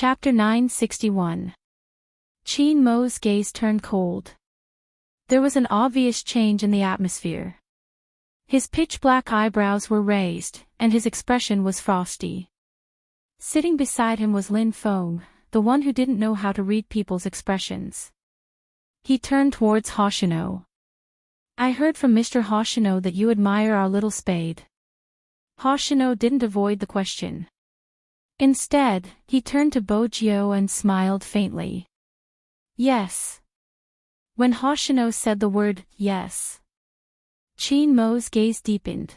Chapter 961. Chin Mo's gaze turned cold. There was an obvious change in the atmosphere. His pitch-black eyebrows were raised, and his expression was frosty. Sitting beside him was Lin Feng, the one who didn't know how to read people's expressions. He turned towards Hoshino. "I heard from Mr. Hoshino that you admire our little spade." Hoshino didn't avoid the question. Instead, he turned to Bojio and smiled faintly. "Yes." When Hoshino said the word, "yes," Chin Mo's gaze deepened.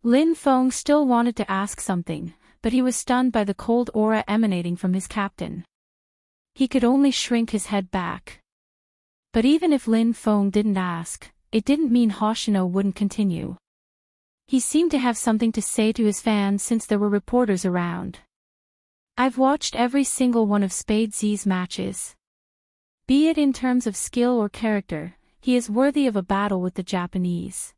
Lin Feng still wanted to ask something, but he was stunned by the cold aura emanating from his captain. He could only shrink his head back. But even if Lin Feng didn't ask, it didn't mean Hoshino wouldn't continue. He seemed to have something to say to his fans since there were reporters around. "I've watched every single one of Spade Z's matches. Be it in terms of skill or character, he is worthy of a battle with the Japanese.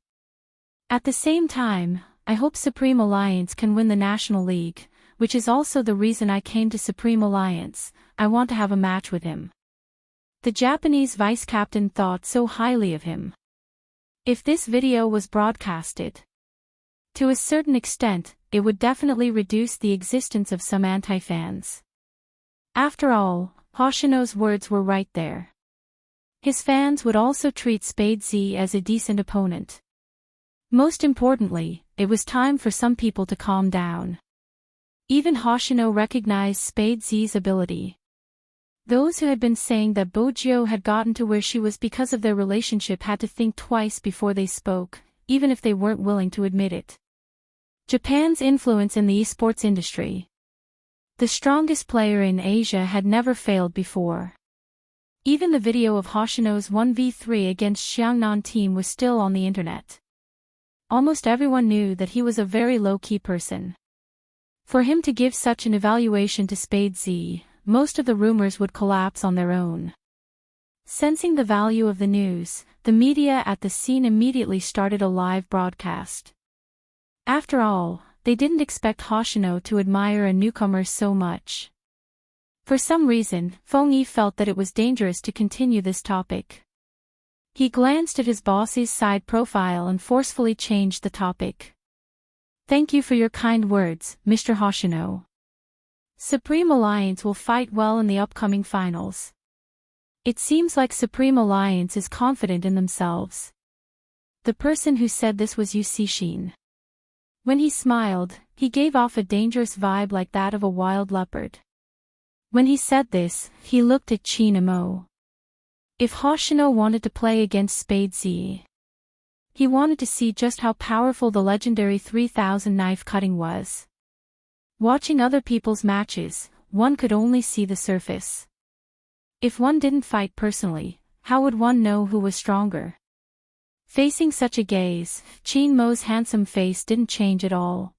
At the same time, I hope Supreme Alliance can win the National League, which is also the reason I came to Supreme Alliance. I want to have a match with him." The Japanese vice-captain thought so highly of him. If this video was broadcasted, to a certain extent, it would definitely reduce the existence of some anti-fans. After all, Hoshino's words were right there. His fans would also treat Spade Z as a decent opponent. Most importantly, it was time for some people to calm down. Even Hoshino recognized Spade Z's ability. Those who had been saying that Bojio had gotten to where she was because of their relationship had to think twice before they spoke, even if they weren't willing to admit it. Japan's influence in the esports industry. The strongest player in Asia had never failed before. Even the video of Hoshino's 1v3 against Xiangnan team was still on the internet. Almost everyone knew that he was a very low-key person. For him to give such an evaluation to Spade Z, most of the rumors would collapse on their own. Sensing the value of the news, the media at the scene immediately started a live broadcast. After all, they didn't expect Hoshino to admire a newcomer so much. For some reason, Feng Yi felt that it was dangerous to continue this topic. He glanced at his boss's side profile and forcefully changed the topic. "Thank you for your kind words, Mr. Hoshino. Supreme Alliance will fight well in the upcoming finals. It seems like Supreme Alliance is confident in themselves." The person who said this was Yu Cixin. When he smiled, he gave off a dangerous vibe like that of a wild leopard. When he said this, he looked at Chin Mo. If Hoshino wanted to play against Spade Z, he wanted to see just how powerful the legendary 3000 knife cutting was. Watching other people's matches, one could only see the surface. If one didn't fight personally, how would one know who was stronger? Facing such a gaze, Chin Mo's handsome face didn't change at all.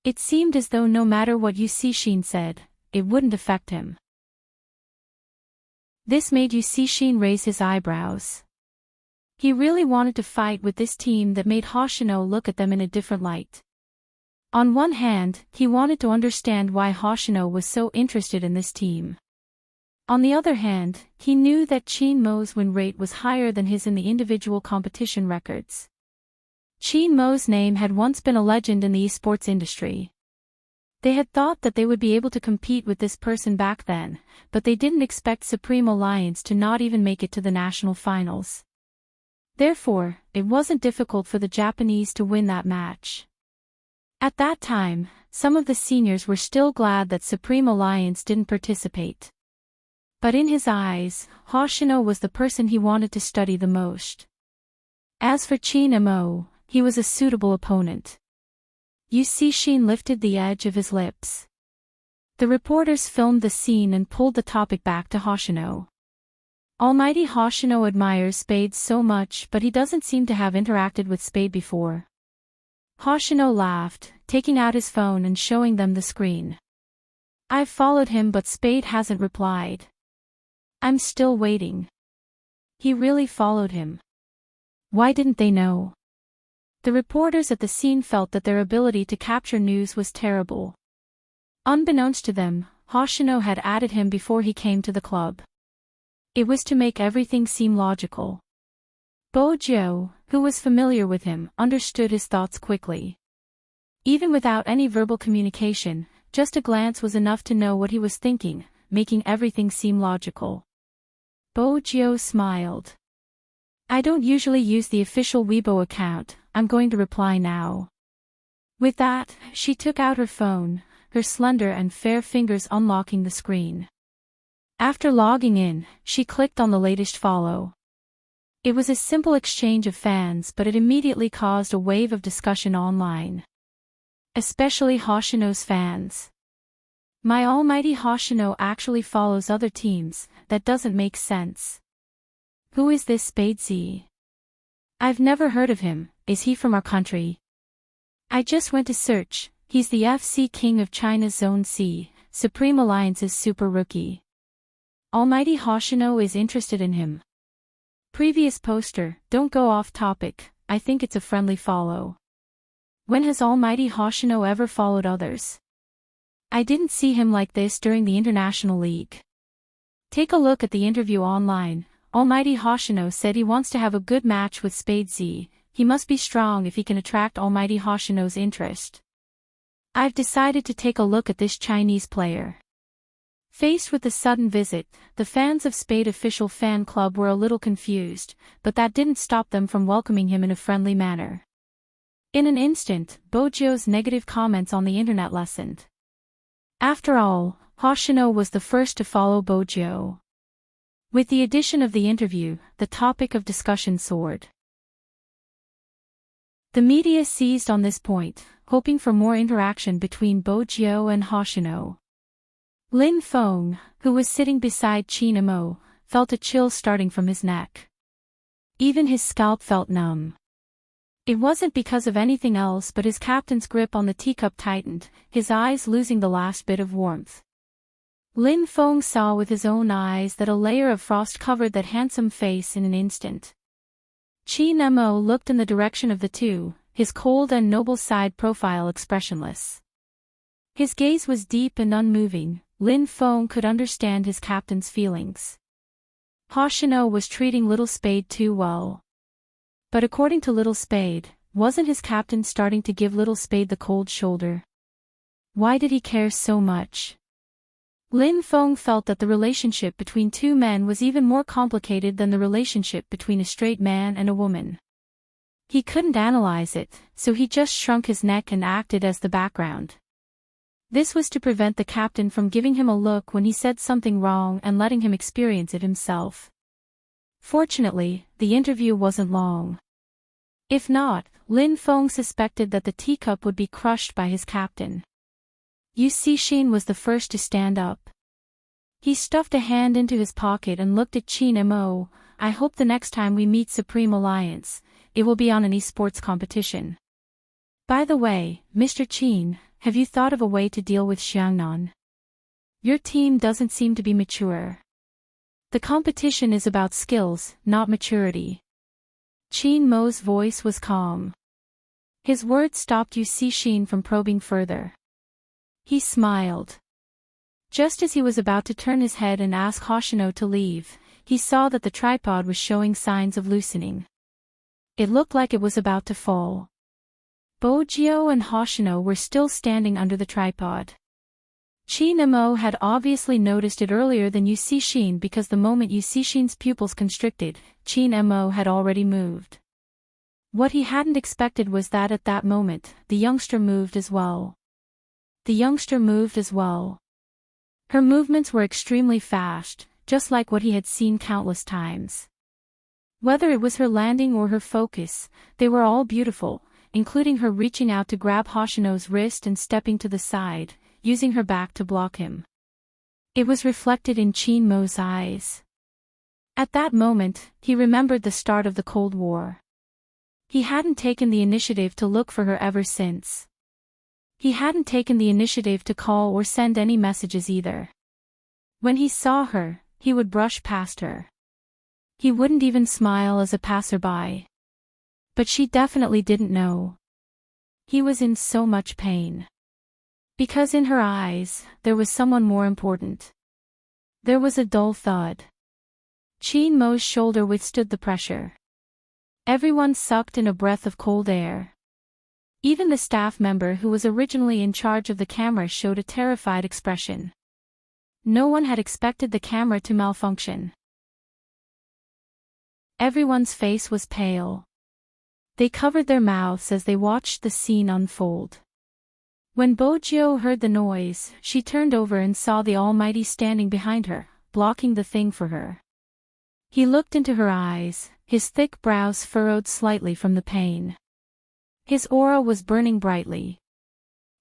It seemed as though no matter what Yu Cixin said, it wouldn't affect him. This made Yu Cixin raise his eyebrows. He really wanted to fight with this team that made Hoshino look at them in a different light. On one hand, he wanted to understand why Hoshino was so interested in this team. On the other hand, he knew that Chin Mo's win rate was higher than his in the individual competition records. Chin Mo's name had once been a legend in the esports industry. They had thought that they would be able to compete with this person back then, but they didn't expect Supreme Alliance to not even make it to the national finals. Therefore, it wasn't difficult for the Japanese to win that match. At that time, some of the seniors were still glad that Supreme Alliance didn't participate. But in his eyes, Hoshino was the person he wanted to study the most. As for Chin Mo, he was a suitable opponent. Yu Cixin lifted the edge of his lips. The reporters filmed the scene and pulled the topic back to Hoshino. Almighty Hoshino admires Spade so much, but he doesn't seem to have interacted with Spade before. Hoshino laughed, taking out his phone and showing them the screen. "I've followed him but Spade hasn't replied. I'm still waiting." He really followed him. Why didn't they know? The reporters at the scene felt that their ability to capture news was terrible. Unbeknownst to them, Hoshino had added him before he came to the club. It was to make everything seem logical. Bojo, who was familiar with him, understood his thoughts quickly. Even without any verbal communication, just a glance was enough to know what he was thinking, making everything seem logical. Bojo smiled. I don't usually use the official Weibo account, I'm going to reply now. With that, she took out her phone, her slender and fair fingers unlocking the screen. After logging in, she clicked on the latest follow. It was a simple exchange of fans, but it immediately caused a wave of discussion online. Especially Hoshino's fans. My almighty Hoshino actually follows other teams, that doesn't make sense. Who is this Spadesy? I've never heard of him, is he from our country? I just went to search, he's the FC King of China's Zone C, Supreme Alliance's super rookie. Almighty Hoshino is interested in him. Previous poster, don't go off topic, I think it's a friendly follow. When has Almighty Hoshino ever followed others? I didn't see him like this during the International League. Take a look at the interview online. Almighty Hoshino said he wants to have a good match with Spadesy. He must be strong if he can attract Almighty Hoshino's interest. I've decided to take a look at this Chinese player. Faced with the sudden visit, the fans of Spade Official Fan Club were a little confused, but that didn't stop them from welcoming him in a friendly manner. In an instant, Bojo's negative comments on the internet lessened. After all, Hoshino was the first to follow Bojo. With the addition of the interview, the topic of discussion soared. The media seized on this point, hoping for more interaction between Bojo and Hoshino. Lin Feng, who was sitting beside Qin Emo, felt a chill starting from his neck. Even his scalp felt numb. It wasn't because of anything else but his captain's grip on the teacup tightened, his eyes losing the last bit of warmth. Lin Feng saw with his own eyes that a layer of frost covered that handsome face in an instant. Qin Emo looked in the direction of the two, his cold and noble side profile expressionless. His gaze was deep and unmoving. Lin Feng could understand his captain's feelings. Hoshino was treating Little Spade too well. But according to Little Spade, wasn't his captain starting to give Little Spade the cold shoulder? Why did he care so much? Lin Feng felt that the relationship between two men was even more complicated than the relationship between a straight man and a woman. He couldn't analyze it, so he just shrunk his neck and acted as the background. This was to prevent the captain from giving him a look when he said something wrong and letting him experience it himself. Fortunately, the interview wasn't long. If not, Lin Feng suspected that the teacup would be crushed by his captain. Yu Cixin was the first to stand up. He stuffed a hand into his pocket and looked at Qin Emo. I hope the next time we meet Supreme Alliance, it will be on an esports competition. By the way, Mr. Qin, have you thought of a way to deal with Xiangnan? Your team doesn't seem to be mature. The competition is about skills, not maturity. Qin Mo's voice was calm. His words stopped Yu Cixin from probing further. He smiled. Just as he was about to turn his head and ask Hoshino to leave, he saw that the tripod was showing signs of loosening. It looked like it was about to fall. Bojo and Hoshino were still standing under the tripod. Qin Emo had obviously noticed it earlier than Yu Cixin because the moment Yu Cixin's pupils constricted, Qin Emo had already moved. What he hadn't expected was that at that moment, the youngster moved as well. The youngster moved as well. Her movements were extremely fast, just like what he had seen countless times. Whether it was her landing or her focus, they were all beautiful, including her reaching out to grab Hoshino's wrist and stepping to the side, using her back to block him. It was reflected in Qin Mo's eyes. At that moment, he remembered the start of the Cold War. He hadn't taken the initiative to look for her ever since. He hadn't taken the initiative to call or send any messages either. When he saw her, he would brush past her. He wouldn't even smile as a passerby. But she definitely didn't know. He was in so much pain. Because in her eyes, there was someone more important. There was a dull thud. Qin Mo's shoulder withstood the pressure. Everyone sucked in a breath of cold air. Even the staff member who was originally in charge of the camera showed a terrified expression. No one had expected the camera to malfunction. Everyone's face was pale. They covered their mouths as they watched the scene unfold. When Bojiu heard the noise, she turned over and saw the Almighty standing behind her, blocking the thing for her. He looked into her eyes, his thick brows furrowed slightly from the pain. His aura was burning brightly.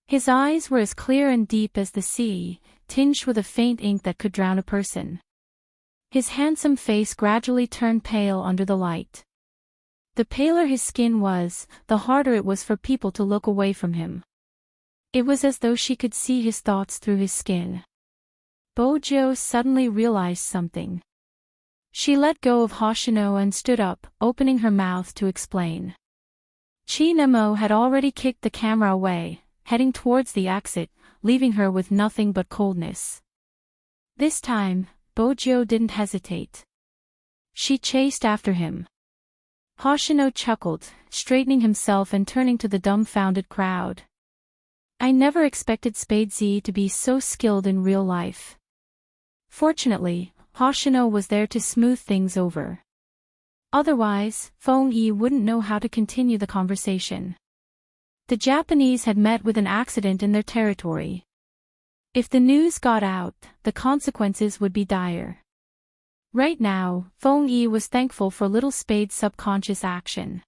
His eyes were as clear and deep as the sea, tinged with a faint ink that could drown a person. His handsome face gradually turned pale under the light. The paler his skin was, the harder it was for people to look away from him. It was as though she could see his thoughts through his skin. Bojiu suddenly realized something. She let go of Hoshino and stood up, opening her mouth to explain. Qin Mo had already kicked the camera away, heading towards the exit, leaving her with nothing but coldness. This time, Bojiu didn't hesitate. She chased after him. Hoshino chuckled, straightening himself and turning to the dumbfounded crowd. I never expected Spade Z to be so skilled in real life. Fortunately, Hoshino was there to smooth things over. Otherwise, Feng Yi wouldn't know how to continue the conversation. The Japanese had met with an accident in their territory. If the news got out, the consequences would be dire. Right now, Feng Yi was thankful for Little Spade's subconscious action.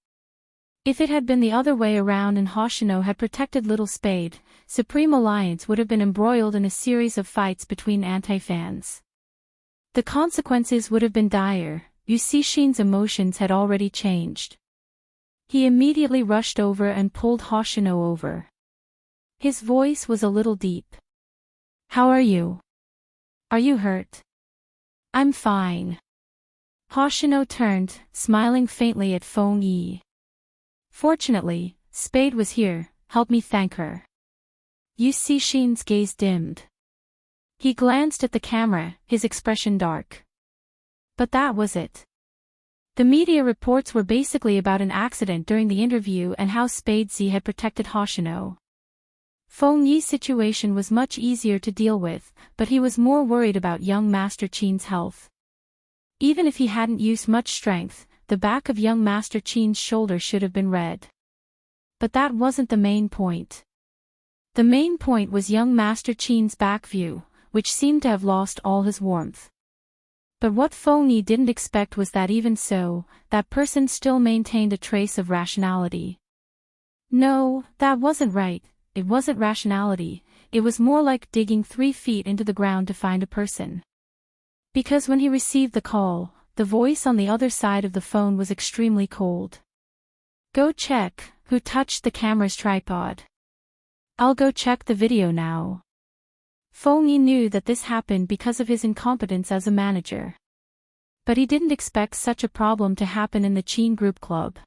If it had been the other way around and Hoshino had protected Little Spade, Supreme Alliance would have been embroiled in a series of fights between anti-fans. The consequences would have been dire. Yusishin's emotions had already changed. He immediately rushed over and pulled Hoshino over. His voice was a little deep. How are you? Are you hurt? I'm fine. Hoshino turned, smiling faintly at Feng Yi. Fortunately, Spade was here, help me thank her. Yusishin's gaze dimmed. He glanced at the camera, his expression dark. But that was it. The media reports were basically about an accident during the interview and how Spade Z had protected Hoshino. Feng Yi's situation was much easier to deal with, but he was more worried about young Master Qin's health. Even if he hadn't used much strength, the back of young Master Qin's shoulder should have been red. But that wasn't the main point. The main point was young Master Qin's back view, which seemed to have lost all his warmth. But what Feng Yi didn't expect was that even so, that person still maintained a trace of rationality. No, that wasn't right, it wasn't rationality, it was more like digging 3 feet into the ground to find a person. Because when he received the call, the voice on the other side of the phone was extremely cold. Go check, who touched the camera's tripod. I'll go check the video now. Feng Yi knew that this happened because of his incompetence as a manager. But he didn't expect such a problem to happen in the Qin Group Club.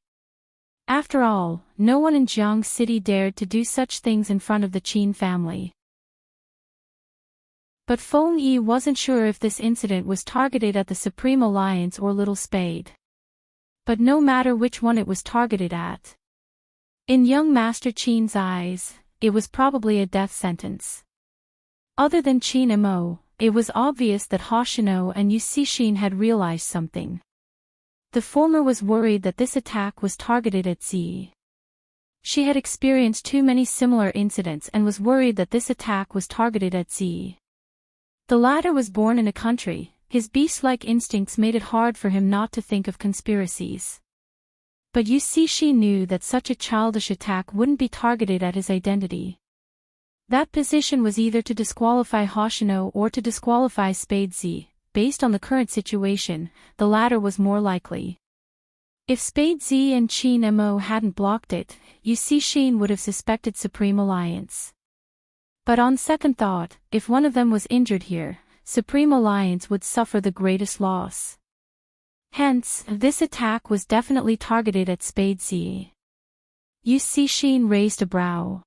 After all, no one in Jiang City dared to do such things in front of the Qin family. But Feng Yi wasn't sure if this incident was targeted at the Supreme Alliance or Little Spade. But no matter which one it was targeted at, in young Master Qin's eyes, it was probably a death sentence. Other than Qin Mo, it was obvious that Hoshino and Yusishin had realized something. The former was worried that this attack was targeted at Z. She had experienced too many similar incidents and was worried that this attack was targeted at Z. The latter was born in a country, his beast-like instincts made it hard for him not to think of conspiracies. But Yusishin knew that such a childish attack wouldn't be targeted at his identity. That position was either to disqualify Hoshino or to disqualify Spade Z. Based on the current situation, the latter was more likely. If Spade Z and Qin Mo hadn't blocked it, Yusishin would have suspected Supreme Alliance. But on second thought, if one of them was injured here, Supreme Alliance would suffer the greatest loss. Hence, this attack was definitely targeted at Spade Z. Yusishin raised a brow.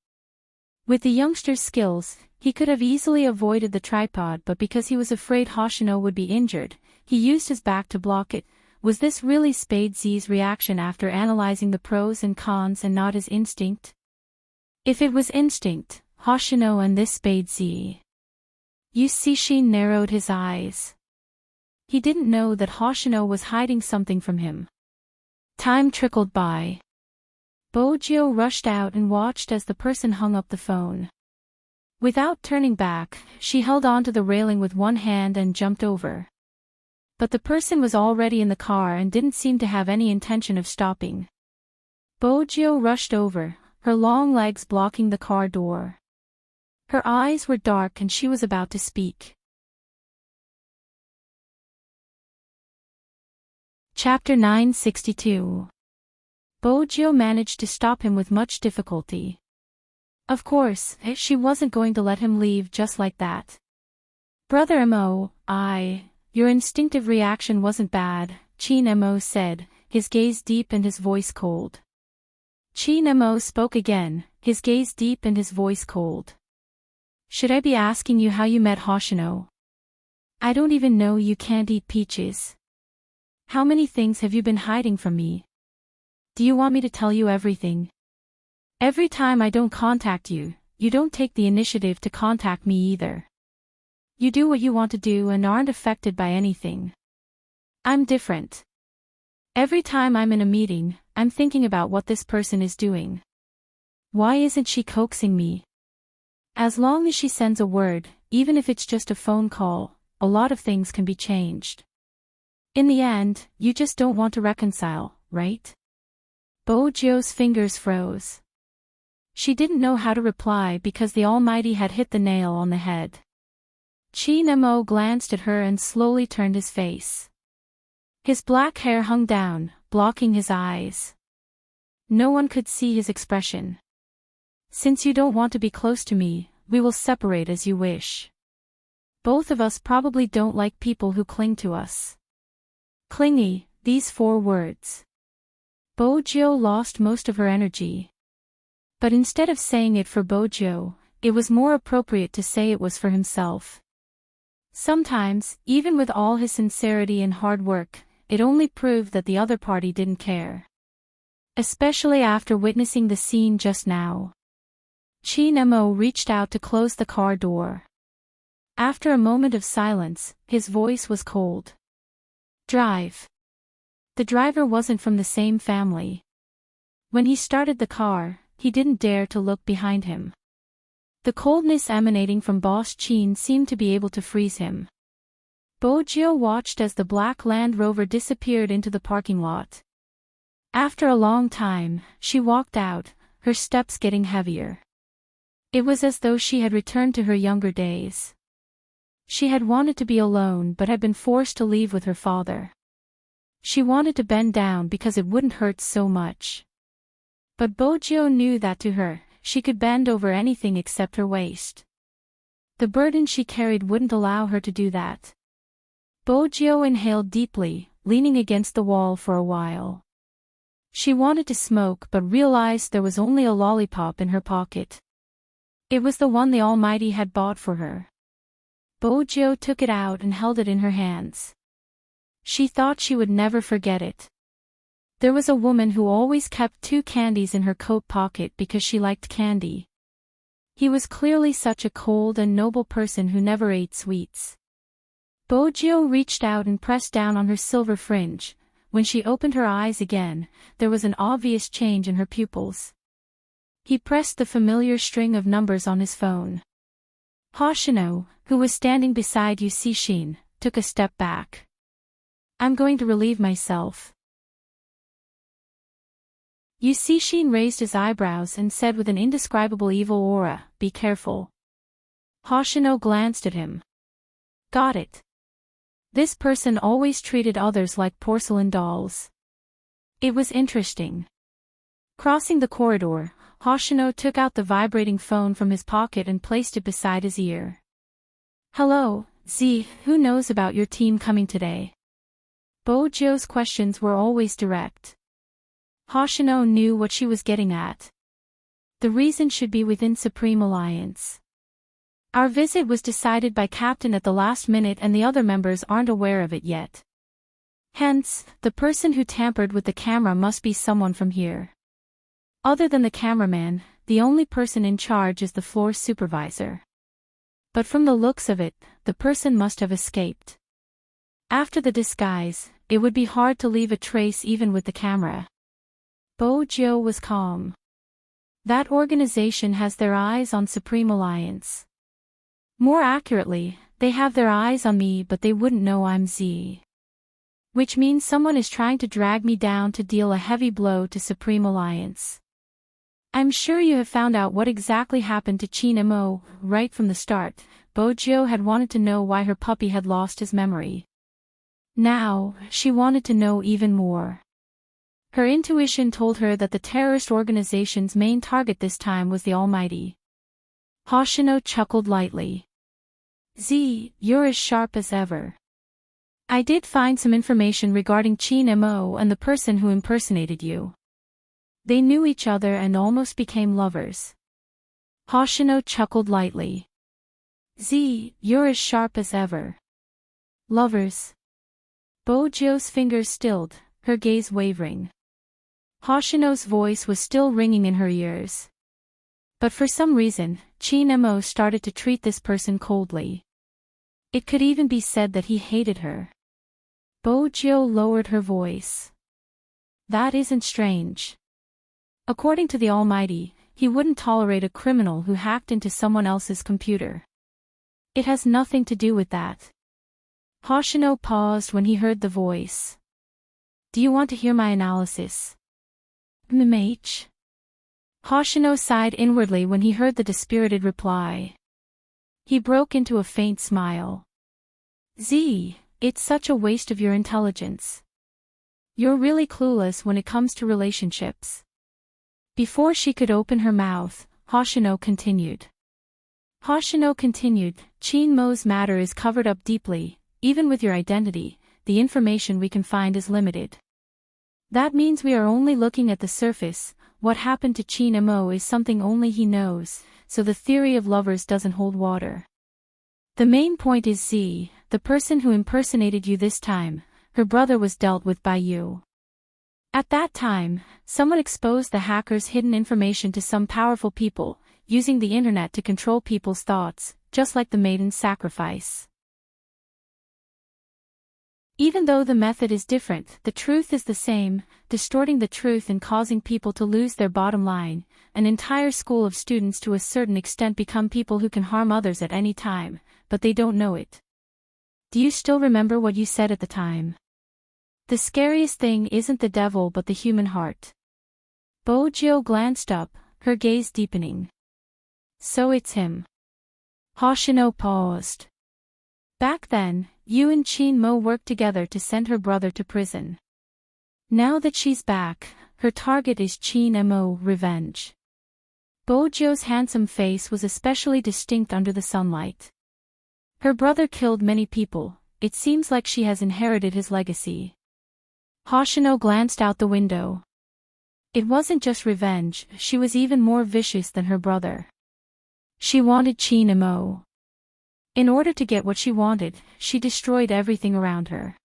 With the youngster's skills, he could have easily avoided the tripod, but because he was afraid Hoshino would be injured, he used his back to block it. Was this really Spade Z's reaction after analyzing the pros and cons and not his instinct? If it was instinct, Hoshino and this Spade Z. Yusishin narrowed his eyes. He didn't know that Hoshino was hiding something from him. Time trickled by. Bojio rushed out and watched as the person hung up the phone. Without turning back, she held onto the railing with one hand and jumped over. But the person was already in the car and didn't seem to have any intention of stopping. Bojio rushed over, her long legs blocking the car door. Her eyes were dark and she was about to speak. Chapter 962. Bojio managed to stop him with much difficulty. Of course, she wasn't going to let him leave just like that. Brother Mo, your instinctive reaction wasn't bad, Chin Mo said, his gaze deep and his voice cold. Chin Mo spoke again, his gaze deep and his voice cold. Should I be asking you how you met Hoshino? I don't even know you can't eat peaches. How many things have you been hiding from me? Do you want me to tell you everything? Every time I don't contact you, you don't take the initiative to contact me either. You do what you want to do and aren't affected by anything. I'm different. Every time I'm in a meeting, I'm thinking about what this person is doing. Why isn't she coaxing me? As long as she sends a word, even if it's just a phone call, a lot of things can be changed. In the end, you just don't want to reconcile, right? Bojio's fingers froze. She didn't know how to reply because the Almighty had hit the nail on the head. Chin Mo glanced at her and slowly turned his face. His black hair hung down, blocking his eyes. No one could see his expression. Since you don't want to be close to me, we will separate as you wish. Both of us probably don't like people who cling to us. Clingy, these 4 words. Bojio lost most of her energy. But instead of saying it for Bojio, it was more appropriate to say it was for himself. Sometimes, even with all his sincerity and hard work, it only proved that the other party didn't care. Especially after witnessing the scene just now. Chin Mo reached out to close the car door. After a moment of silence, his voice was cold. Drive. The driver wasn't from the same family. When he started the car, he didn't dare to look behind him. The coldness emanating from Boss Chin seemed to be able to freeze him. Bojio watched as the black Land Rover disappeared into the parking lot. After a long time, she walked out, her steps getting heavier. It was as though she had returned to her younger days. She had wanted to be alone but had been forced to leave with her father. She wanted to bend down because it wouldn't hurt so much. But Bojio knew that to her, she could bend over anything except her waist. The burden she carried wouldn't allow her to do that. Bojio inhaled deeply, leaning against the wall for a while. She wanted to smoke but realized there was only a lollipop in her pocket. It was the one the Almighty had bought for her. Bojio took it out and held it in her hands. She thought she would never forget it. There was a woman who always kept 2 candies in her coat pocket because she liked candy. He was clearly such a cold and noble person who never ate sweets. Bojio reached out and pressed down on her silver fringe. When she opened her eyes again, there was an obvious change in her pupils. He pressed the familiar string of numbers on his phone. Hoshino, who was standing beside Yusishin, took a step back. I'm going to relieve myself. Yusishin raised his eyebrows and said with an indescribable evil aura, be careful. Hoshino glanced at him. Got it. This person always treated others like porcelain dolls. It was interesting. Crossing the corridor, Hoshino took out the vibrating phone from his pocket and placed it beside his ear. Hello, Z, who knows about your team coming today? Bojio's questions were always direct. Hoshino knew what she was getting at. the reason should be within Supreme Alliance. Our visit was decided by Captain at the last minute and the other members aren't aware of it yet. Hence, the person who tampered with the camera must be someone from here. Other than the cameraman, the only person in charge is the floor supervisor. But from the looks of it, the person must have escaped. After the disguise, it would be hard to leave a trace even with the camera. Bojo was calm. That organization has their eyes on Supreme Alliance. More accurately, they have their eyes on me but they wouldn't know I'm Z. Which means someone is trying to drag me down to deal a heavy blow to Supreme Alliance. I'm sure you have found out what exactly happened to Chin Mo. Right from the start, Bojo had wanted to know why her puppy had lost his memory. Now, she wanted to know even more. Her intuition told her that the terrorist organization's main target this time was the Almighty. Hoshino chuckled lightly. Z, you're as sharp as ever. I did find some information regarding Chin Mo and the person who impersonated you. They knew each other and almost became lovers. Hoshino chuckled lightly. Z, you're as sharp as ever. Lovers. Bojo's fingers stilled, her gaze wavering. Hoshino's voice was still ringing in her ears. But for some reason, Chin Mo started to treat this person coldly. It could even be said that he hated her. Bojo lowered her voice. That isn't strange. According to the Almighty, he wouldn't tolerate a criminal who hacked into someone else's computer. It has nothing to do with that. Hoshino paused when he heard the voice. Do you want to hear my analysis? MH. Hoshino sighed inwardly when he heard the dispirited reply. He broke into a faint smile. Z, it's such a waste of your intelligence. You're really clueless when it comes to relationships. Before she could open her mouth, Hoshino continued. Chin Mo's matter is covered up deeply, even with your identity, the information we can find is limited. That means we are only looking at the surface. What happened to Chin Mo is something only he knows, so the theory of lovers doesn't hold water. The main point is Z, the person who impersonated you this time, her brother was dealt with by you. At that time, someone exposed the hacker's hidden information to some powerful people, using the internet to control people's thoughts, just like the maiden's sacrifice. Even though the method is different, the truth is the same, distorting the truth and causing people to lose their bottom line. An entire school of students to a certain extent become people who can harm others at any time, but they don't know it. Do you still remember what you said at the time? The scariest thing isn't the devil but the human heart. Bojo glanced up, her gaze deepening. So it's him. Hoshino paused. Back then, you and Chin Mo worked together to send her brother to prison. Now that she's back, her target is Chin Mo, revenge. Bojo's handsome face was especially distinct under the sunlight. Her brother killed many people, it seems like she has inherited his legacy. Hoshino glanced out the window. It wasn't just revenge, she was even more vicious than her brother. She wanted Chin Mo. In order to get what she wanted, she destroyed everything around her.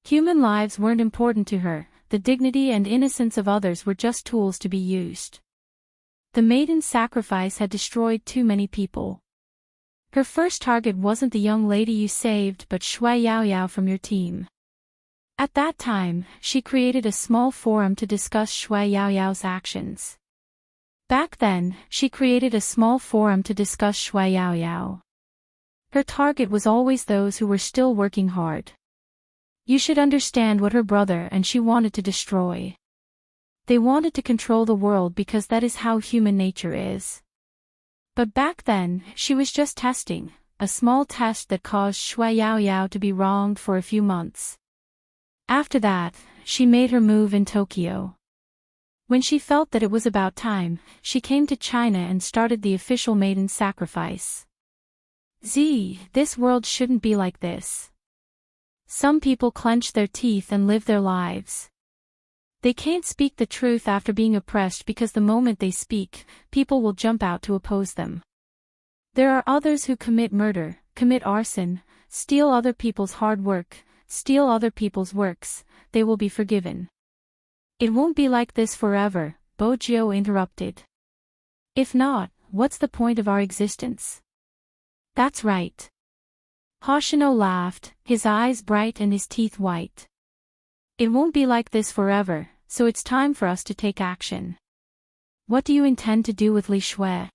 Human lives weren't important to her, the dignity and innocence of others were just tools to be used. The maiden's sacrifice had destroyed too many people. Her first target wasn't the young lady you saved but Shui Yaoyao from your team. At that time, she created a small forum to discuss Shui Yaoyao's actions. Back then, she created a small forum to discuss Shui Yaoyao. Her target was always those who were still working hard. You should understand what her brother and she wanted to destroy. They wanted to control the world because that is how human nature is. But back then, she was just testing, a small test that caused Shui Yaoyao to be wronged for a few months. After that, she made her move in Tokyo. When she felt that it was about time, she came to China and started the official maiden sacrifice. Z, this world shouldn't be like this. Some people clench their teeth and live their lives. They can't speak the truth after being oppressed because the moment they speak, people will jump out to oppose them. There are others who commit murder, commit arson, steal other people's hard work, steal other people's works. They will be forgiven. It won't be like this forever, Bojo interrupted. If not, what's the point of our existence? That's right. Hoshino laughed, his eyes bright and his teeth white. It won't be like this forever, so it's time for us to take action. What do you intend to do with Li Shui?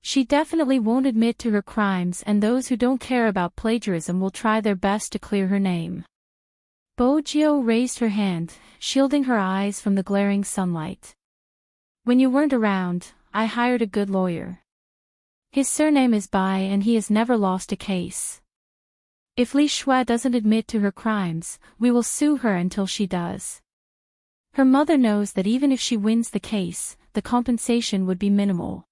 She definitely won't admit to her crimes, and those who don't care about plagiarism will try their best to clear her name. Bojo raised her hand, shielding her eyes from the glaring sunlight. When you weren't around, I hired a good lawyer. His surname is Bai and he has never lost a case. If Li Shui doesn't admit to her crimes, we will sue her until she does. Her mother knows that even if she wins the case, the compensation would be minimal.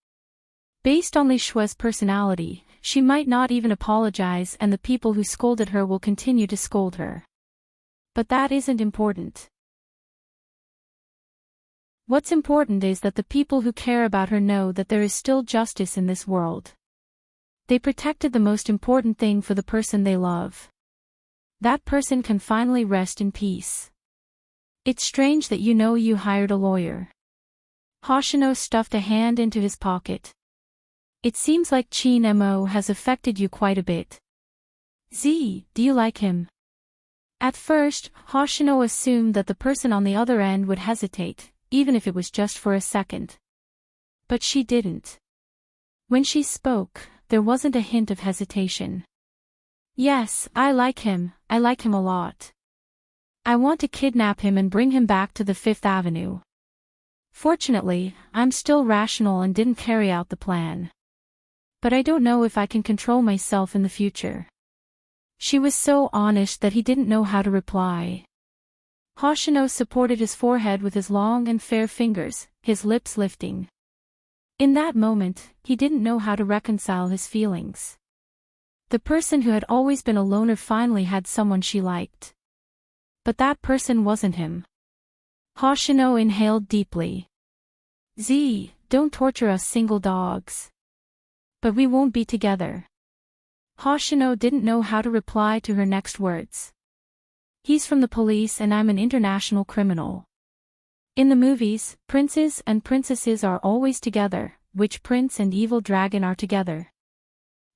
Based on Li Shui's personality, she might not even apologize and the people who scolded her will continue to scold her. But that isn't important. What's important is that the people who care about her know that there is still justice in this world. They protected the most important thing for the person they love. That person can finally rest in peace. It's strange that you hired a lawyer. Hoshino stuffed a hand into his pocket. It seems like Qin Mo has affected you quite a bit. Z, do you like him? At first, Hoshino assumed that the person on the other end would hesitate, even if it was just for a second. But she didn't. When she spoke, there wasn't a hint of hesitation. Yes, I like him a lot. I want to kidnap him and bring him back to the Fifth Avenue. Fortunately, I'm still rational and didn't carry out the plan. But I don't know if I can control myself in the future. She was so honest that he didn't know how to reply. Hoshino supported his forehead with his long and fair fingers, his lips lifting. In that moment, he didn't know how to reconcile his feelings. The person who had always been a loner finally had someone she liked. But that person wasn't him. Hoshino inhaled deeply. Z, don't torture us single dogs. But we won't be together. Hoshino didn't know how to reply to her next words. He's from the police and I'm an international criminal. In the movies, princes and princesses are always together, witch prince and evil dragon are together.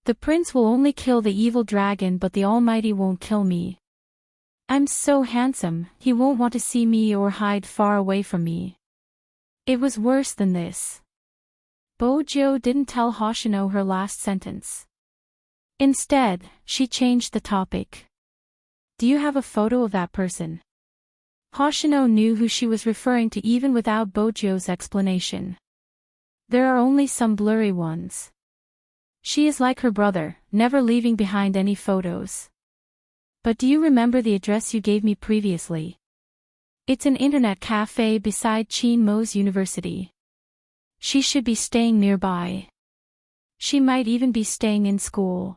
The prince will only kill the evil dragon but the Almighty won't kill me. I'm so handsome, he won't want to see me or hide far away from me. It was worse than this. Bojo didn't tell Hoshino her last sentence. Instead, she changed the topic. Do you have a photo of that person? Hoshino knew who she was referring to even without Bojo's explanation. There are only some blurry ones. She is like her brother, never leaving behind any photos. But do you remember the address you gave me previously? It's an internet cafe beside Qin Mo's university. She should be staying nearby. She might even be staying in school.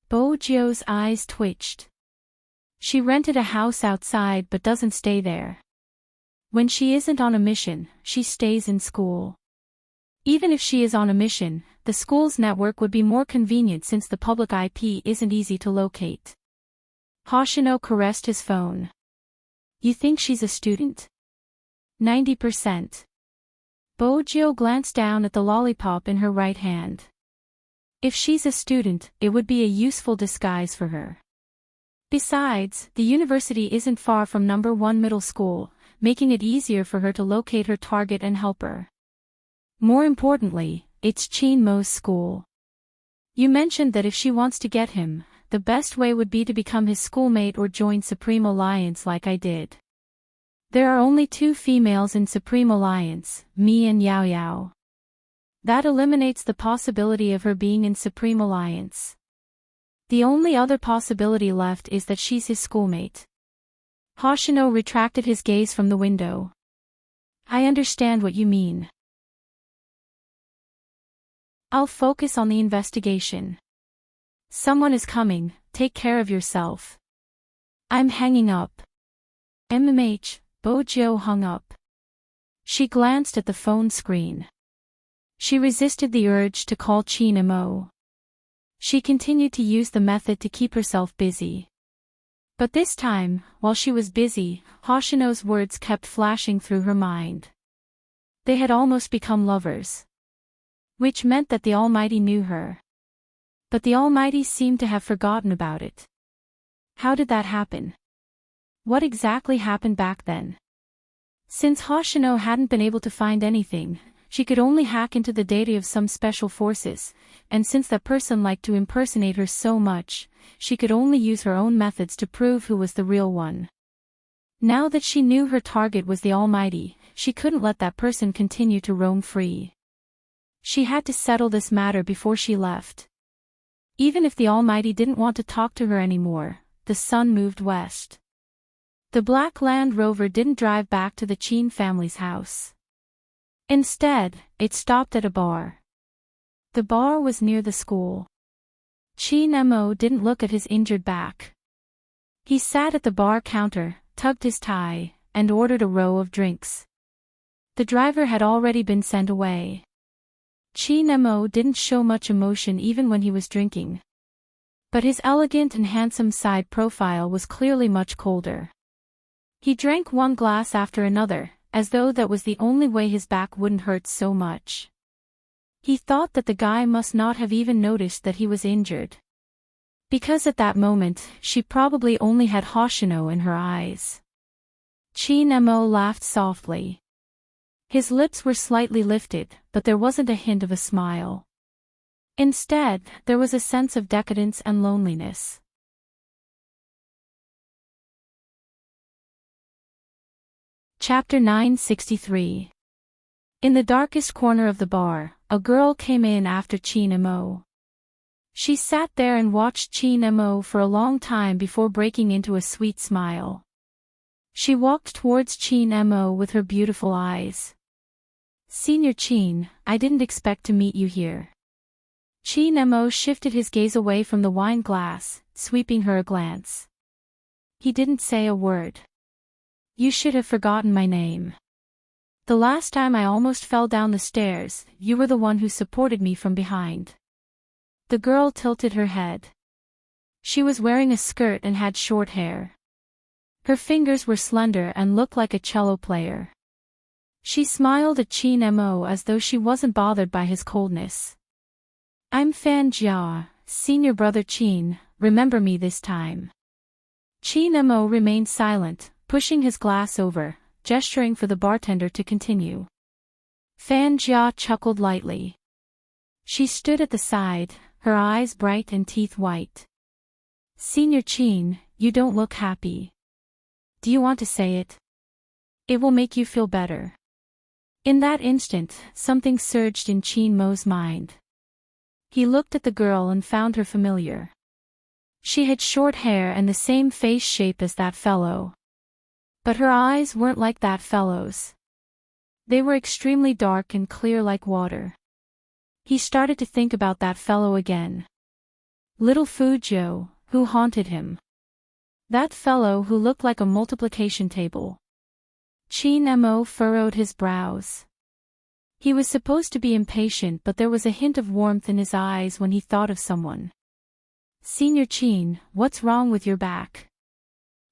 Bojo's eyes twitched. She rented a house outside but doesn't stay there. When she isn't on a mission, she stays in school. Even if she is on a mission, the school's network would be more convenient since the public IP isn't easy to locate. Hoshino caressed his phone. You think she's a student? 90%. Bojo glanced down at the lollipop in her right hand. If she's a student, it would be a useful disguise for her. Besides, the university isn't far from number 1 middle school, making it easier for her to locate her target and help her. More importantly, it's Qin Mo's school. You mentioned that if she wants to get him, the best way would be to become his schoolmate or join Supreme Alliance like I did. There are only 2 females in Supreme Alliance, me and Yao Yao. That eliminates the possibility of her being in Supreme Alliance. The only other possibility left is that she's his schoolmate. Hoshino retracted his gaze from the window. I understand what you mean. I'll focus on the investigation. Someone is coming, take care of yourself. I'm hanging up. MMH, Bojo hung up. She glanced at the phone screen. She resisted the urge to call Chin Mo. She continued to use the method to keep herself busy. But this time, while she was busy, Hoshino's words kept flashing through her mind. They had almost become lovers. Which meant that the Almighty knew her. But the Almighty seemed to have forgotten about it. How did that happen? What exactly happened back then? Since Hoshino hadn't been able to find anything, she could only hack into the data of some special forces, and since that person liked to impersonate her so much, she could only use her own methods to prove who was the real one. Now that she knew her target was the Almighty, she couldn't let that person continue to roam free. She had to settle this matter before she left. Even if the Almighty didn't want to talk to her anymore, the sun moved west. The black Land Rover didn't drive back to the Chin family's house. Instead, it stopped at a bar. The bar was near the school. Chin Mo didn't look at his injured back. He sat at the bar counter, tugged his tie, and ordered a row of drinks. The driver had already been sent away. Chin Mo didn't show much emotion even when he was drinking. But his elegant and handsome side profile was clearly much colder. He drank one glass after another, as though that was the only way his back wouldn't hurt so much. He thought that the guy must not have even noticed that he was injured. Because at that moment, she probably only had Hoshino in her eyes. Chin Mo laughed softly. His lips were slightly lifted, but there wasn't a hint of a smile. Instead, there was a sense of decadence and loneliness. Chapter 963. In the darkest corner of the bar, a girl came in after Chin Mo. She sat there and watched Chin Mo for a long time before breaking into a sweet smile. She walked towards Chin Mo with her beautiful eyes. "Senior Chin, I didn't expect to meet you here." Chin Mo shifted his gaze away from the wine glass, sweeping her a glance. He didn't say a word. "You should have forgotten my name. The last time I almost fell down the stairs, you were the one who supported me from behind." The girl tilted her head. She was wearing a skirt and had short hair. Her fingers were slender and looked like a cello player. She smiled at Chin Mo as though she wasn't bothered by his coldness. "I'm Fan Jia, senior brother Chin, remember me this time." Chin Mo remained silent, pushing his glass over, gesturing for the bartender to continue. Fan Jia chuckled lightly. She stood at the side, her eyes bright and teeth white. "Senior Chin, you don't look happy. Do you want to say it? It will make you feel better." In that instant, something surged in Chin Mo's mind. He looked at the girl and found her familiar. She had short hair and the same face shape as that fellow. But her eyes weren't like that fellow's. They were extremely dark and clear like water. He started to think about that fellow again. Little Fujo, who haunted him. That fellow who looked like a multiplication table. Chin Mo furrowed his brows. He was supposed to be impatient, but there was a hint of warmth in his eyes when he thought of someone. "Senior Chin, what's wrong with your back?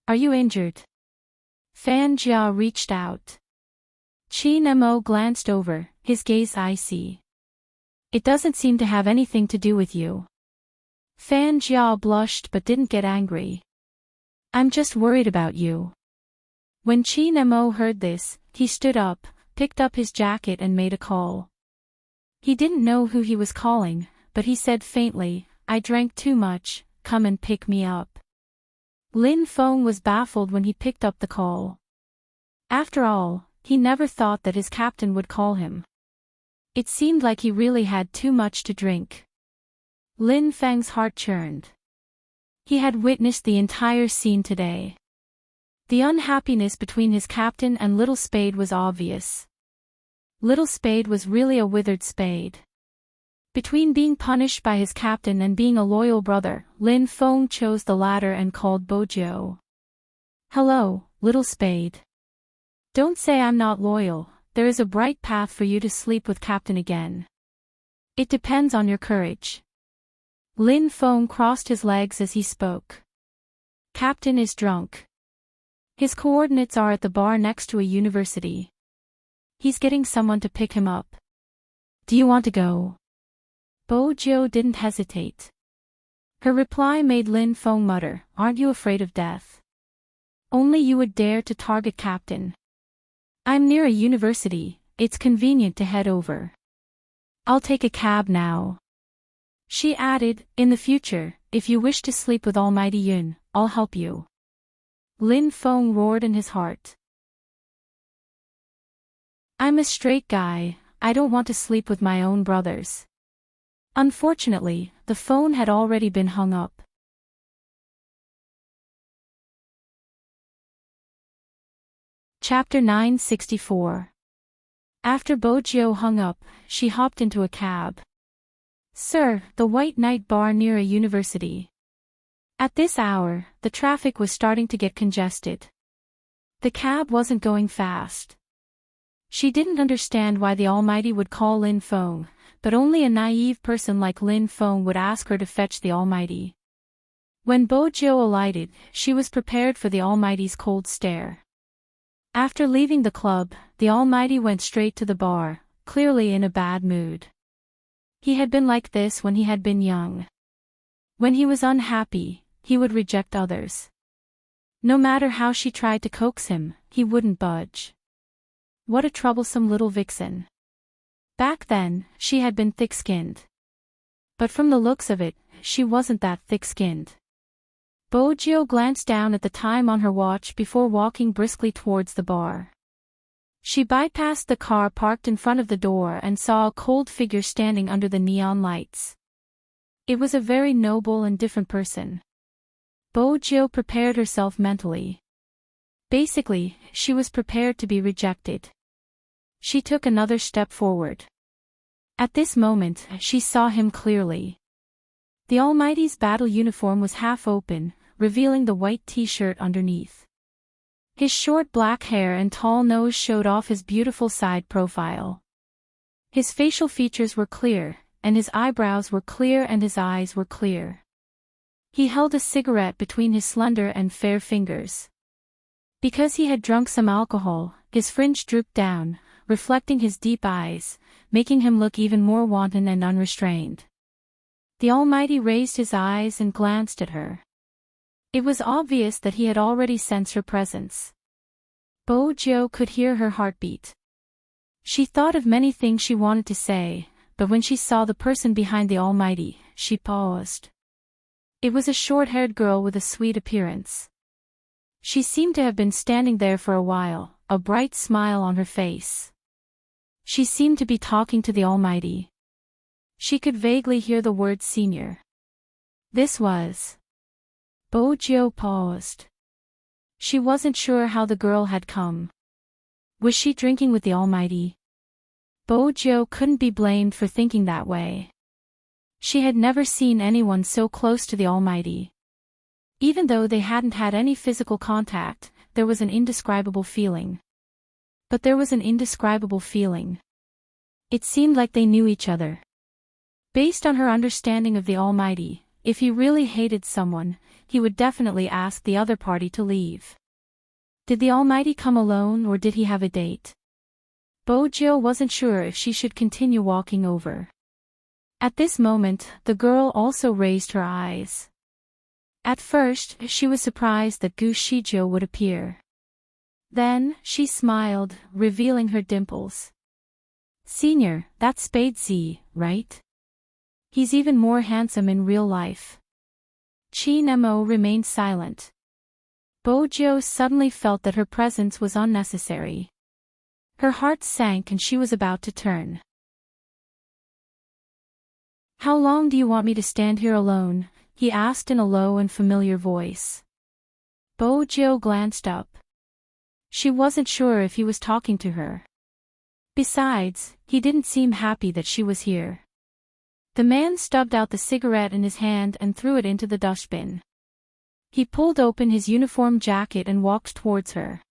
Are you injured?" Fan Jia reached out. Chin Mo glanced over, his gaze icy. "It doesn't seem to have anything to do with you." Fan Jia blushed but didn't get angry. "I'm just worried about you." When Chin Mo heard this, he stood up, picked up his jacket and made a call. He didn't know who he was calling, but he said faintly, "I drank too much, come and pick me up." Lin Feng was baffled when he picked up the call. After all, he never thought that his captain would call him. It seemed like he really had too much to drink. Lin Feng's heart churned. He had witnessed the entire scene today. The unhappiness between his captain and Little Spade was obvious. Little Spade was really a withered spade. Between being punished by his captain and being a loyal brother, Lin Feng chose the latter and called Bojo. "Hello, Little Spade." Don't say I'm not loyal, there is a bright path for you to sleep with Captain again. It depends on your courage. Lin Feng crossed his legs as he spoke. Captain is drunk. His coordinates are at the bar next to a university. He's getting someone to pick him up. Do you want to go? Bo Jiu didn't hesitate. Her reply made Lin Feng mutter, aren't you afraid of death? Only you would dare to target Captain. I'm near a university, it's convenient to head over. I'll take a cab now. She added, in the future, if you wish to sleep with Almighty Yun, I'll help you. Lin Feng roared in his heart. I'm a straight guy, I don't want to sleep with my own brothers. Unfortunately, the phone had already been hung up. Chapter 964. After Bo Jiu hung up, she hopped into a cab. Sir, the White Knight bar near a university. At this hour, the traffic was starting to get congested. The cab wasn't going fast. She didn't understand why the Almighty would call Lin Feng, but only a naive person like Lin Feng would ask her to fetch the Almighty. When Bo Jiu alighted, she was prepared for the Almighty's cold stare. After leaving the club, the Almighty went straight to the bar, clearly in a bad mood. He had been like this when he had been young. When he was unhappy, he would reject others. No matter how she tried to coax him, he wouldn't budge. What a troublesome little vixen. Back then, she had been thick-skinned. But from the looks of it, she wasn't that thick-skinned. Bo Jiu glanced down at the time on her watch before walking briskly towards the bar. She bypassed the car parked in front of the door and saw a cold figure standing under the neon lights. It was a very noble and different person. Bo Jiu prepared herself mentally. Basically, she was prepared to be rejected. She took another step forward. At this moment, she saw him clearly. The Almighty's battle uniform was half open, revealing the white t-shirt underneath. His short black hair and tall nose showed off his beautiful side profile. His facial features were clear, and his eyebrows were clear and his eyes were clear. He held a cigarette between his slender and fair fingers. Because he had drunk some alcohol, his fringe drooped down, reflecting his deep eyes, making him look even more wanton and unrestrained. The Almighty raised his eyes and glanced at her. It was obvious that he had already sensed her presence. Bo Jiu could hear her heartbeat. She thought of many things she wanted to say, but when she saw the person behind the Almighty, she paused. It was a short-haired girl with a sweet appearance. She seemed to have been standing there for a while, a bright smile on her face. She seemed to be talking to the Almighty. She could vaguely hear the word senior. This was. Bo Jiu paused. She wasn't sure how the girl had come. Was she drinking with the Almighty? Bo Jiu couldn't be blamed for thinking that way. She had never seen anyone so close to the Almighty. Even though they hadn't had any physical contact, there was an indescribable feeling. But there was an indescribable feeling. It seemed like they knew each other. Based on her understanding of the Almighty, if he really hated someone, he would definitely ask the other party to leave. Did the Almighty come alone or did he have a date? Bo Jiu wasn't sure if she should continue walking over. At this moment, the girl also raised her eyes. At first, she was surprised that Gu Shizhou would appear. Then, she smiled, revealing her dimples. Senior, that's Spade Z, right? He's even more handsome in real life. Qin Mo remained silent. Bo Jiu suddenly felt that her presence was unnecessary. Her heart sank and she was about to turn. How long do you want me to stand here alone? He asked in a low and familiar voice. Bo Jiu glanced up. She wasn't sure if he was talking to her. Besides, he didn't seem happy that she was here. The man stubbed out the cigarette in his hand and threw it into the dustbin. He pulled open his uniform jacket and walked towards her.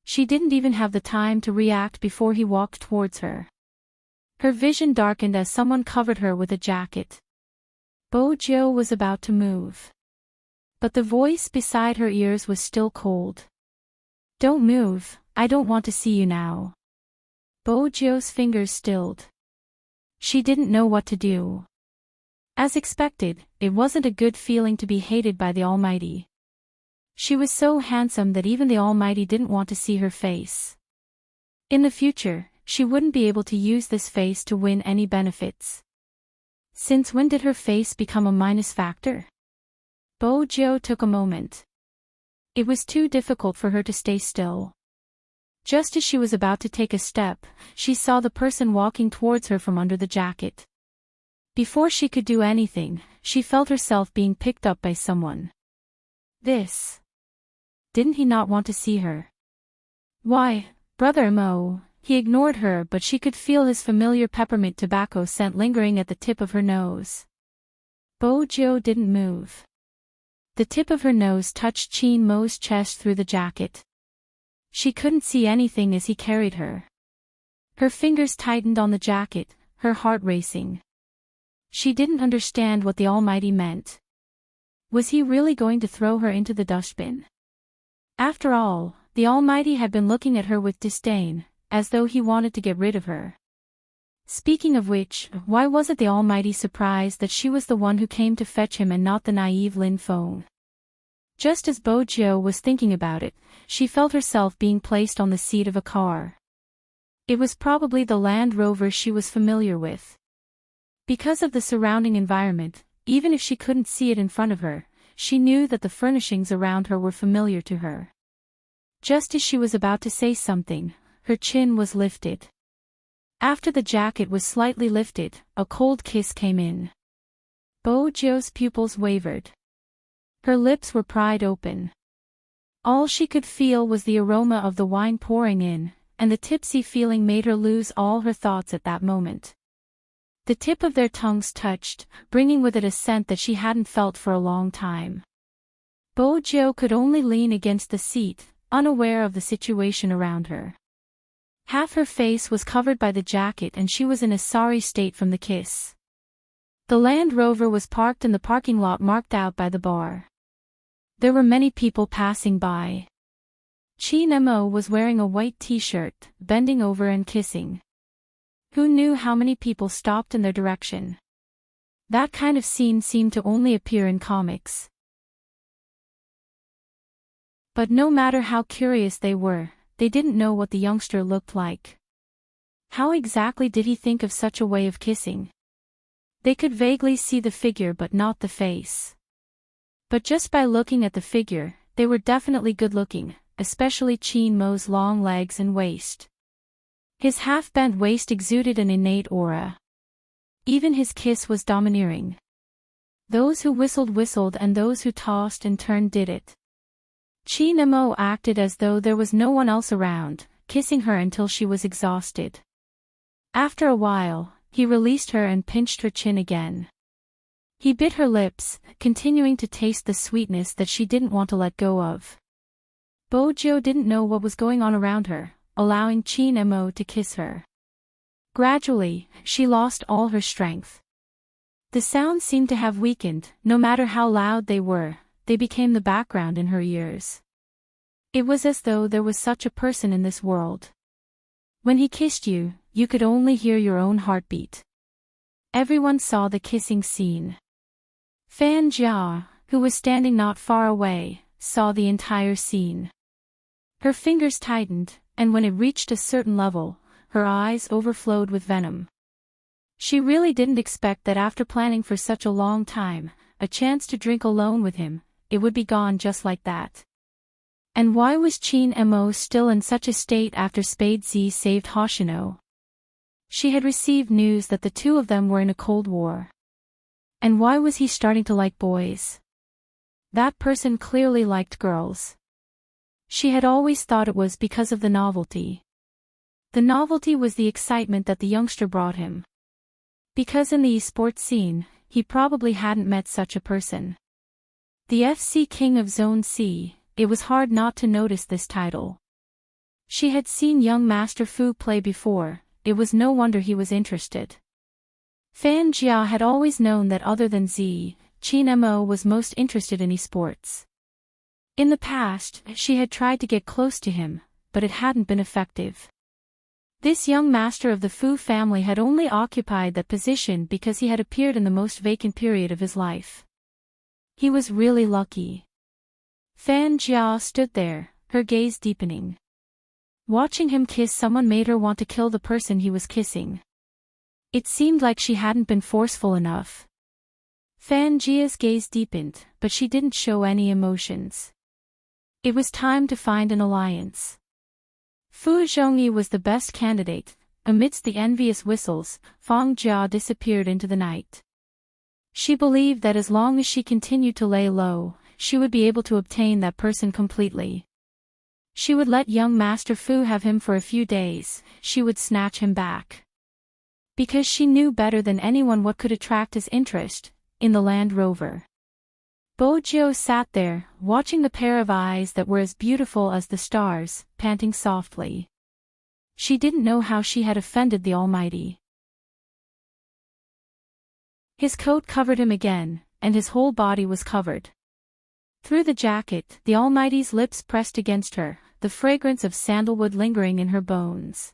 She didn't even have the time to react before he walked towards her. Her vision darkened as someone covered her with a jacket. Bojo was about to move. But the voice beside her ears was still cold. "Don't move, I don't want to see you now." Bojo's fingers stilled. She didn't know what to do. As expected, it wasn't a good feeling to be hated by the Almighty. She was so handsome that even the Almighty didn't want to see her face. In the future, she wouldn't be able to use this face to win any benefits. Since when did her face become a minus factor? Bojo took a moment. It was too difficult for her to stay still. Just as she was about to take a step, she saw the person walking towards her from under the jacket. Before she could do anything, she felt herself being picked up by someone. This. Didn't he not want to see her? Why, Brother Mo. He ignored her, but she could feel his familiar peppermint tobacco scent lingering at the tip of her nose. Bojo didn't move. The tip of her nose touched Chin Mo's chest through the jacket. She couldn't see anything as he carried her. Her fingers tightened on the jacket, her heart racing. She didn't understand what the Almighty meant. Was he really going to throw her into the dustbin? After all, the Almighty had been looking at her with disdain, as though he wanted to get rid of her. Speaking of which, why wasn't the Almighty surprised that she was the one who came to fetch him and not the naive Lin Feng? Just as Bojo was thinking about it, she felt herself being placed on the seat of a car. It was probably the Land Rover she was familiar with. Because of the surrounding environment, even if she couldn't see it in front of her, she knew that the furnishings around her were familiar to her. Just as she was about to say something, her chin was lifted. After the jacket was slightly lifted, a cold kiss came in. Bojo's pupils wavered. Her lips were pried open. All she could feel was the aroma of the wine pouring in, and the tipsy feeling made her lose all her thoughts at that moment. The tip of their tongues touched, bringing with it a scent that she hadn't felt for a long time. Bojo could only lean against the seat, unaware of the situation around her. Half her face was covered by the jacket and she was in a sorry state from the kiss. The Land Rover was parked in the parking lot marked out by the bar. There were many people passing by. Chin Mo was wearing a white t-shirt, bending over and kissing. Who knew how many people stopped in their direction? That kind of scene seemed to only appear in comics. But no matter how curious they were, they didn't know what the youngster looked like. How exactly did he think of such a way of kissing? They could vaguely see the figure but not the face. But just by looking at the figure, they were definitely good-looking, especially Chin Mo's long legs and waist. His half-bent waist exuded an innate aura. Even his kiss was domineering. Those who whistled and those who tossed and turned did it. Chin Mo acted as though there was no one else around, kissing her until she was exhausted. After a while, he released her and pinched her chin again. He bit her lips, continuing to taste the sweetness that she didn't want to let go of. Bojo didn't know what was going on around her, allowing Chin Mo to kiss her. Gradually, she lost all her strength. The sounds seemed to have weakened, no matter how loud they were. They became the background in her ears. It was as though there was such a person in this world. When he kissed you, you could only hear your own heartbeat. Everyone saw the kissing scene. Fan Jia, who was standing not far away, saw the entire scene. Her fingers tightened, and when it reached a certain level, her eyes overflowed with venom. She really didn't expect that after planning for such a long time, a chance to drink alone with him, it would be gone just like that. And why was Chin Mo still in such a state after Spade Z saved Hoshino? She had received news that the two of them were in a cold war. And why was he starting to like boys? That person clearly liked girls. She had always thought it was because of the novelty. The novelty was the excitement that the youngster brought him. Because in the esports scene, he probably hadn't met such a person. The FC King of Zone C, it was hard not to notice this title. She had seen young Master Fu play before, it was no wonder he was interested. Fan Jia had always known that other than Z, Qin Mo was most interested in esports. In the past, she had tried to get close to him, but it hadn't been effective. This young master of the Fu family had only occupied that position because he had appeared in the most vacant period of his life. He was really lucky. Fan Jia stood there, her gaze deepening. Watching him kiss someone made her want to kill the person he was kissing. It seemed like she hadn't been forceful enough. Fan Jia's gaze deepened, but she didn't show any emotions. It was time to find an alliance. Fu Zhongyi was the best candidate. Amidst the envious whistles, Fang Jia disappeared into the night. She believed that as long as she continued to lay low, she would be able to obtain that person completely. She would let young Master Fu have him for a few days, she would snatch him back. Because she knew better than anyone what could attract his interest, in the Land Rover. Bo Jiu sat there, watching the pair of eyes that were as beautiful as the stars, panting softly. She didn't know how she had offended the Almighty. His coat covered him again, and his whole body was covered. Through the jacket, the Almighty's lips pressed against her, the fragrance of sandalwood lingering in her bones.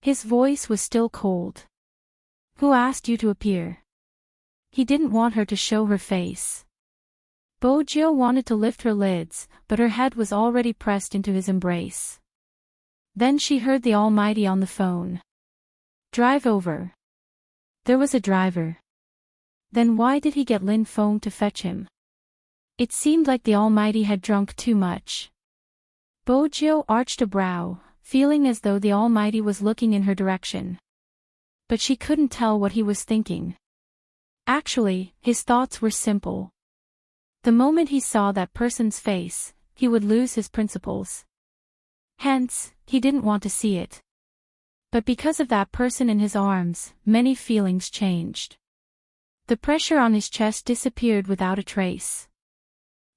His voice was still cold. Who asked you to appear? He didn't want her to show her face. Bo Jiu wanted to lift her lids, but her head was already pressed into his embrace. Then she heard the Almighty on the phone. Drive over. There was a driver. Then why did he get Lin Feng to fetch him? It seemed like the Almighty had drunk too much. Bo Jiu arched a brow, feeling as though the Almighty was looking in her direction. But she couldn't tell what he was thinking. Actually, his thoughts were simple. The moment he saw that person's face, he would lose his principles. Hence, he didn't want to see it. But because of that person in his arms, many feelings changed. The pressure on his chest disappeared without a trace.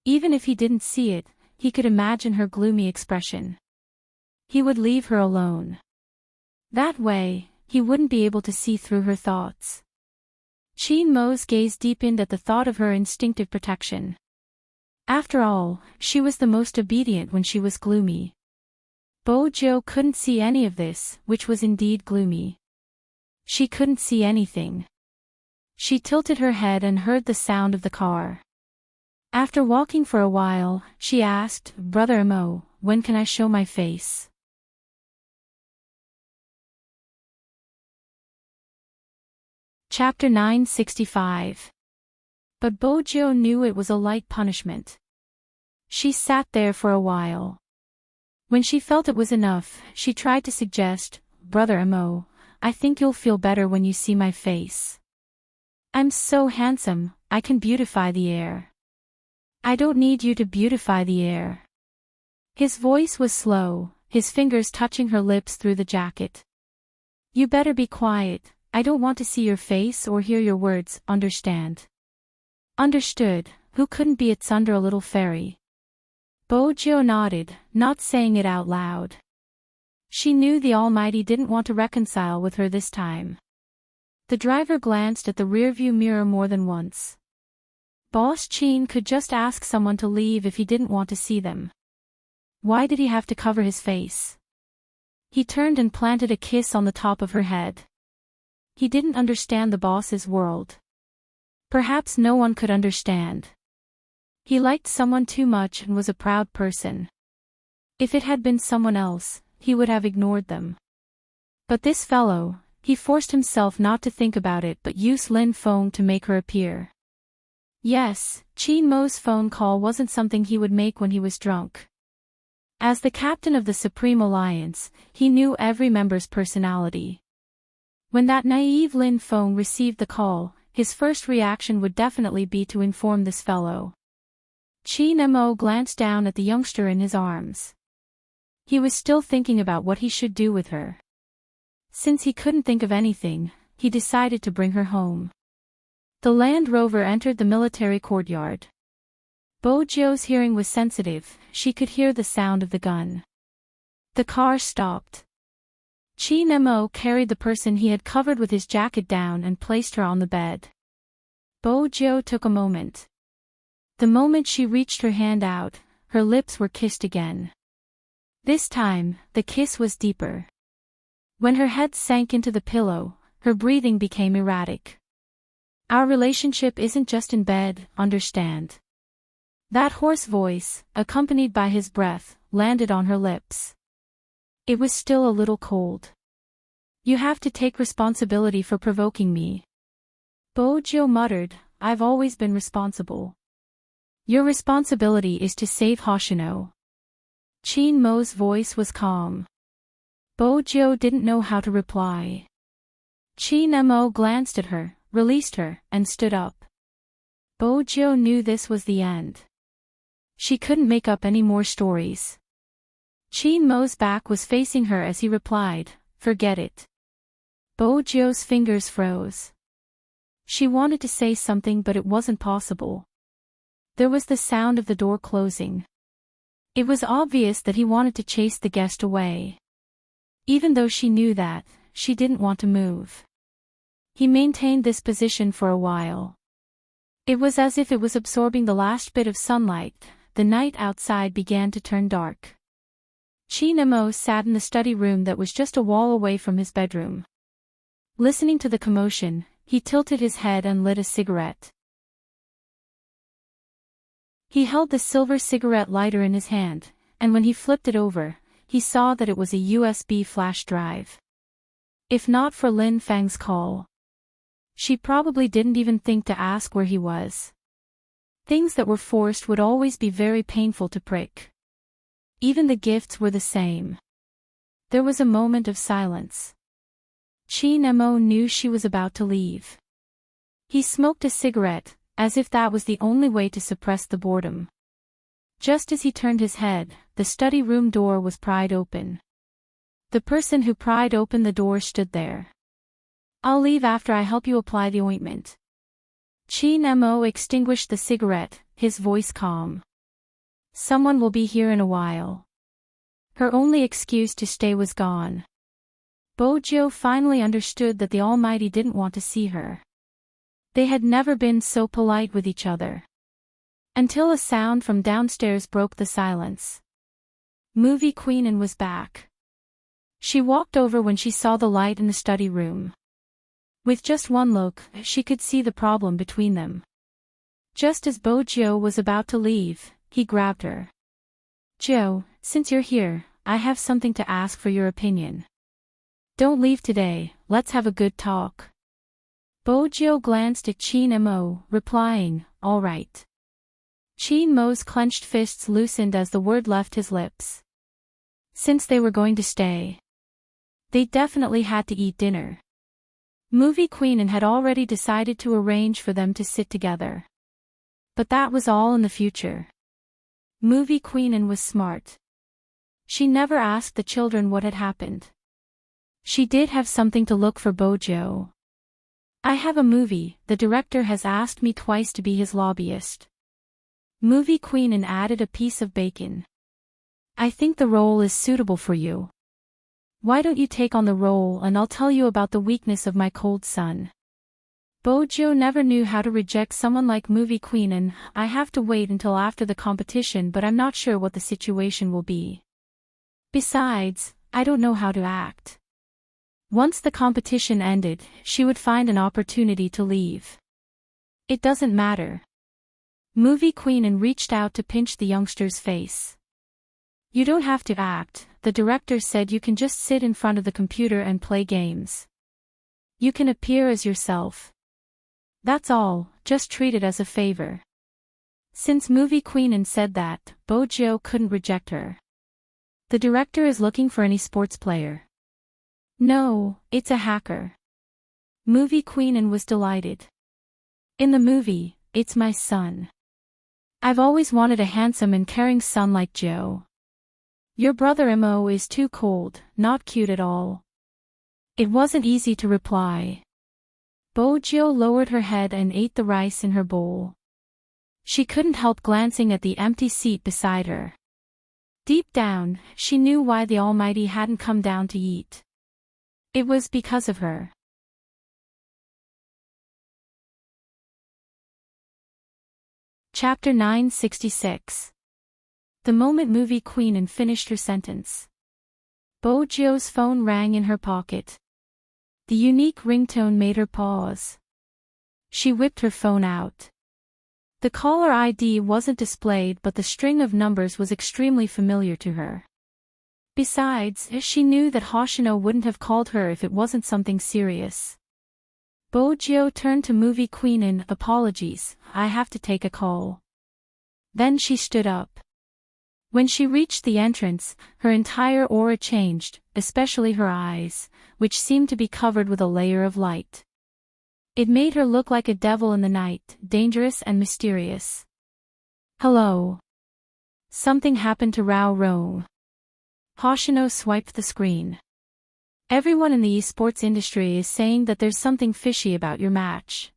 Even if he didn't see it, he could imagine her gloomy expression. He would leave her alone. That way, he wouldn't be able to see through her thoughts. Qin Mo's gaze deepened at the thought of her instinctive protection. After all, she was the most obedient when she was gloomy. Bo Jiu couldn't see any of this, which was indeed gloomy. She couldn't see anything. She tilted her head and heard the sound of the car. After walking for a while, she asked, Brother Mo, when can I show my face? Chapter 965. But Bo Jiu knew it was a light punishment. She sat there for a while. When she felt it was enough, she tried to suggest, Brother Mo, I think you'll feel better when you see my face. I'm so handsome, I can beautify the air. I don't need you to beautify the air. His voice was slow, his fingers touching her lips through the jacket. You better be quiet, I don't want to see your face or hear your words, understand? Understood, who couldn't be its under a little fairy? Bo Jiu nodded, not saying it out loud. She knew the Almighty didn't want to reconcile with her this time. The driver glanced at the rearview mirror more than once. Boss Qin could just ask someone to leave if he didn't want to see them. Why did he have to cover his face? He turned and planted a kiss on the top of her head. He didn't understand the boss's world. Perhaps no one could understand. He liked someone too much and was a proud person. If it had been someone else, he would have ignored them. But this fellow, he forced himself not to think about it but used Lin Feng to make her appear. Yes, Qin Mo's phone call wasn't something he would make when he was drunk. As the captain of the Supreme Alliance, he knew every member's personality. When that naive Lin Feng received the call, his first reaction would definitely be to inform this fellow. Qin Mo glanced down at the youngster in his arms. He was still thinking about what he should do with her. Since he couldn't think of anything, he decided to bring her home. The Land Rover entered the military courtyard. Bo Jiu's hearing was sensitive, she could hear the sound of the gun. The car stopped. Chin Mo carried the person he had covered with his jacket down and placed her on the bed. Bojo took a moment. The moment she reached her hand out, her lips were kissed again. This time, the kiss was deeper. When her head sank into the pillow, her breathing became erratic. Our relationship isn't just in bed, understand? That hoarse voice, accompanied by his breath, landed on her lips. It was still a little cold. You have to take responsibility for provoking me. Bojo muttered, I've always been responsible. Your responsibility is to save Hoshino. Chin Mo's voice was calm. Bojo didn't know how to reply. Chin Mo glanced at her, released her, and stood up. Bojo knew this was the end. She couldn't make up any more stories. Chin Mo's back was facing her as he replied, forget it. Bojo's fingers froze. She wanted to say something but it wasn't possible. There was the sound of the door closing. It was obvious that he wanted to chase the guest away. Even though she knew that, she didn't want to move. He maintained this position for a while. It was as if it was absorbing the last bit of sunlight. The night outside began to turn dark. Chin Mo sat in the study room that was just a wall away from his bedroom. Listening to the commotion, he tilted his head and lit a cigarette. He held the silver cigarette lighter in his hand, and when he flipped it over, he saw that it was a USB flash drive. If not for Lin Fang's call, she probably didn't even think to ask where he was. Things that were forced would always be very painful to prick. Even the gifts were the same. There was a moment of silence. Chin Mo knew she was about to leave. He smoked a cigarette, as if that was the only way to suppress the boredom. Just as he turned his head, the study room door was pried open. The person who pried open the door stood there. I'll leave after I help you apply the ointment. Chin Mo extinguished the cigarette, his voice calm. Someone will be here in a while. Her only excuse to stay was gone. Bojo finally understood that the Almighty didn't want to see her. They had never been so polite with each other. Until a sound from downstairs broke the silence. Movie Queenin was back. She walked over when she saw the light in the study room. With just one look, she could see the problem between them. Just as Bojo was about to leave, he grabbed her. Joe, since you're here, I have something to ask for your opinion. Don't leave today, let's have a good talk. Bojo glanced at Chin Mo, replying, all right. Chin Mo's clenched fists loosened as the word left his lips. Since they were going to stay, they definitely had to eat dinner. Movie Queenin had already decided to arrange for them to sit together. But that was all in the future. Movie Queenin was smart. She never asked the children what had happened. She did have something to look for Bojo. I have a movie, the director has asked me twice to be his lobbyist. Movie Queenin added a piece of bacon. I think the role is suitable for you. Why don't you take on the role and I'll tell you about the weakness of my cold son. Bojo never knew how to reject someone like Movie Queenin. I have to wait until after the competition, but I'm not sure what the situation will be. Besides, I don't know how to act. Once the competition ended, she would find an opportunity to leave. It doesn't matter. Movie Queenin reached out to pinch the youngster's face. You don't have to act, the director said you can just sit in front of the computer and play games. You can appear as yourself. That's all, just treat it as a favor. Since Movie Queenin said that, Bojo couldn't reject her. The director is looking for any sports player. No, it's a hacker. Movie Queenin was delighted. In the movie, it's my son. I've always wanted a handsome and caring son like Joe. Your brother Mo is too cold, not cute at all. It wasn't easy to reply. Bojo lowered her head and ate the rice in her bowl. She couldn't help glancing at the empty seat beside her. Deep down, she knew why the Almighty hadn't come down to eat. It was because of her. Chapter 966. The moment movie queen finished her sentence, Bojio's phone rang in her pocket. The unique ringtone made her pause. She whipped her phone out. The caller ID wasn't displayed, but the string of numbers was extremely familiar to her. Besides, she knew that Hoshino wouldn't have called her if it wasn't something serious. Bojio turned to movie queen. Apologies, I have to take a call. Then she stood up. When she reached the entrance, her entire aura changed, especially her eyes, which seemed to be covered with a layer of light. It made her look like a devil in the night, dangerous and mysterious. Hello. Something happened to Rao Rong. Hoshino swiped the screen. Everyone in the esports industry is saying that there's something fishy about your match.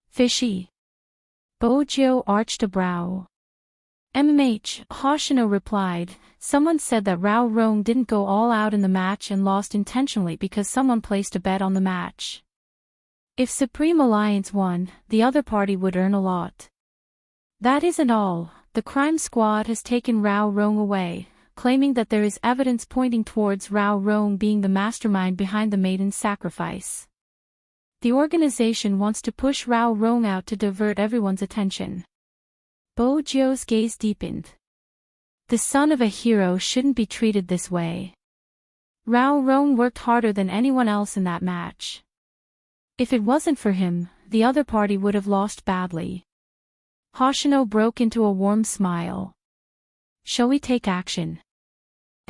Fishy? Bojio arched a brow. Hoshino replied, someone said that Rao Rong didn't go all out in the match and lost intentionally because someone placed a bet on the match. If Supreme Alliance won, the other party would earn a lot. That isn't all, the crime squad has taken Rao Rong away, claiming that there is evidence pointing towards Rao Rong being the mastermind behind the maiden's sacrifice. The organization wants to push Rao Rong out to divert everyone's attention. Bojio's gaze deepened. The son of a hero shouldn't be treated this way. Rao Rong worked harder than anyone else in that match. If it wasn't for him, the other party would have lost badly. Hoshino broke into a warm smile. Shall we take action?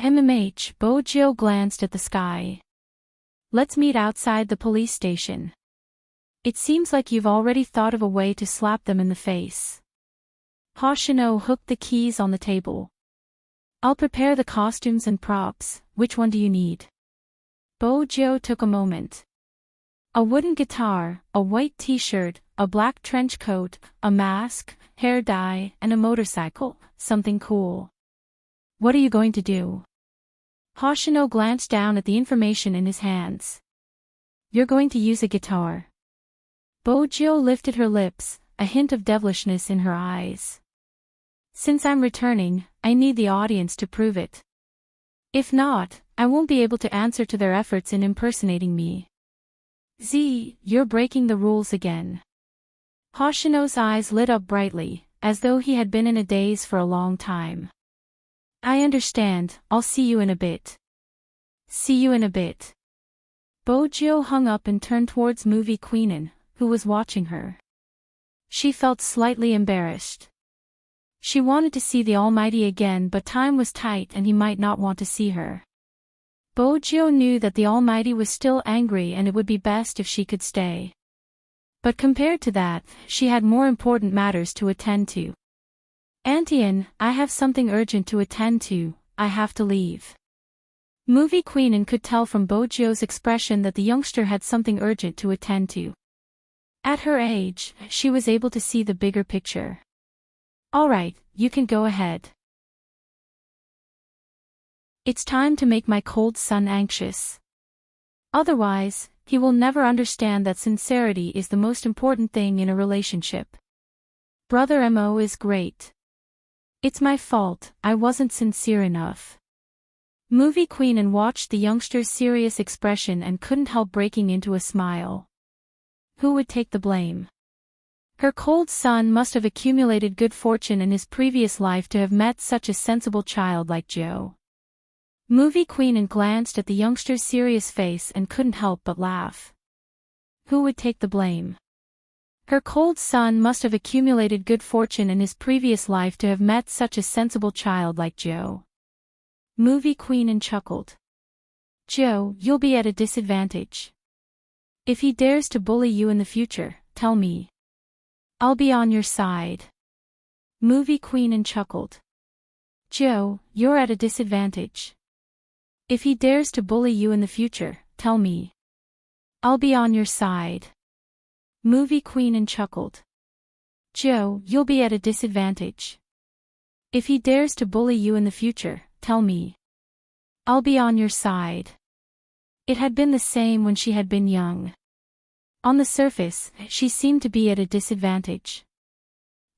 Bojio glanced at the sky. Let's meet outside the police station. It seems like you've already thought of a way to slap them in the face. Hoshino hooked the keys on the table. I'll prepare the costumes and props, which one do you need? Bojio took a moment. A wooden guitar, a white t-shirt, a black trench coat, a mask, hair dye, and a motorcycle, something cool. What are you going to do? Hoshino glanced down at the information in his hands. You're going to use a guitar. Bojio lifted her lips, a hint of devilishness in her eyes. Since I'm returning, I need the audience to prove it. If not, I won't be able to answer to their efforts in impersonating me. You're breaking the rules again. Hoshino's eyes lit up brightly, as though he had been in a daze for a long time. I understand, I'll see you in a bit. See you in a bit. Bojio hung up and turned towards movie queen, who was watching her. She felt slightly embarrassed. She wanted to see the Almighty again, but time was tight and he might not want to see her. Bojio knew that the Almighty was still angry and it would be best if she could stay. But compared to that, she had more important matters to attend to. Antian, I have something urgent to attend to, I have to leave. Movie queen could tell from Bojio's expression that the youngster had something urgent to attend to. At her age, she was able to see the bigger picture. Alright, you can go ahead. It's time to make my cold son anxious. Otherwise, he will never understand that sincerity is the most important thing in a relationship. Brother Mo is great. It's my fault, I wasn't sincere enough. Movie queen watched the youngster's serious expression and couldn't help breaking into a smile. Who would take the blame? Her cold son must have accumulated good fortune in his previous life to have met such a sensible child like Joe. Movie queen glanced at the youngster's serious face and couldn't help but laugh. Who would take the blame? Her cold son must have accumulated good fortune in his previous life to have met such a sensible child like Joe. Movie queen chuckled. Joe, you'll be at a disadvantage. If he dares to bully you in the future, tell me. I'll be on your side. Movie queen chuckled. Joe, you're at a disadvantage. If he dares to bully you in the future, tell me. I'll be on your side. Movie queen chuckled. Joe, you'll be at a disadvantage. If he dares to bully you in the future, tell me. I'll be on your side. It had been the same when she had been young. On the surface, she seemed to be at a disadvantage.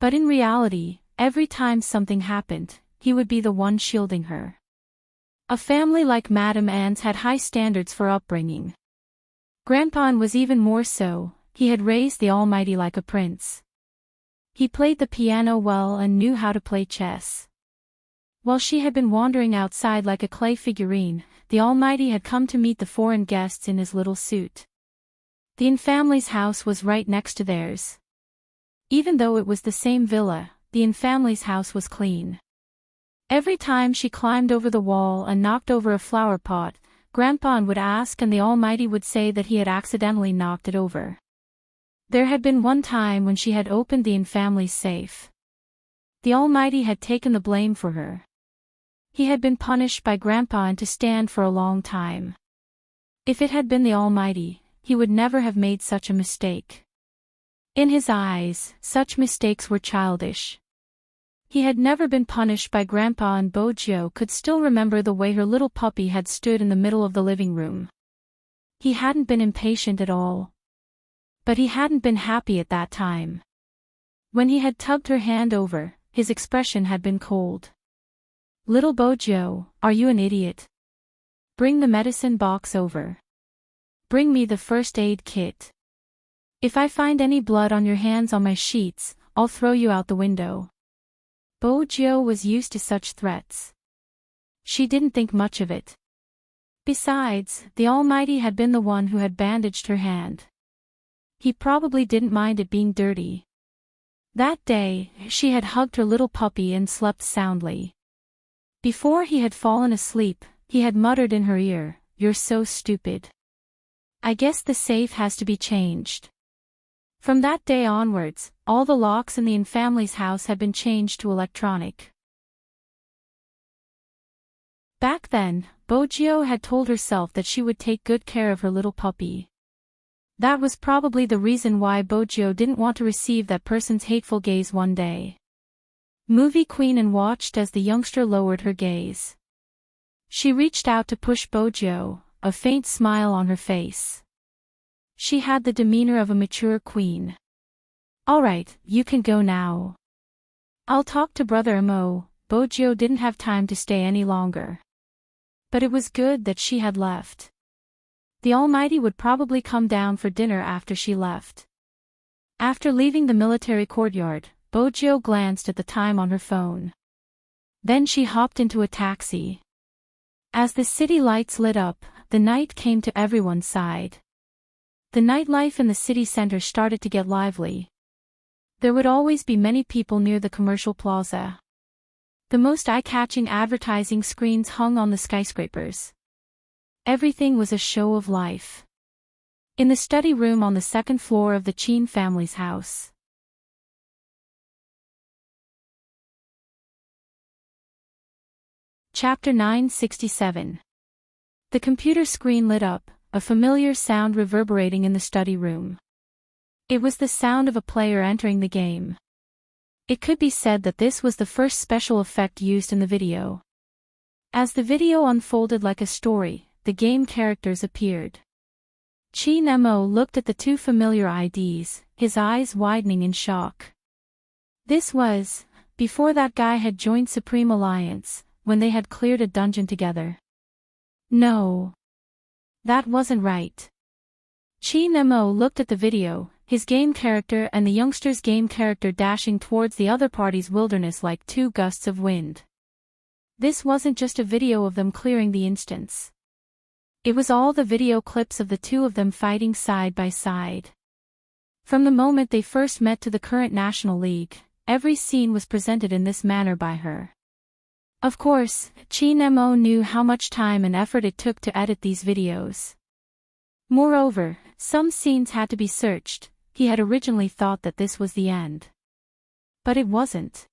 But in reality, every time something happened, he would be the one shielding her. A family like Madame Anne's had high standards for upbringing. Grandpa was even more so. He had raised the Almighty like a prince. He played the piano well and knew how to play chess. While she had been wandering outside like a clay figurine, the Almighty had come to meet the foreign guests in his little suit. The Inn family's house was right next to theirs. Even though it was the same villa, the Inn family's house was clean. Every time she climbed over the wall and knocked over a flower pot, Grandpa would ask and the Almighty would say that he had accidentally knocked it over. There had been one time when she had opened the Inn family's safe. The Almighty had taken the blame for her. He had been punished by Grandpa and to stand for a long time. If it had been the Almighty, he would never have made such a mistake. In his eyes, such mistakes were childish. He had never been punished by Grandpa, and Bojo could still remember the way her little puppy had stood in the middle of the living room. He hadn't been impatient at all. But he hadn't been happy at that time. When he had tugged her hand over, his expression had been cold. "Little Bojo, are you an idiot? Bring the medicine box over. Bring me the first aid kit. If I find any blood on your hands on my sheets, I'll throw you out the window." Bojo was used to such threats. She didn't think much of it. Besides, the Almighty had been the one who had bandaged her hand. He probably didn't mind it being dirty. That day, she had hugged her little puppy and slept soundly. Before he had fallen asleep, he had muttered in her ear, "You're so stupid. I guess the safe has to be changed." From that day onwards, all the locks in the Inn family's house had been changed to electronic. Back then, Bojo had told herself that she would take good care of her little puppy. That was probably the reason why Bojo didn't want to receive that person's hateful gaze one day. Movie Queen and watched as the youngster lowered her gaze. She reached out to push Bojo, a faint smile on her face. She had the demeanor of a mature queen. "All right, you can go now. I'll talk to Brother Mo." Bojo didn't have time to stay any longer. But it was good that she had left. The Almighty would probably come down for dinner after she left. After leaving the military courtyard, Bojo glanced at the time on her phone. Then she hopped into a taxi. As the city lights lit up, the night came to everyone's side. The nightlife in the city center started to get lively. There would always be many people near the commercial plaza. The most eye-catching advertising screens hung on the skyscrapers. Everything was a show of life. In the study room on the second floor of the Chin family's house. Chapter 967. The computer screen lit up, a familiar sound reverberating in the study room. It was the sound of a player entering the game. It could be said that this was the first special effect used in the video. As the video unfolded like a story, the game characters appeared. Chi Nemo looked at the two familiar IDs, his eyes widening in shock. This was, before that guy had joined Supreme Alliance, when they had cleared a dungeon together. No. That wasn't right. Chi Nemo looked at the video, his game character and the youngster's game character dashing towards the other party's wilderness like two gusts of wind. This wasn't just a video of them clearing the instance. It was all the video clips of the two of them fighting side by side. From the moment they first met to the current National League, every scene was presented in this manner by her. Of course, Chi Nemo knew how much time and effort it took to edit these videos. Moreover, some scenes had to be searched. He had originally thought that this was the end. But it wasn't.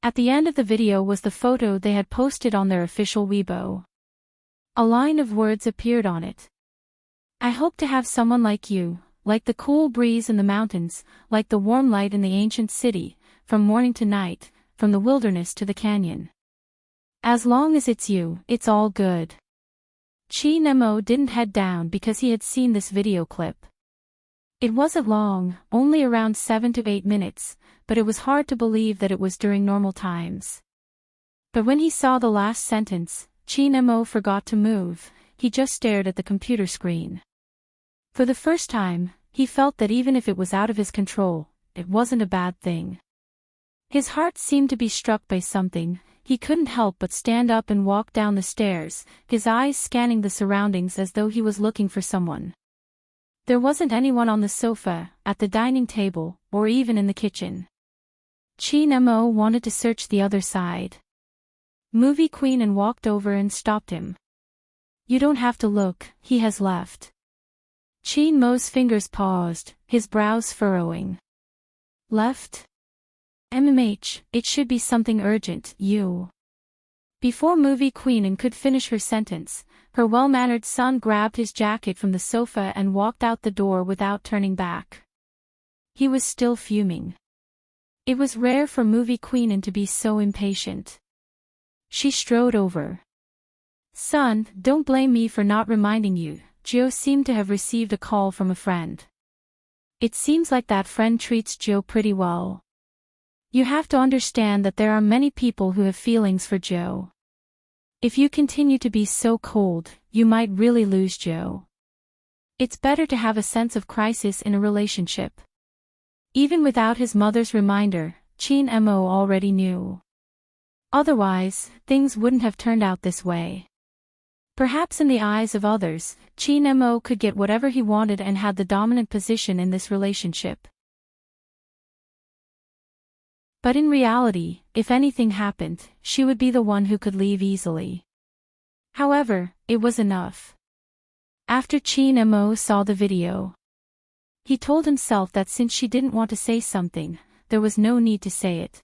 At the end of the video was the photo they had posted on their official Weibo. A line of words appeared on it. "I hope to have someone like you, like the cool breeze in the mountains, like the warm light in the ancient city, from morning to night, from the wilderness to the canyon. As long as it's you, it's all good. Chin-mo didn't head down because he had seen this video clip. It wasn't long, only around 7 to 8 minutes, but it was hard to believe that it was during normal times. But when he saw the last sentence, Chin-mo forgot to move, he just stared at the computer screen. For the first time, he felt that even if it was out of his control, it wasn't a bad thing. His heart seemed to be struck by something. He couldn't help but stand up and walk down the stairs, his eyes scanning the surroundings as though he was looking for someone. There wasn't anyone on the sofa, at the dining table, or even in the kitchen. Chin-mo wanted to search the other side. Movie Queen and walked over and stopped him. You don't have to look, he has left. Chin-mo's fingers paused, his brows furrowing. Left? MMH, it should be something urgent, you. Before Movie Queen could finish her sentence, her well-mannered son grabbed his jacket from the sofa and walked out the door without turning back. He was still fuming. It was rare for Movie Queen to be so impatient. She strode over. Son, don't blame me for not reminding you. Joe seemed to have received a call from a friend. It seems like that friend treats Joe pretty well. You have to understand that there are many people who have feelings for Joe. If you continue to be so cold, you might really lose Joe. It's better to have a sense of crisis in a relationship. Even without his mother's reminder, Chin-mo already knew. Otherwise, things wouldn't have turned out this way. Perhaps in the eyes of others, Chin-mo could get whatever he wanted and had the dominant position in this relationship. But in reality, if anything happened, she would be the one who could leave easily. However, it was enough. After Chin-mo saw the video, he told himself that since she didn't want to say something, there was no need to say it.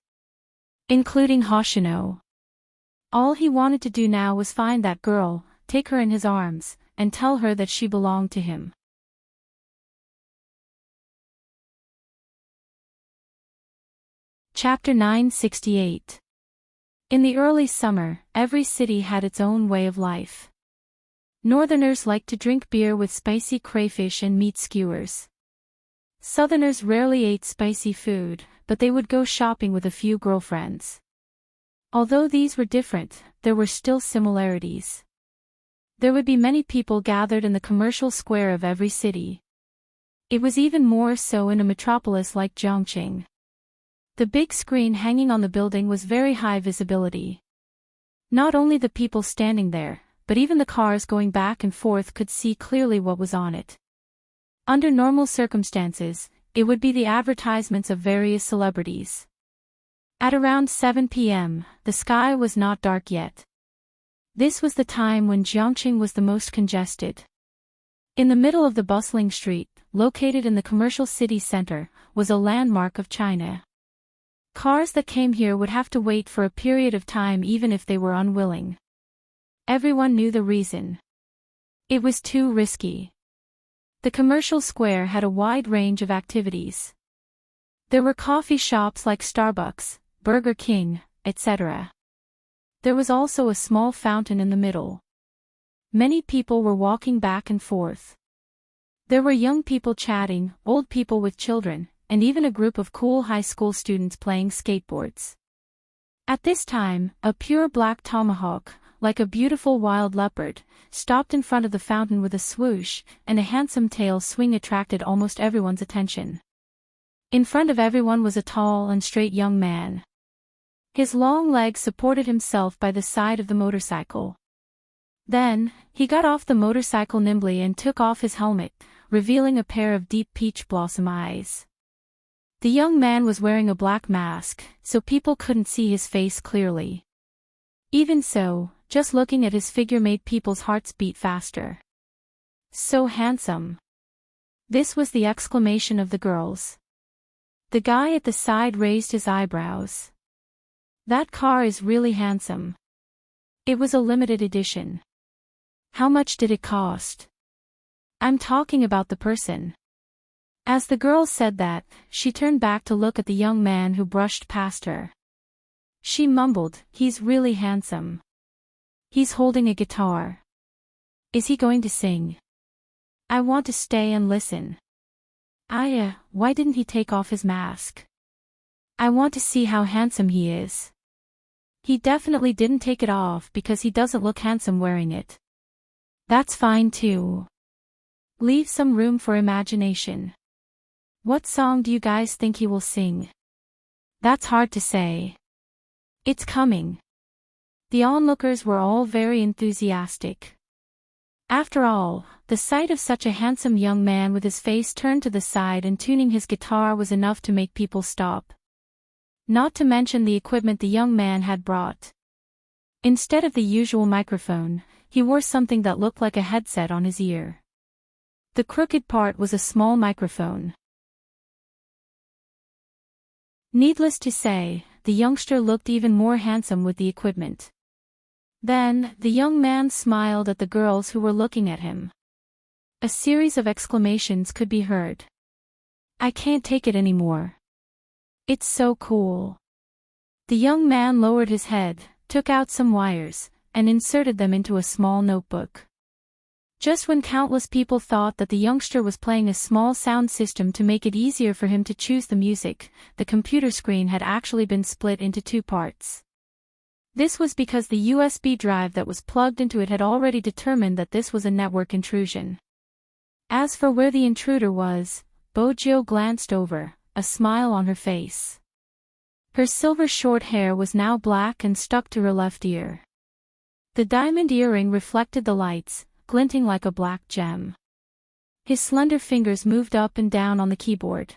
Including Hoshino. All he wanted to do now was find that girl, take her in his arms, and tell her that she belonged to him. Chapter 968. In the early summer, every city had its own way of life. Northerners liked to drink beer with spicy crayfish and meat skewers. Southerners rarely ate spicy food, but they would go shopping with a few girlfriends. Although these were different, there were still similarities. There would be many people gathered in the commercial square of every city. It was even more so in a metropolis like Zhongqing. The big screen hanging on the building was very high visibility. Not only the people standing there, but even the cars going back and forth could see clearly what was on it. Under normal circumstances, it would be the advertisements of various celebrities. At around 7 p.m., the sky was not dark yet. This was the time when Zhongqing was the most congested. In the middle of the bustling street, located in the commercial city center, was a landmark of China. Cars that came here would have to wait for a period of time even if they were unwilling. Everyone knew the reason. It was too risky. The commercial square had a wide range of activities. There were coffee shops like Starbucks, Burger King, etc. There was also a small fountain in the middle. Many people were walking back and forth. There were young people chatting, old people with children, and even a group of cool high school students playing skateboards. At this time, a pure black tomahawk, like a beautiful wild leopard, stopped in front of the fountain with a swoosh, and a handsome tail swing attracted almost everyone's attention. In front of everyone was a tall and straight young man. His long legs supported himself by the side of the motorcycle. Then, he got off the motorcycle nimbly and took off his helmet, revealing a pair of deep peach blossom eyes. The young man was wearing a black mask, so people couldn't see his face clearly. Even so, just looking at his figure made people's hearts beat faster. So handsome. This was the exclamation of the girls. The guy at the side raised his eyebrows. That car is really handsome. It was a limited edition. How much did it cost? I'm talking about the person. As the girl said that, she turned back to look at the young man who brushed past her. She mumbled, "He's really handsome. He's holding a guitar. Is he going to sing? I want to stay and listen. Why didn't he take off his mask? I want to see how handsome he is." He definitely didn't take it off because he doesn't look handsome wearing it. That's fine too. Leave some room for imagination. What song do you guys think he will sing? That's hard to say. It's coming. The onlookers were all very enthusiastic. After all, the sight of such a handsome young man with his face turned to the side and tuning his guitar was enough to make people stop. Not to mention the equipment the young man had brought. Instead of the usual microphone, he wore something that looked like a headset on his ear. The crooked part was a small microphone. Needless to say, the youngster looked even more handsome with the equipment. Then, the young man smiled at the girls who were looking at him. A series of exclamations could be heard. "I can't take it anymore. It's so cool." The young man lowered his head, took out some wires, and inserted them into a small notebook. Just when countless people thought that the youngster was playing a small sound system to make it easier for him to choose the music, the computer screen had actually been split into two parts. This was because the USB drive that was plugged into it had already determined that this was a network intrusion. As for where the intruder was, Bojo glanced over, a smile on her face. Her silver short hair was now black and stuck to her left ear. The diamond earring reflected the lights, glinting like a black gem. His slender fingers moved up and down on the keyboard.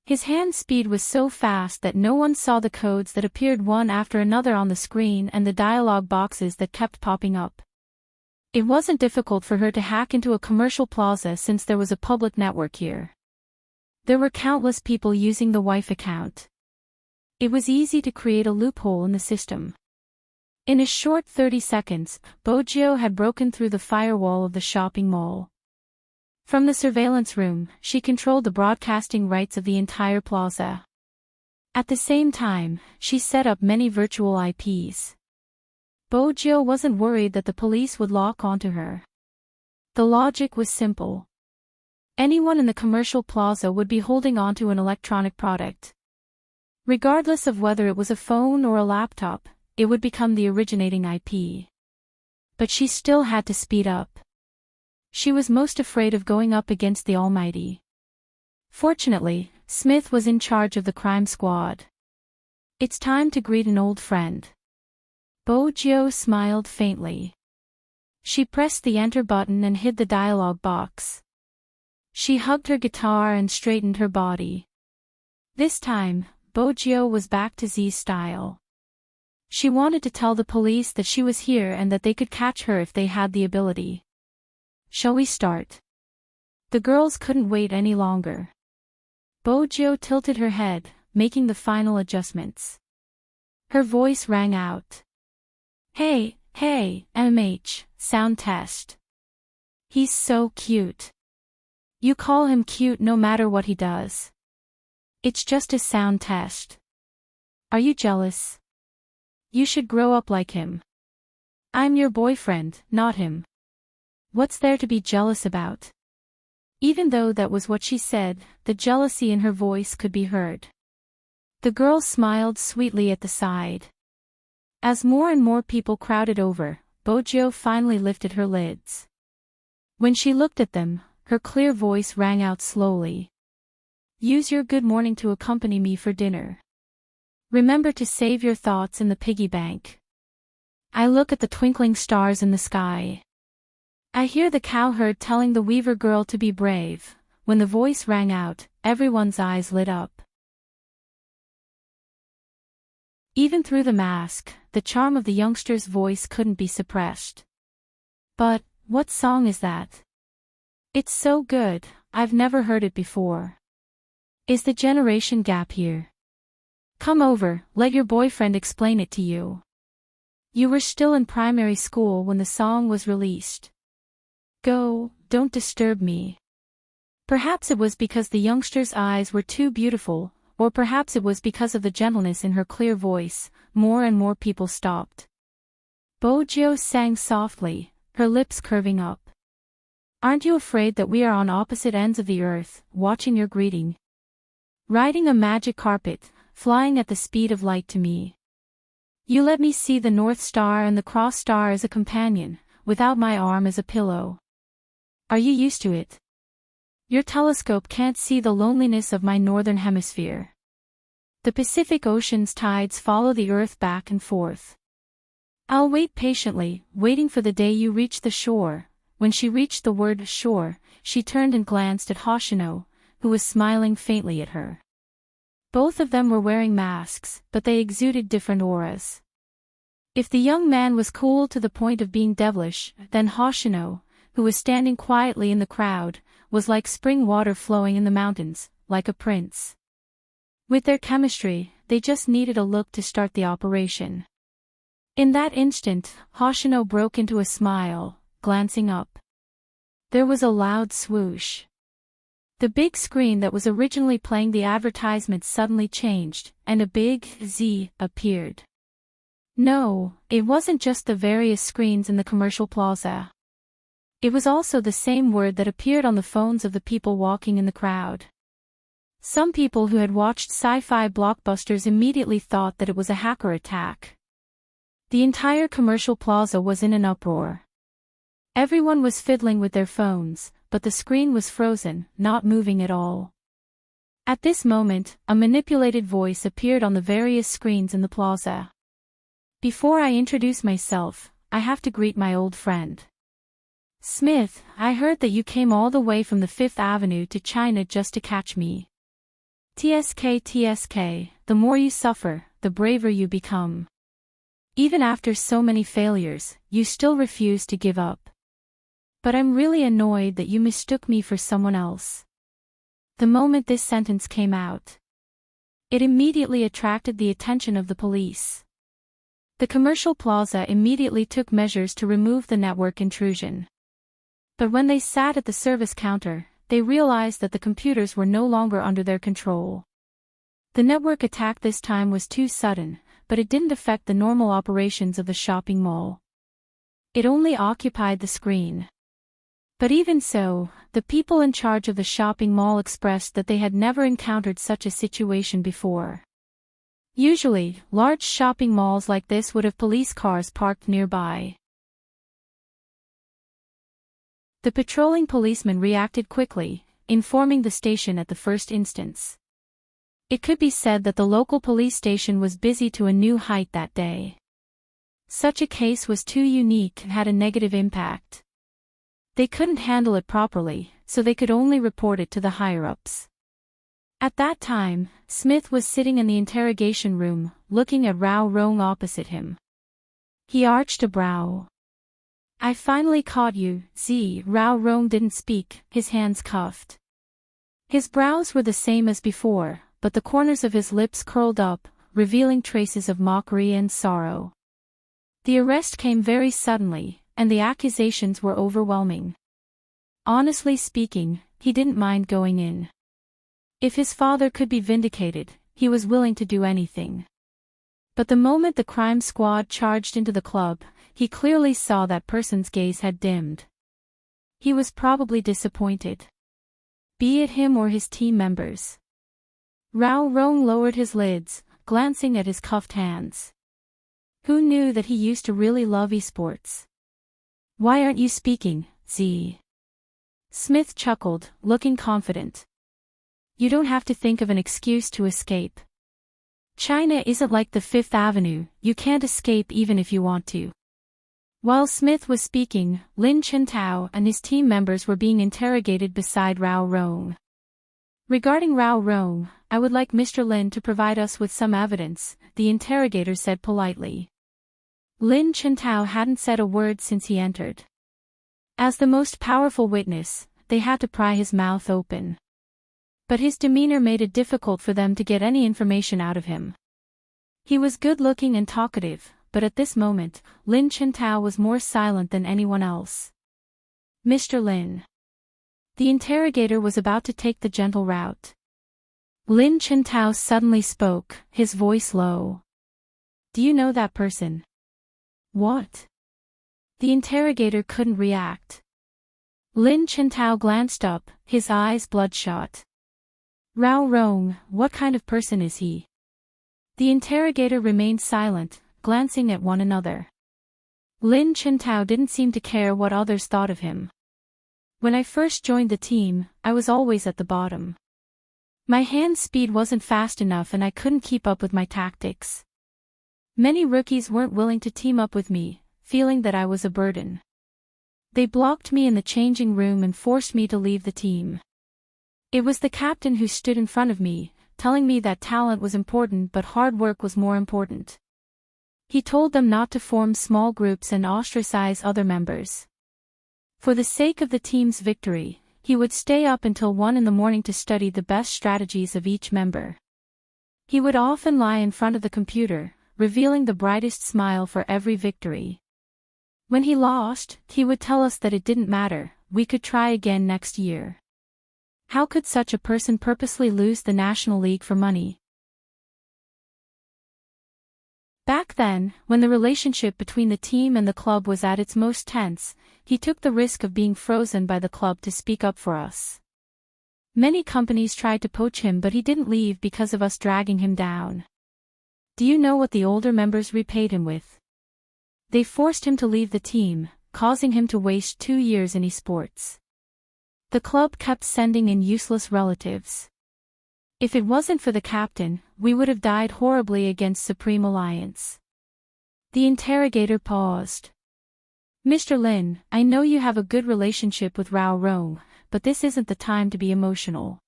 His hand speed was so fast that no one saw the codes that appeared one after another on the screen and the dialog boxes that kept popping up. It wasn't difficult for her to hack into a commercial plaza since there was a public network here. There were countless people using the Wi-Fi account. It was easy to create a loophole in the system. In a short 30 seconds, Bojo had broken through the firewall of the shopping mall. From the surveillance room, she controlled the broadcasting rights of the entire plaza. At the same time, she set up many virtual IPs. Bojo wasn't worried that the police would lock onto her. The logic was simple. Anyone in the commercial plaza would be holding onto an electronic product. Regardless of whether it was a phone or a laptop, it would become the originating IP. But she still had to speed up. She was most afraid of going up against the Almighty. Fortunately, Smith was in charge of the crime squad. "It's time to greet an old friend." Bojo smiled faintly. She pressed the enter button and hid the dialog box. She hugged her guitar and straightened her body. This time, Bojo was back to Z's style. She wanted to tell the police that she was here and that they could catch her if they had the ability. "Shall we start?" The girls couldn't wait any longer. Bojo tilted her head, making the final adjustments. Her voice rang out. Hey, MH, sound test. He's so cute. You call him cute no matter what he does. It's just a sound test. Are you jealous? You should grow up like him. I'm your boyfriend, not him. What's there to be jealous about?" Even though that was what she said, the jealousy in her voice could be heard. The girl smiled sweetly at the side. As more and more people crowded over, Bojo finally lifted her lids. When she looked at them, her clear voice rang out slowly. "Use your good morning to accompany me for dinner. Remember to save your thoughts in the piggy bank. I look at the twinkling stars in the sky. I hear the cowherd telling the weaver girl to be brave." When the voice rang out, everyone's eyes lit up. Even through the mask, the charm of the youngster's voice couldn't be suppressed. "But, what song is that? It's so good, I've never heard it before. Is the generation gap here? Come over, let your boyfriend explain it to you. You were still in primary school when the song was released. Go, don't disturb me." Perhaps it was because the youngster's eyes were too beautiful, or perhaps it was because of the gentleness in her clear voice, more and more people stopped. Bojo sang softly, her lips curving up. Aren't you afraid that we are on opposite ends of the earth, watching your greeting? Riding a magic carpet, flying at the speed of light to me. You let me see the North Star and the Cross Star as a companion, without my arm as a pillow. Are you used to it? Your telescope can't see the loneliness of my northern hemisphere. The Pacific Ocean's tides follow the earth back and forth. I'll wait patiently, waiting for the day you reach the shore. When she reached the word shore, she turned and glanced at Hoshino, who was smiling faintly at her. Both of them were wearing masks, but they exuded different auras. If the young man was cool to the point of being devilish, then Hoshino, who was standing quietly in the crowd, was like spring water flowing in the mountains, like a prince. With their chemistry, they just needed a look to start the operation. In that instant, Hoshino broke into a smile, glancing up. There was a loud swoosh. The big screen that was originally playing the advertisement suddenly changed, and a big Z appeared. No, it wasn't just the various screens in the commercial plaza. It was also the same word that appeared on the phones of the people walking in the crowd. Some people who had watched sci-fi blockbusters immediately thought that it was a hacker attack. The entire commercial plaza was in an uproar. Everyone was fiddling with their phones, but the screen was frozen, not moving at all. At this moment, a manipulated voice appeared on the various screens in the plaza. Before I introduce myself, I have to greet my old friend. Smith, I heard that you came all the way from the Fifth Avenue to China just to catch me. TSK, the more you suffer, the braver you become. Even after so many failures, you still refuse to give up. But I'm really annoyed that you mistook me for someone else. The moment this sentence came out, it immediately attracted the attention of the police. The commercial plaza immediately took measures to remove the network intrusion. But when they sat at the service counter, they realized that the computers were no longer under their control. The network attack this time was too sudden, but it didn't affect the normal operations of the shopping mall. It only occupied the screen. But even so, the people in charge of the shopping mall expressed that they had never encountered such a situation before. Usually, large shopping malls like this would have police cars parked nearby. The patrolling policeman reacted quickly, informing the station at the first instance. It could be said that the local police station was busy to a new height that day. Such a case was too unique and had a negative impact. They couldn't handle it properly, so they could only report it to the higher-ups. At that time, Smith was sitting in the interrogation room, looking at Rao Rong opposite him. He arched a brow. I finally caught you, Z. Rao Rong didn't speak, his hands cuffed. His brows were the same as before, but the corners of his lips curled up, revealing traces of mockery and sorrow. The arrest came very suddenly, and the accusations were overwhelming. Honestly speaking, he didn't mind going in. If his father could be vindicated, he was willing to do anything. But the moment the crime squad charged into the club, he clearly saw that person's gaze had dimmed. He was probably disappointed. Be it him or his team members. Rao Rong lowered his lids, glancing at his cuffed hands. Who knew that he used to really love esports? Why aren't you speaking, Z? Smith chuckled, looking confident. You don't have to think of an excuse to escape. China isn't like the Fifth Avenue, you can't escape even if you want to. While Smith was speaking, Lin Chintao and his team members were being interrogated beside Rao Rong. Regarding Rao Rong, I would like Mr. Lin to provide us with some evidence, the interrogator said politely. Lin Chintao hadn't said a word since he entered. As the most powerful witness, they had to pry his mouth open. But his demeanor made it difficult for them to get any information out of him. He was good-looking and talkative, but at this moment, Lin Chintao was more silent than anyone else. Mr. Lin. The interrogator was about to take the gentle route. Lin Chintao suddenly spoke, his voice low. Do you know that person? What? The interrogator couldn't react. Lin Chintao glanced up, his eyes bloodshot. Rao Rong, what kind of person is he? The interrogator remained silent, glancing at one another. Lin Chintao didn't seem to care what others thought of him. When I first joined the team, I was always at the bottom. My hand speed wasn't fast enough and I couldn't keep up with my tactics. Many rookies weren't willing to team up with me, feeling that I was a burden. They blocked me in the changing room and forced me to leave the team. It was the captain who stood in front of me, telling me that talent was important but hard work was more important. He told them not to form small groups and ostracize other members. For the sake of the team's victory, he would stay up until 1 in the morning to study the best strategies of each member. He would often lie in front of the computer, revealing the brightest smile for every victory. When he lost, he would tell us that it didn't matter, we could try again next year. How could such a person purposely lose the National League for money? Back then, when the relationship between the team and the club was at its most tense, he took the risk of being frozen by the club to speak up for us. Many companies tried to poach him but he didn't leave because of us dragging him down. Do you know what the older members repaid him with? They forced him to leave the team, causing him to waste 2 years in esports. The club kept sending in useless relatives. If it wasn't for the captain, we would have died horribly against Supreme Alliance. The interrogator paused. Mr. Lin, I know you have a good relationship with Rao Rong, but this isn't the time to be emotional.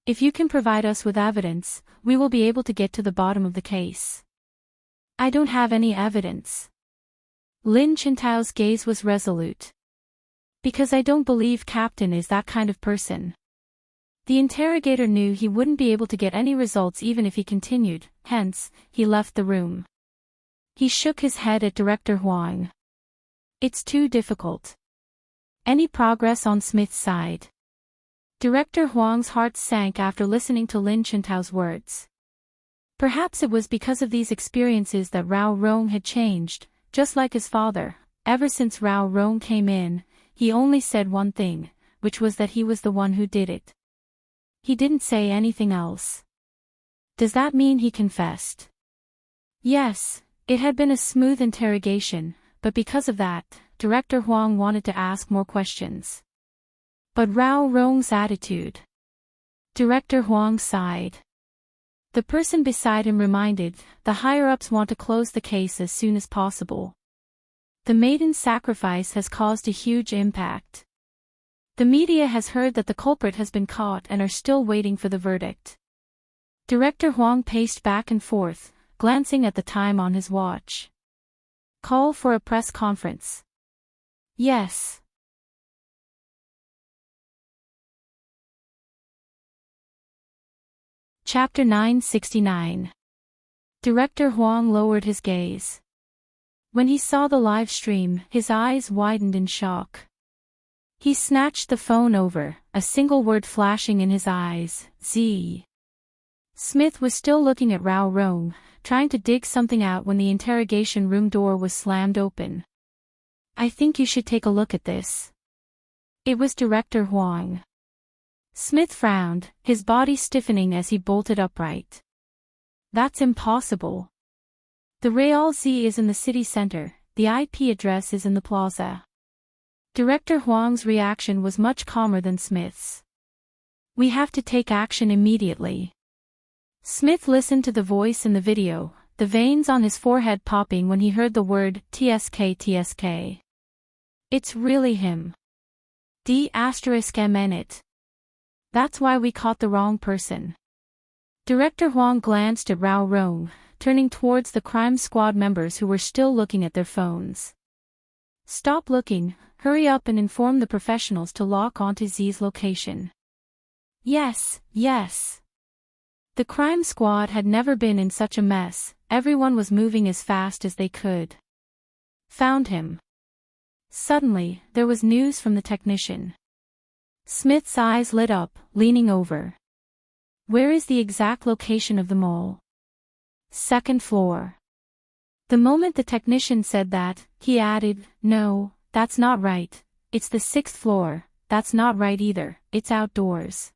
If you can provide us with evidence, we will be able to get to the bottom of the case. I don't have any evidence. Lin Chintao's gaze was resolute. Because I don't believe Captain is that kind of person. The interrogator knew he wouldn't be able to get any results even if he continued, hence, he left the room. He shook his head at Director Huang. It's too difficult. Any progress on Smith's side? Director Huang's heart sank after listening to Lin Chintao's words. Perhaps it was because of these experiences that Rao Rong had changed, just like his father. Ever since Rao Rong came in, he only said one thing, which was that he was the one who did it. He didn't say anything else. Does that mean he confessed? Yes, it had been a smooth interrogation, but because of that, Director Huang wanted to ask more questions. But Rao Rong's attitude. Director Huang sighed. The person beside him reminded, the higher-ups want to close the case as soon as possible. The maiden's sacrifice has caused a huge impact. The media has heard that the culprit has been caught and are still waiting for the verdict. Director Huang paced back and forth, glancing at the time on his watch. Call for a press conference. Yes. Chapter 969. Director Huang lowered his gaze. When he saw the live stream, his eyes widened in shock. He snatched the phone over, a single word flashing in his eyes, Z. Smith was still looking at Rao Rong, trying to dig something out when the interrogation room door was slammed open. I think you should take a look at this. It was Director Huang. Smith frowned, his body stiffening as he bolted upright. That's impossible. The Real Z is in the city center, the IP address is in the plaza. Director Huang's reaction was much calmer than Smith's. We have to take action immediately. Smith listened to the voice in the video, the veins on his forehead popping when he heard the word TSK. It's really him. D**M it. That's why we caught the wrong person. Director Huang glanced at Rao Rong, turning towards the crime squad members who were still looking at their phones. Stop looking, hurry up and inform the professionals to lock onto Z's location. Yes. The crime squad had never been in such a mess, everyone was moving as fast as they could. Found him. Suddenly, there was news from the technician. Smith's eyes lit up, leaning over. Where is the exact location of the mole? Second floor. The moment the technician said that, he added, no, that's not right. It's the 6th floor. That's not right either, it's outdoors.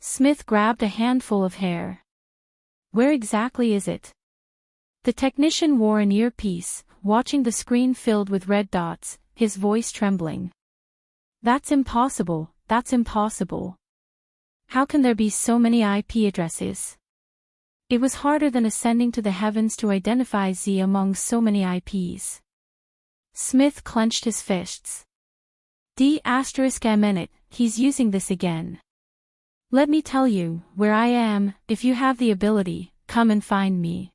Smith grabbed a handful of hair. Where exactly is it? The technician wore an earpiece, watching the screen filled with red dots, his voice trembling. That's impossible, that's impossible. How can there be so many IP addresses? It was harder than ascending to the heavens to identify Z among so many IPs. Smith clenched his fists. D***, he's using this again. Let me tell you, where I am, if you have the ability, come and find me.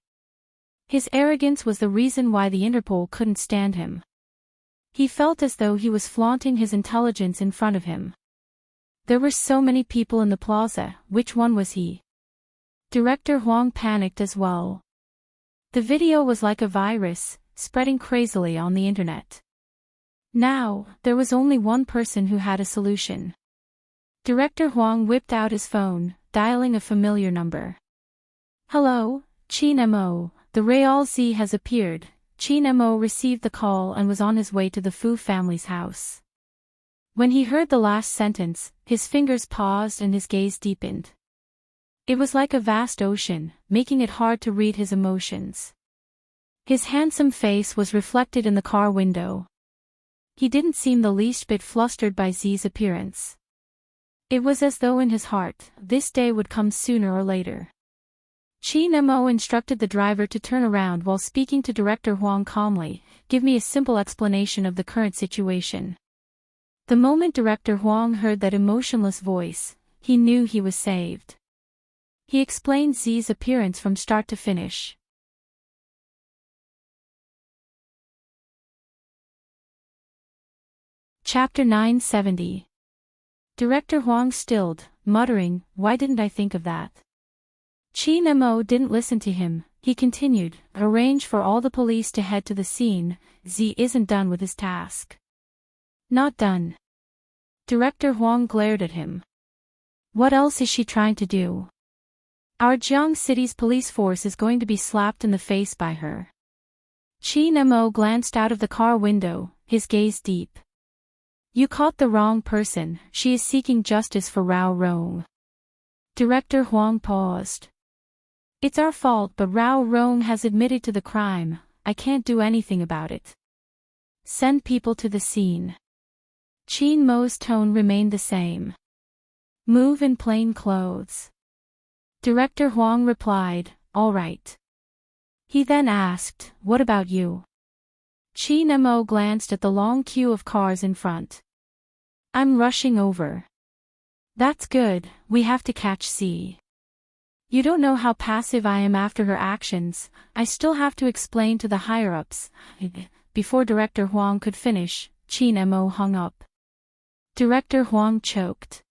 His arrogance was the reason why the Interpol couldn't stand him. He felt as though he was flaunting his intelligence in front of him. There were so many people in the plaza, which one was he? Director Huang panicked as well. The video was like a virus, spreading crazily on the internet. Now, there was only one person who had a solution. Director Huang whipped out his phone, dialing a familiar number. Hello, Qin Mo, the Real Z has appeared. Qin Mo received the call and was on his way to the Fu family's house. When he heard the last sentence, his fingers paused and his gaze deepened. It was like a vast ocean, making it hard to read his emotions. His handsome face was reflected in the car window. He didn't seem the least bit flustered by Z's appearance. It was as though in his heart, this day would come sooner or later. Qin Mo instructed the driver to turn around while speaking to Director Huang calmly, give me a simple explanation of the current situation. The moment Director Huang heard that emotionless voice, he knew he was saved. He explained Z's appearance from start to finish. Chapter 970. Director Huang stilled, muttering, why didn't I think of that? Qin Mo didn't listen to him, he continued, arrange for all the police to head to the scene, Z isn't done with his task. Not done. Director Huang glared at him. What else is she trying to do? Our Jiang City's police force is going to be slapped in the face by her. Qin Mo glanced out of the car window, his gaze deep. You caught the wrong person, she is seeking justice for Rao Rong. Director Huang paused. It's our fault but Rao Rong has admitted to the crime, I can't do anything about it. Send people to the scene. Qin Mo's tone remained the same. Move in plain clothes. Director Huang replied, all right. He then asked, what about you? Qin Mo glanced at the long queue of cars in front. I'm rushing over. That's good, we have to catch C. You don't know how passive I am after her actions, I still have to explain to the higher-ups. Before Director Huang could finish, Qin Mo hung up. Director Huang choked.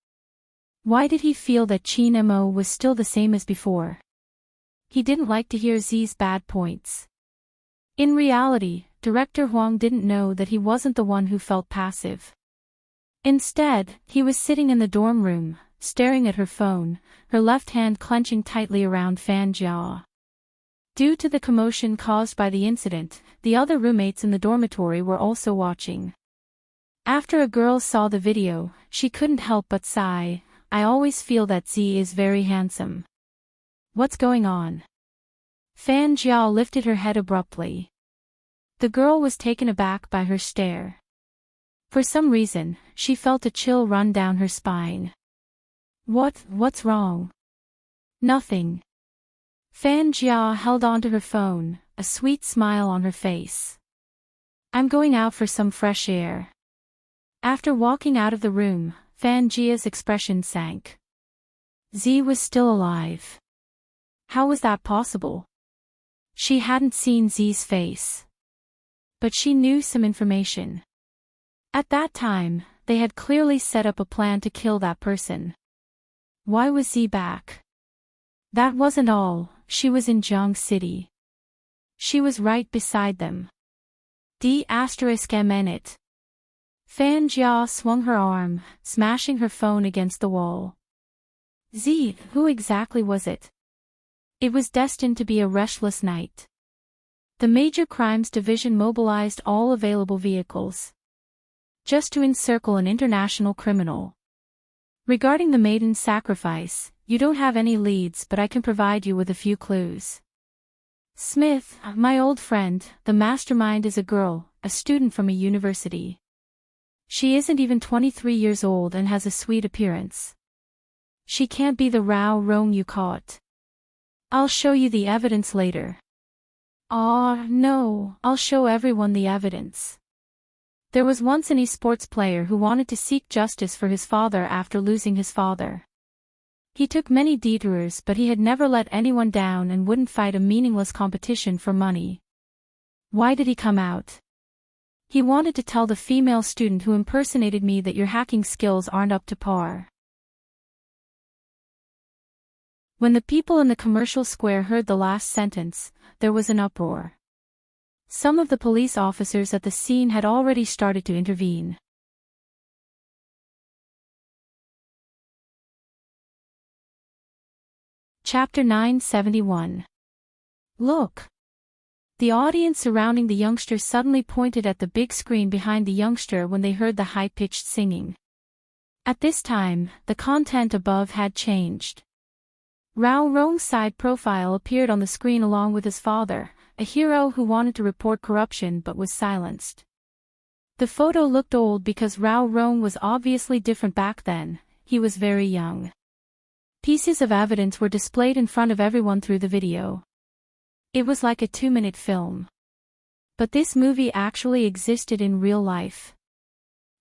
Why did he feel that Qin Mo was still the same as before? He didn't like to hear Z's bad points. In reality, Director Huang didn't know that he wasn't the one who felt passive. Instead, he was sitting in the dorm room, staring at her phone, her left hand clenching tightly around Fan Jia. Due to the commotion caused by the incident, the other roommates in the dormitory were also watching. After a girl saw the video, she couldn't help but sigh, I always feel that Z is very handsome. What's going on? Fan Jia lifted her head abruptly. The girl was taken aback by her stare. For some reason, she felt a chill run down her spine. What's wrong? Nothing. Fan Jia held onto her phone, a sweet smile on her face. I'm going out for some fresh air. After walking out of the room, Fan Jia's expression sank. Z was still alive. How was that possible? She hadn't seen Z's face. But she knew some information. At that time, they had clearly set up a plan to kill that person. Why was Z back? That wasn't all, she was in Jiang City. She was right beside them. D***. Fan Jia swung her arm, smashing her phone against the wall. Who exactly was it? It was destined to be a restless night. The Major Crimes Division mobilized all available vehicles just to encircle an international criminal. Regarding the maiden's sacrifice, you don't have any leads, but I can provide you with a few clues. Smith, my old friend, the mastermind is a girl, a student from a university. She isn't even 23 years old and has a sweet appearance. She can't be the Rao Rong you caught. I'll show you the evidence later. No, I'll show everyone the evidence. There was once an esports player who wanted to seek justice for his father after losing his father. He took many detours, but he had never let anyone down and wouldn't fight a meaningless competition for money. Why did he come out? He wanted to tell the female student who impersonated me that your hacking skills aren't up to par. When the people in the commercial square heard the last sentence, there was an uproar. Some of the police officers at the scene had already started to intervene. Chapter 971. Look! The audience surrounding the youngster suddenly pointed at the big screen behind the youngster when they heard the high-pitched singing. At this time, the content above had changed. Rao Rong's side profile appeared on the screen along with his father, a hero who wanted to report corruption but was silenced. The photo looked old because Rao Rong was obviously different back then. He was very young. Pieces of evidence were displayed in front of everyone through the video. It was like a 2-minute film. But this movie actually existed in real life.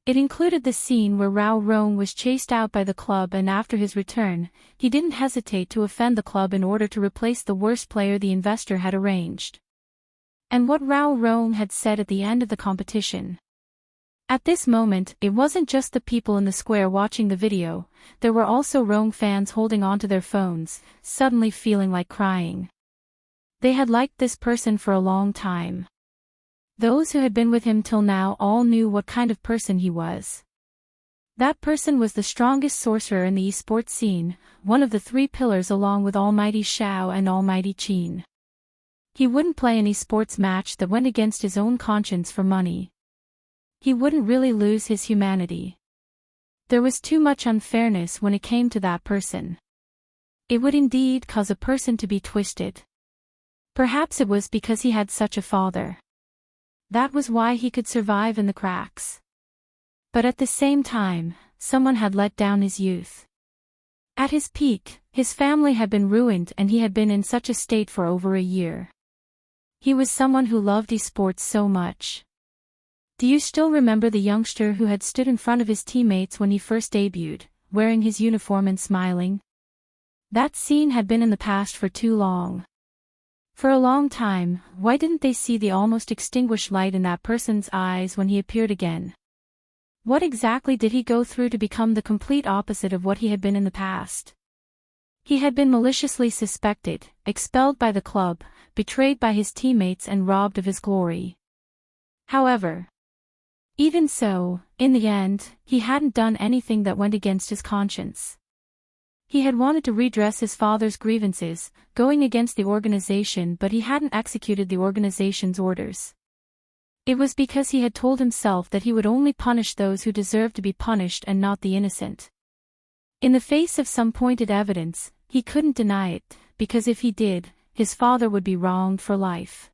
It included the scene where Rao Rong was chased out by the club, and after his return, he didn't hesitate to offend the club in order to replace the worst player the investor had arranged. And what Rao Rong had said at the end of the competition. At this moment, it wasn't just the people in the square watching the video, there were also Rong fans holding onto their phones, suddenly feeling like crying. They had liked this person for a long time. Those who had been with him till now all knew what kind of person he was. That person was the strongest sorcerer in the esports scene, one of the 3 pillars along with Almighty Shao and Almighty Qin. He wouldn't play an esports match that went against his own conscience for money. He wouldn't really lose his humanity. There was too much unfairness when it came to that person. It would indeed cause a person to be twisted. Perhaps it was because he had such a father. That was why he could survive in the cracks. But at the same time, someone had let down his youth. At his peak, his family had been ruined and he had been in such a state for over a year. He was someone who loved esports so much. Do you still remember the youngster who had stood in front of his teammates when he first debuted, wearing his uniform and smiling? That scene had been in the past for too long. For a long time, why didn't they see the almost extinguished light in that person's eyes when he appeared again? What exactly did he go through to become the complete opposite of what he had been in the past? He had been maliciously suspected, expelled by the club, betrayed by his teammates and robbed of his glory. However, even so, in the end, he hadn't done anything that went against his conscience. He had wanted to redress his father's grievances, going against the organization, but he hadn't executed the organization's orders. It was because he had told himself that he would only punish those who deserved to be punished and not the innocent. In the face of some pointed evidence, he couldn't deny it, because if he did, his father would be wronged for life.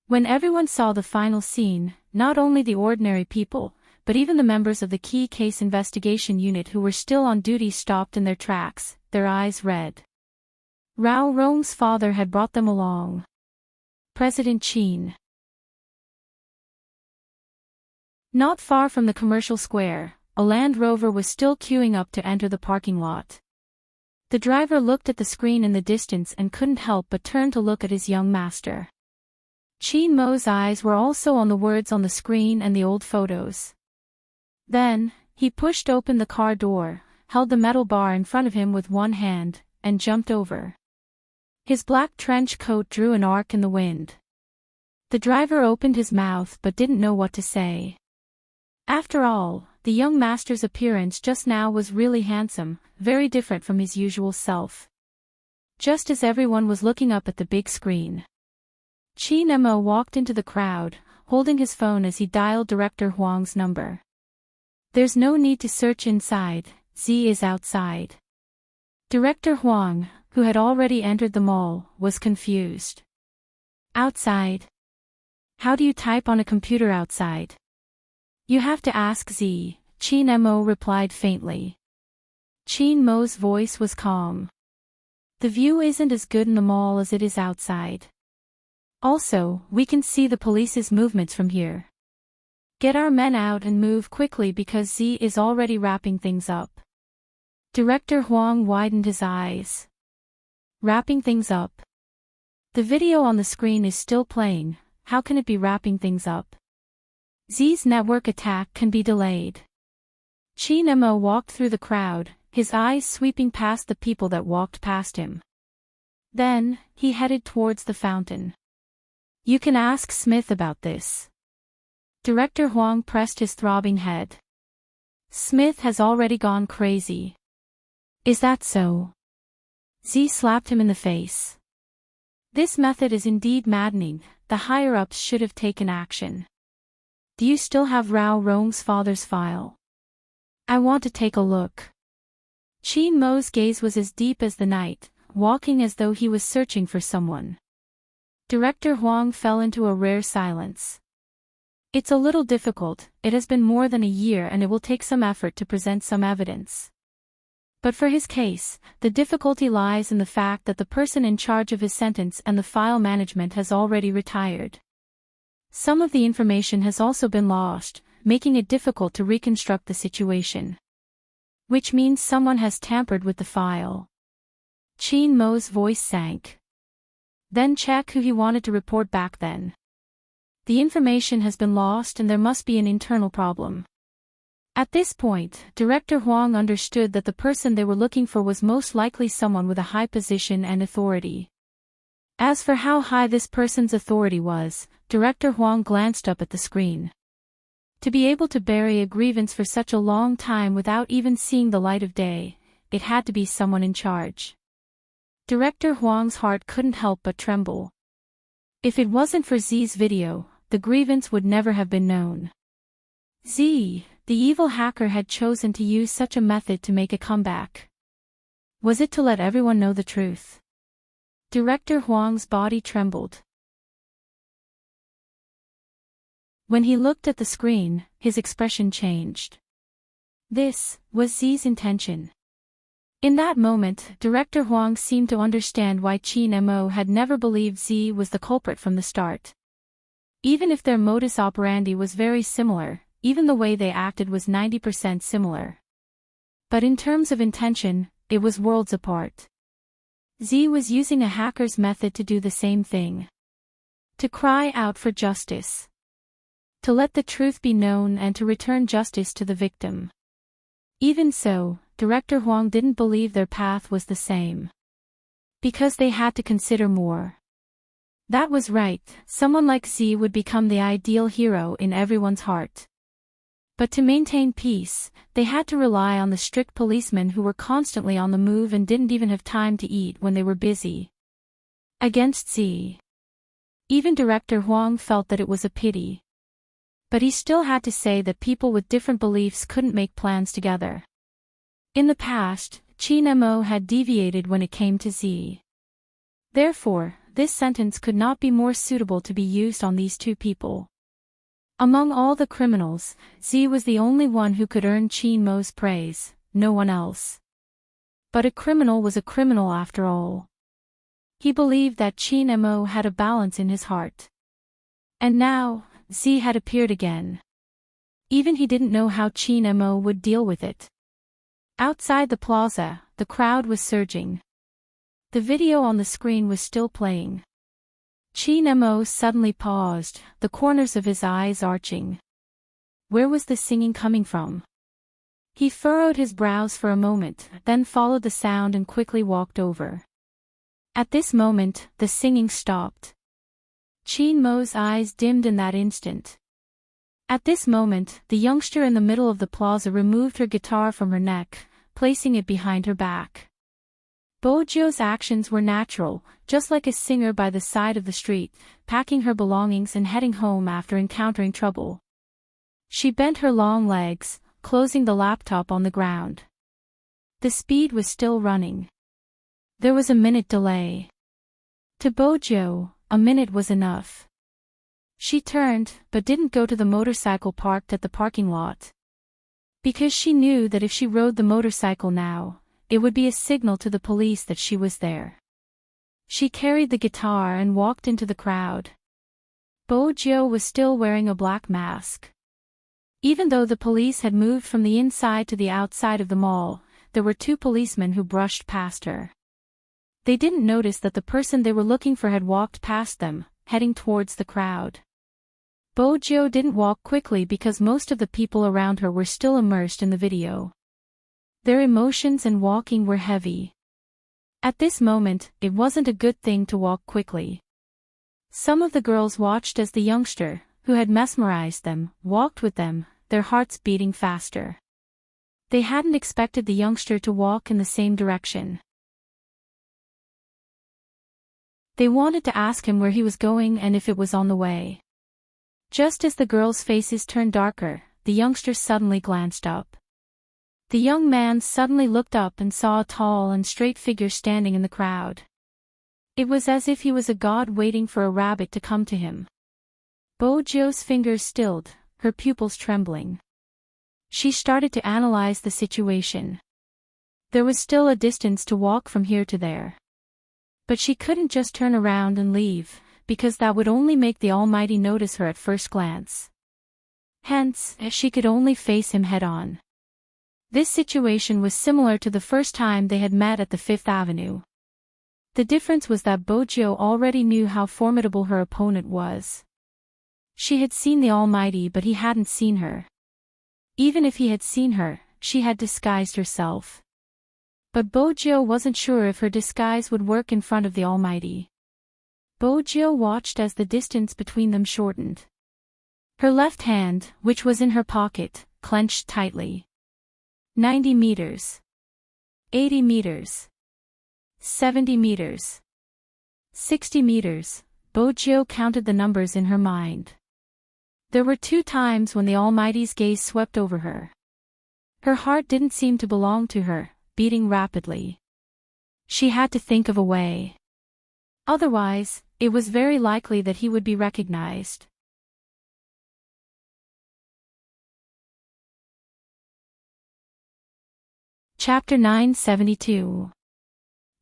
When everyone saw the final scene, not only the ordinary people, but even the members of the key case investigation unit who were still on duty stopped in their tracks, their eyes red. Rao Rong's father had brought them along. President Qin. Not far from the commercial square, a Land Rover was still queuing up to enter the parking lot. The driver looked at the screen in the distance and couldn't help but turn to look at his young master. Qin Mo's eyes were also on the words on the screen and the old photos. Then, he pushed open the car door, held the metal bar in front of him with one hand, and jumped over. His black trench coat drew an arc in the wind. The driver opened his mouth but didn't know what to say. After all, the young master's appearance just now was really handsome, very different from his usual self. Just as everyone was looking up at the big screen, Qin Mo walked into the crowd, holding his phone as he dialed Director Huang's number. There's no need to search inside, Z is outside. Director Huang, who had already entered the mall, was confused. Outside? How do you type on a computer outside? You have to ask Z, Qin Mo replied faintly. Qin Mo's voice was calm. The view isn't as good in the mall as it is outside. Also, we can see the police's movements from here. Get our men out and move quickly because Z is already wrapping things up. Director Huang widened his eyes. Wrapping things up? The video on the screen is still playing, how can it be wrapping things up? Z's network attack can be delayed. Qin Mo walked through the crowd, his eyes sweeping past the people that walked past him. Then, he headed towards the fountain. You can ask Smith about this. Director Huang pressed his throbbing head. Smith has already gone crazy. Is that so? Z slapped him in the face. This method is indeed maddening, the higher-ups should have taken action. Do you still have Rao Rong's father's file? I want to take a look. Qin Mo's gaze was as deep as the night, walking as though he was searching for someone. Director Huang fell into a rare silence. It's a little difficult, it has been more than a year and it will take some effort to present some evidence. But for his case, the difficulty lies in the fact that the person in charge of his sentence and the file management has already retired. Some of the information has also been lost, making it difficult to reconstruct the situation. Which means someone has tampered with the file. Qin Mo's voice sank. Then check who he wanted to report back then. The information has been lost and there must be an internal problem. At this point, Director Huang understood that the person they were looking for was most likely someone with a high position and authority. As for how high this person's authority was, Director Huang glanced up at the screen. To be able to bury a grievance for such a long time without even seeing the light of day, it had to be someone in charge. Director Huang's heart couldn't help but tremble. If it wasn't for Z's video, the grievance would never have been known. Z, the evil hacker, had chosen to use such a method to make a comeback. Was it to let everyone know the truth? Director Huang's body trembled. When he looked at the screen, his expression changed. This was Z's intention. In that moment, Director Huang seemed to understand why Qin Mo had never believed Z was the culprit from the start. Even if their modus operandi was very similar, even the way they acted was 90% similar. But in terms of intention, it was worlds apart. Z was using a hacker's method to do the same thing. To cry out for justice. To let the truth be known and to return justice to the victim. Even so, Director Huang didn't believe their path was the same. Because they had to consider more. That was right, someone like Z would become the ideal hero in everyone's heart. But to maintain peace, they had to rely on the strict policemen who were constantly on the move and didn't even have time to eat when they were busy. Against Z. Even Director Huang felt that it was a pity. But he still had to say that people with different beliefs couldn't make plans together. In the past, Qin Mo had deviated when it came to Z. Therefore, this sentence could not be more suitable to be used on these two people. Among all the criminals, Z was the only one who could earn Qin Mo's praise, no one else. But a criminal was a criminal after all. He believed that Qin Mo had a balance in his heart. And now, Z had appeared again. Even he didn't know how Qin Mo would deal with it. Outside the plaza, the crowd was surging. The video on the screen was still playing. Qin Mo suddenly paused, the corners of his eyes arching. Where was the singing coming from? He furrowed his brows for a moment, then followed the sound and quickly walked over. At this moment, the singing stopped. Qin Mo's eyes dimmed in that instant. At this moment, the youngster in the middle of the plaza removed her guitar from her neck, placing it behind her back. Bojio's actions were natural, just like a singer by the side of the street, packing her belongings and heading home after encountering trouble. She bent her long legs, closing the laptop on the ground. The speed was still running. There was a minute delay. To Bojio, a minute was enough. She turned, but didn't go to the motorcycle parked at the parking lot. Because she knew that if she rode the motorcycle now, it would be a signal to the police that she was there. She carried the guitar and walked into the crowd. Bojio was still wearing a black mask. Even though the police had moved from the inside to the outside of the mall, there were two policemen who brushed past her. They didn't notice that the person they were looking for had walked past them, heading towards the crowd. Bojio didn't walk quickly because most of the people around her were still immersed in the video. Their emotions and walking were heavy. At this moment, it wasn't a good thing to walk quickly. Some of the girls watched as the youngster, who had mesmerized them, walked with them, their hearts beating faster. They hadn't expected the youngster to walk in the same direction. They wanted to ask him where he was going and if it was on the way. Just as the girls' faces turned darker, the youngster suddenly glanced up. The young man suddenly looked up and saw a tall and straight figure standing in the crowd. It was as if he was a god waiting for a rabbit to come to him. Bojio's fingers stilled, her pupils trembling. She started to analyze the situation. There was still a distance to walk from here to there. But she couldn't just turn around and leave, because that would only make the Almighty notice her at first glance. Hence, she could only face him head-on. This situation was similar to the first time they had met at the Fifth Avenue. The difference was that Bojio already knew how formidable her opponent was. She had seen the Almighty, but he hadn't seen her. Even if he had seen her, she had disguised herself. But Bojio wasn't sure if her disguise would work in front of the Almighty. Bojio watched as the distance between them shortened. Her left hand, which was in her pocket, clenched tightly. 90 meters. 80 meters. 70 meters. 60 meters, Bojio counted the numbers in her mind. There were 2 times when the Almighty's gaze swept over her. Her heart didn't seem to belong to her, beating rapidly. She had to think of a way. Otherwise, it was very likely that he would be recognized. Chapter 972.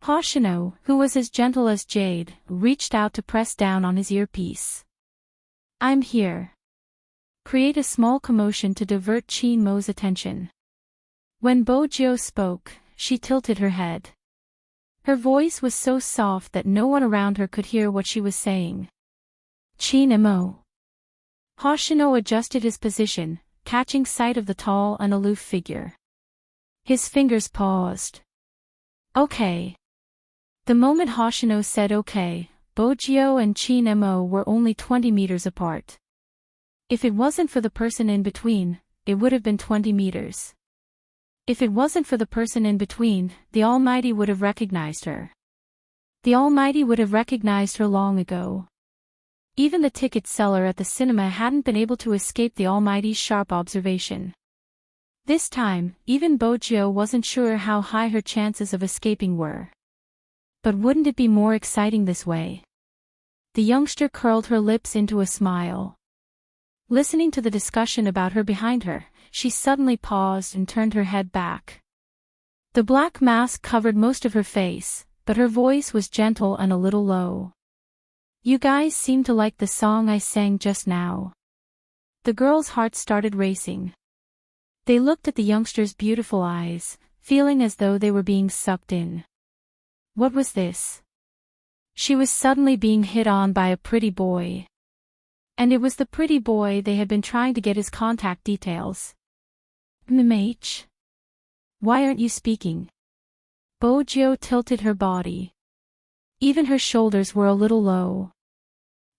Hoshino, who was as gentle as jade, reached out to press down on his earpiece. I'm here. Create a small commotion to divert Chin Mo's attention. When Bojio spoke, she tilted her head. Her voice was so soft that no one around her could hear what she was saying. Chin Mo. Hoshino adjusted his position, catching sight of the tall and aloof figure. His fingers paused. Okay. The moment Hoshino said okay, Bojio and Chin Mo were only 20 meters apart. If it wasn't for the person in between, it would have been 20 meters. If it wasn't for the person in between, the Almighty would have recognized her. The Almighty would have recognized her long ago. Even the ticket seller at the cinema hadn't been able to escape the Almighty's sharp observation. This time, even Bojio wasn't sure how high her chances of escaping were. But wouldn't it be more exciting this way? The youngster curled her lips into a smile. Listening to the discussion about her behind her, she suddenly paused and turned her head back. The black mask covered most of her face, but her voice was gentle and a little low. You guys seem to like the song I sang just now. The girl's heart started racing. They looked at the youngster's beautiful eyes, feeling as though they were being sucked in. What was this? She was suddenly being hit on by a pretty boy. And it was the pretty boy they had been trying to get his contact details. MH? Why aren't you speaking? Bojio tilted her body. Even her shoulders were a little low.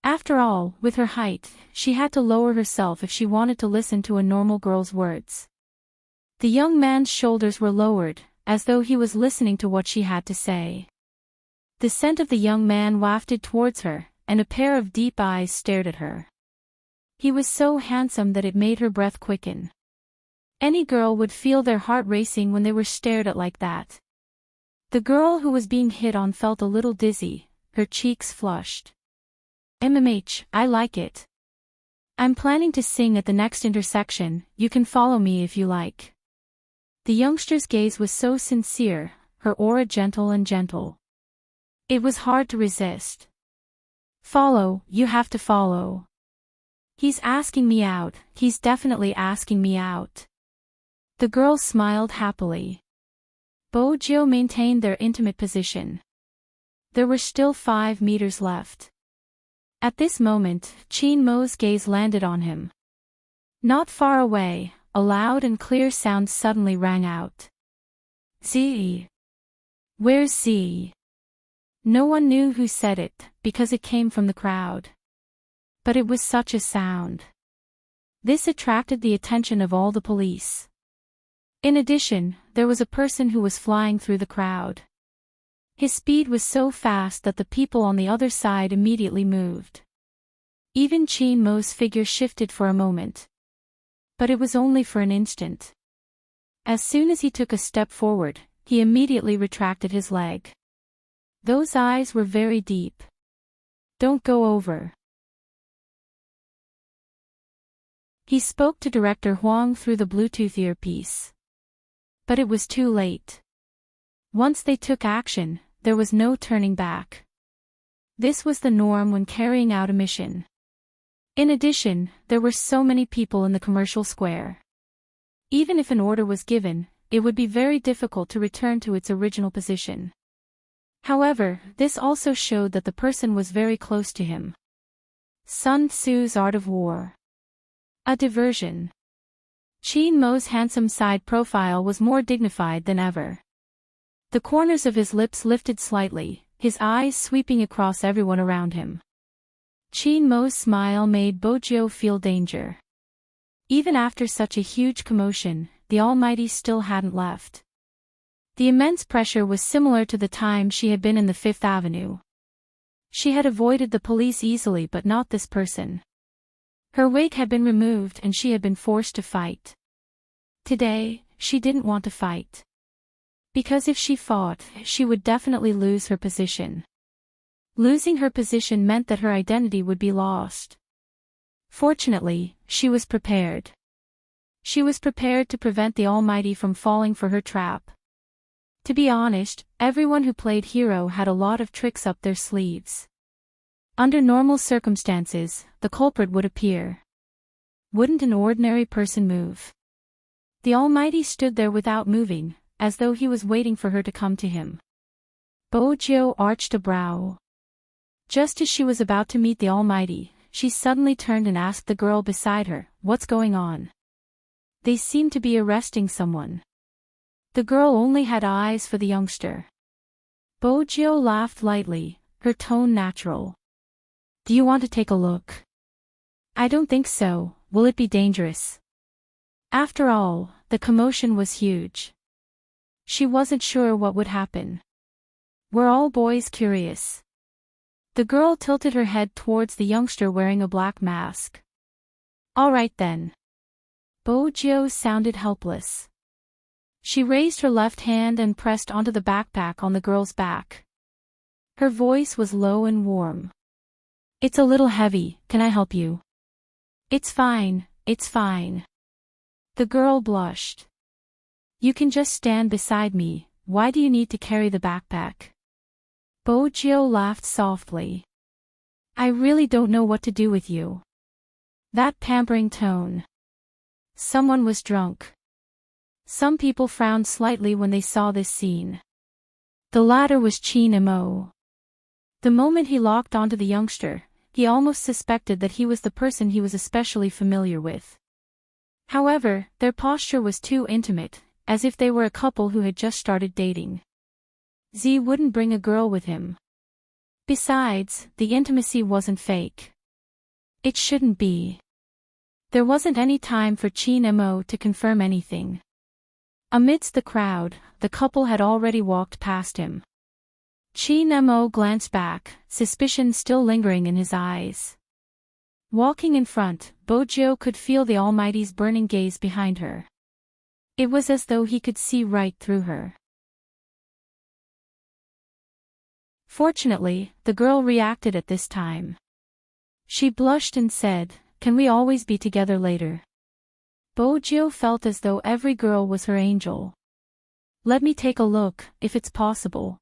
After all, with her height, she had to lower herself if she wanted to listen to a normal girl's words. The young man's shoulders were lowered, as though he was listening to what she had to say. The scent of the young man wafted towards her, and a pair of deep eyes stared at her. He was so handsome that it made her breath quicken. Any girl would feel their heart racing when they were stared at like that. The girl who was being hit on felt a little dizzy, her cheeks flushed. I like it. I'm planning to sing at the next intersection, you can follow me if you like. The youngster's gaze was so sincere, her aura gentle and gentle. It was hard to resist. Follow, you have to follow. He's asking me out, he's definitely asking me out. The girl smiled happily. Bojo maintained their intimate position. There were still 5 meters left. At this moment, Chin Mo's gaze landed on him. Not far away, a loud and clear sound suddenly rang out. Z. Where's Z? No one knew who said it, because it came from the crowd. But it was such a sound. This attracted the attention of all the police. In addition, there was a person who was flying through the crowd. His speed was so fast that the people on the other side immediately moved. Even Chin Mo's figure shifted for a moment. But it was only for an instant. As soon as he took a step forward, he immediately retracted his leg. Those eyes were very deep. Don't go over. He spoke to Director Huang through the Bluetooth earpiece. But it was too late. Once they took action, there was no turning back. This was the norm when carrying out a mission. In addition, there were so many people in the commercial square. Even if an order was given, it would be very difficult to return to its original position. However, this also showed that the person was very close to him. Sun Tzu's Art of War. A diversion. Chin Mo's handsome side profile was more dignified than ever. The corners of his lips lifted slightly, his eyes sweeping across everyone around him. Chin Mo's smile made Bojo feel danger. Even after such a huge commotion, the Almighty still hadn't left. The immense pressure was similar to the time she had been in the Fifth Avenue. She had avoided the police easily, but not this person. Her wig had been removed and she had been forced to fight. Today, she didn't want to fight. Because if she fought, she would definitely lose her position. Losing her position meant that her identity would be lost. Fortunately, she was prepared. She was prepared to prevent the Almighty from falling for her trap. To be honest, everyone who played hero had a lot of tricks up their sleeves. Under normal circumstances, the culprit would appear. Wouldn't an ordinary person move? The Almighty stood there without moving, as though he was waiting for her to come to him. Bojo arched a brow. Just as she was about to meet the Almighty, she suddenly turned and asked the girl beside her, "What's going on?" They seemed to be arresting someone. The girl only had eyes for the youngster. Bojo laughed lightly, her tone natural. "Do you want to take a look?" "I don't think so, will it be dangerous?" After all, the commotion was huge. She wasn't sure what would happen. Were all boys curious? The girl tilted her head towards the youngster wearing a black mask. "All right then." Bojo sounded helpless. She raised her left hand and pressed onto the backpack on the girl's back. Her voice was low and warm. "It's a little heavy, can I help you?" It's fine. The girl blushed. "You can just stand beside me, why do you need to carry the backpack?" Bojo laughed softly. "I really don't know what to do with you." That pampering tone. Someone was drunk. Some people frowned slightly when they saw this scene. The latter was Chin Mo. The moment he locked onto the youngster, he almost suspected that he was the person he was especially familiar with. However, their posture was too intimate, as if they were a couple who had just started dating. Z wouldn't bring a girl with him. Besides, the intimacy wasn't fake. It shouldn't be. There wasn't any time for Chin Mo to confirm anything. Amidst the crowd, the couple had already walked past him. Chin Mo glanced back, suspicion still lingering in his eyes. Walking in front, Bojo could feel the Almighty's burning gaze behind her. It was as though he could see right through her. Fortunately, the girl reacted at this time. She blushed and said, "Can we always be together later?" Bojo felt as though every girl was her angel. "Let me take a look, if it's possible."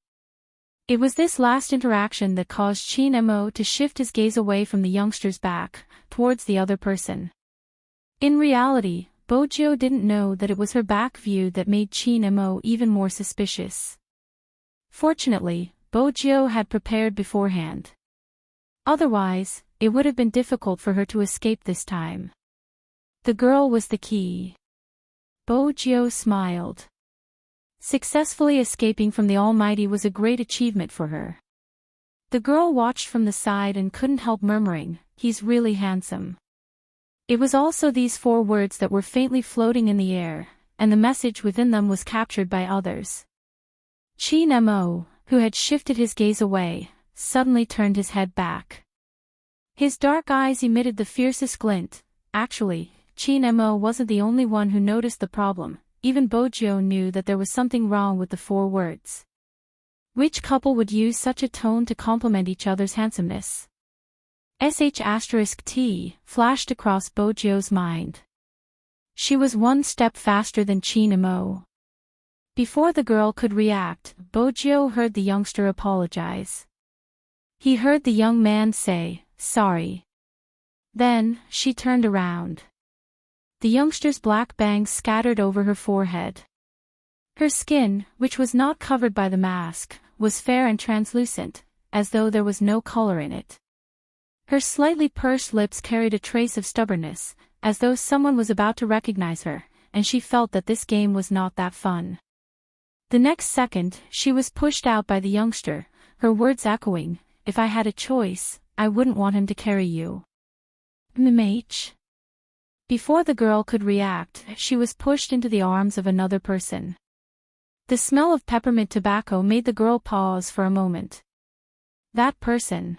It was this last interaction that caused Chin Mo to shift his gaze away from the youngster's back, towards the other person. In reality, Bojo didn't know that it was her back view that made Chin Mo even more suspicious. Fortunately, Bojo had prepared beforehand. Otherwise, it would have been difficult for her to escape this time. The girl was the key. Bojo smiled. Successfully escaping from the Almighty was a great achievement for her. The girl watched from the side and couldn't help murmuring, "He's really handsome." It was also these 4 words that were faintly floating in the air, and the message within them was captured by others. Chin Mo, who had shifted his gaze away, suddenly turned his head back. His dark eyes emitted the fiercest glint. Actually, Chin Mo wasn't the only one who noticed the problem. Even Bojo knew that there was something wrong with the 4 words. Which couple would use such a tone to compliment each other's handsomeness? *T flashed across Bojo's mind. She was 1 step faster than Chin Mo. Before the girl could react, Bojo heard the youngster apologize. He heard the young man say, "Sorry." Then, she turned around. The youngster's black bangs scattered over her forehead. Her skin, which was not covered by the mask, was fair and translucent, as though there was no color in it. Her slightly pursed lips carried a trace of stubbornness, as though someone was about to recognize her, and she felt that this game was not that fun. The next second, she was pushed out by the youngster, her words echoing, "If I had a choice, I wouldn't want him to carry you." Immerse. Before the girl could react, she was pushed into the arms of another person. The smell of peppermint tobacco made the girl pause for a moment. That person.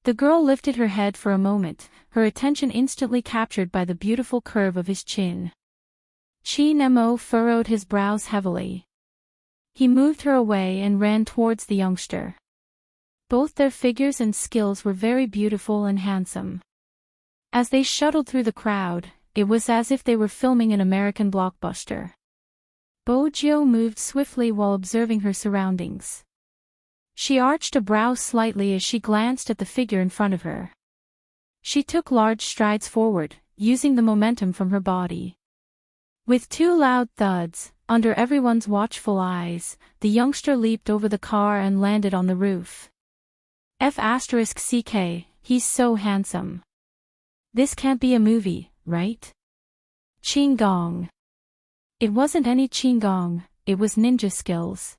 The girl lifted her head for a moment, her attention instantly captured by the beautiful curve of his chin. Chin Mo furrowed his brows heavily. He moved her away and ran towards the youngster. Both their figures and skills were very beautiful and handsome. As they shuttled through the crowd, it was as if they were filming an American blockbuster. Bojo moved swiftly while observing her surroundings. She arched a brow slightly as she glanced at the figure in front of her. She took large strides forward, using the momentum from her body. With 2 loud thuds, under everyone's watchful eyes, the youngster leaped over the car and landed on the roof. *CK, he's so handsome. This can't be a movie, right? Qigong. It wasn't any Qigong, it was ninja skills.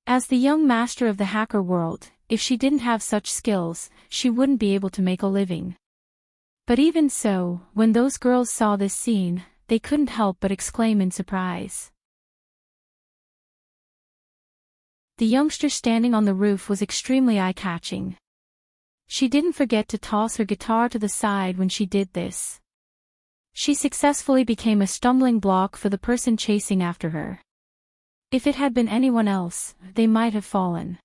As the young master of the hacker world, if she didn't have such skills, she wouldn't be able to make a living. But even so, when those girls saw this scene, they couldn't help but exclaim in surprise. The youngster standing on the roof was extremely eye-catching. She didn't forget to toss her guitar to the side when she did this. She successfully became a stumbling block for the person chasing after her. If it had been anyone else, they might have fallen.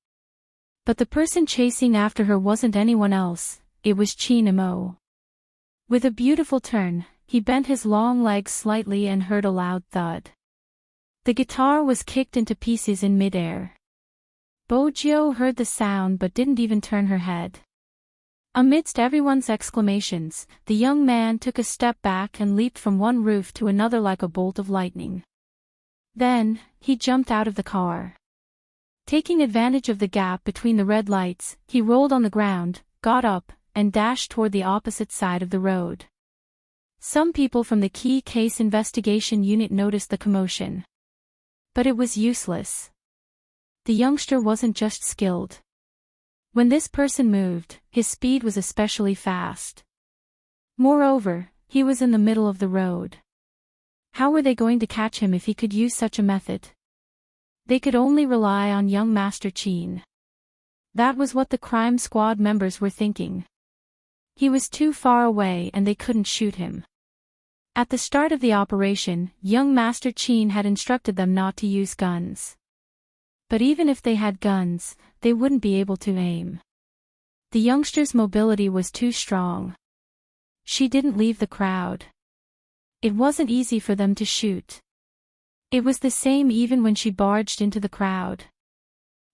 But the person chasing after her wasn't anyone else, it was Chin Mo. With a beautiful turn, he bent his long legs slightly and heard a loud thud. The guitar was kicked into pieces in midair. Bojo heard the sound but didn't even turn her head. Amidst everyone's exclamations, the young man took a step back and leaped from one roof to another like a bolt of lightning. Then, he jumped out of the car. Taking advantage of the gap between the red lights, he rolled on the ground, got up, and dashed toward the opposite side of the road. Some people from the Key Case Investigation Unit noticed the commotion. But it was useless. The youngster wasn't just skilled. When this person moved, his speed was especially fast. Moreover, he was in the middle of the road. How were they going to catch him if he could use such a method? They could only rely on young Master Qin. That was what the crime squad members were thinking. He was too far away and they couldn't shoot him. At the start of the operation, young Master Qin had instructed them not to use guns. But even if they had guns, they wouldn't be able to aim. The youngster's mobility was too strong. She didn't leave the crowd. It wasn't easy for them to shoot. It was the same even when she barged into the crowd.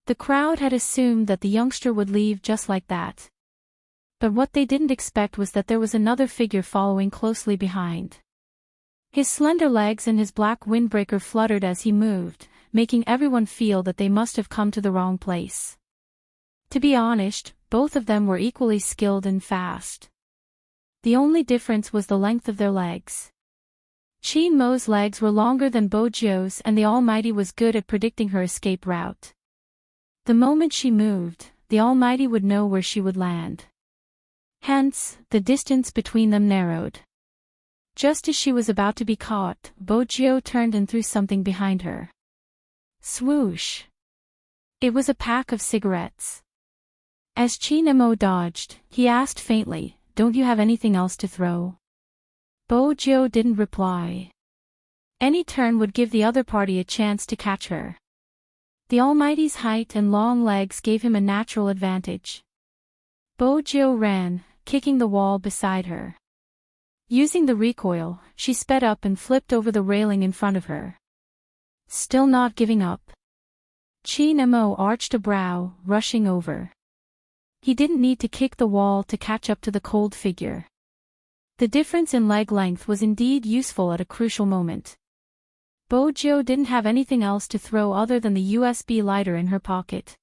The crowd had assumed that the youngster would leave just like that. But what they didn't expect was that there was another figure following closely behind. His slender legs and his black windbreaker fluttered as he moved, making everyone feel that they must have come to the wrong place. To be honest, both of them were equally skilled and fast. The only difference was the length of their legs. Qin Mo's legs were longer than Bo Jiu's and the Almighty was good at predicting her escape route. The moment she moved, the Almighty would know where she would land. Hence, the distance between them narrowed. Just as she was about to be caught, Bo Jiu turned and threw something behind her. Swoosh! It was a pack of cigarettes. As Qin Mo dodged, he asked faintly, "Don't you have anything else to throw?" Bo Jiu didn't reply. Any turn would give the other party a chance to catch her. The Almighty's height and long legs gave him a natural advantage. Bo Jiu ran, kicking the wall beside her. Using the recoil, she sped up and flipped over the railing in front of her. Still not giving up. Qin Mo arched a brow, rushing over. He didn't need to kick the wall to catch up to the cold figure. The difference in leg length was indeed useful at a crucial moment. Bo Jiu didn't have anything else to throw other than the USB lighter in her pocket.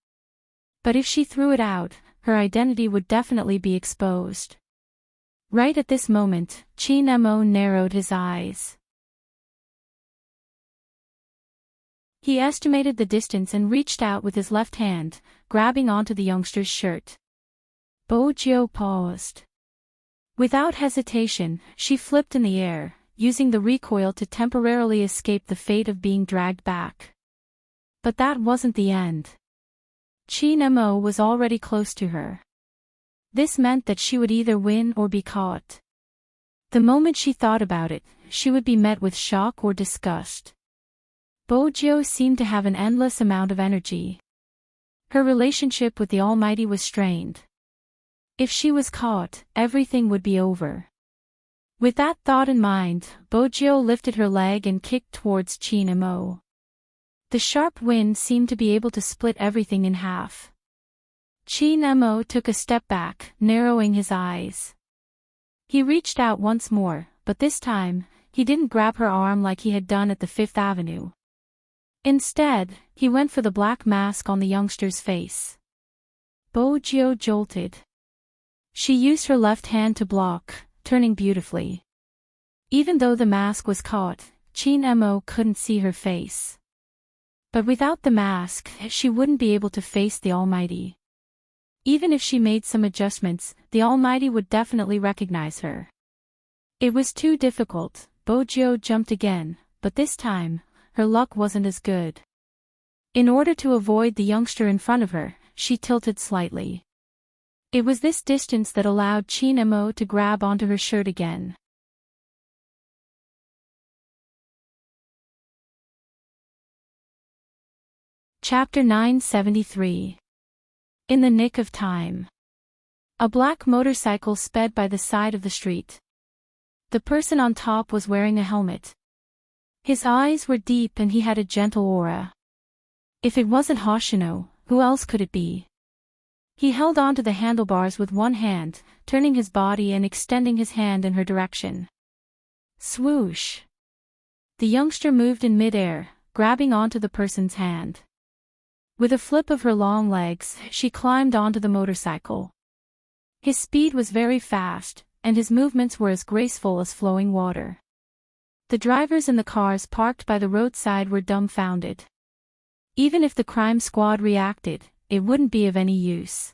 But if she threw it out, her identity would definitely be exposed. Right at this moment, Qin Mo narrowed his eyes. He estimated the distance and reached out with his left hand, grabbing onto the youngster's shirt. Bo Jiu paused. Without hesitation, she flipped in the air, using the recoil to temporarily escape the fate of being dragged back. But that wasn't the end. Qin Mo was already close to her. This meant that she would either win or be caught. The moment she thought about it, she would be met with shock or disgust. Bo Jiu seemed to have an endless amount of energy. Her relationship with the Almighty was strained. If she was caught, everything would be over. With that thought in mind, Bo Jiu lifted her leg and kicked towards Qin Mo. The sharp wind seemed to be able to split everything in half. Qin Mo took a step back, narrowing his eyes. He reached out once more, but this time, he didn't grab her arm like he had done at the Fifth Avenue. Instead, he went for the black mask on the youngster's face. Bo Jiu jolted. She used her left hand to block, turning beautifully. Even though the mask was caught, Qin Mo couldn't see her face. But without the mask, she wouldn't be able to face the Almighty. Even if she made some adjustments, the Almighty would definitely recognize her. It was too difficult. Bo Jiu jumped again, but this time, her luck wasn't as good. In order to avoid the youngster in front of her, she tilted slightly. It was this distance that allowed Qin Mo to grab onto her shirt again. Chapter 973. In the nick of time. A black motorcycle sped by the side of the street. The person on top was wearing a helmet. His eyes were deep and he had a gentle aura. If it wasn't Hoshino, who else could it be? He held onto the handlebars with one hand, turning his body and extending his hand in her direction. Swoosh! The youngster moved in midair, grabbing onto the person's hand. With a flip of her long legs, she climbed onto the motorcycle. His speed was very fast, and his movements were as graceful as flowing water. The drivers in the cars parked by the roadside were dumbfounded. Even if the crime squad reacted, it wouldn't be of any use.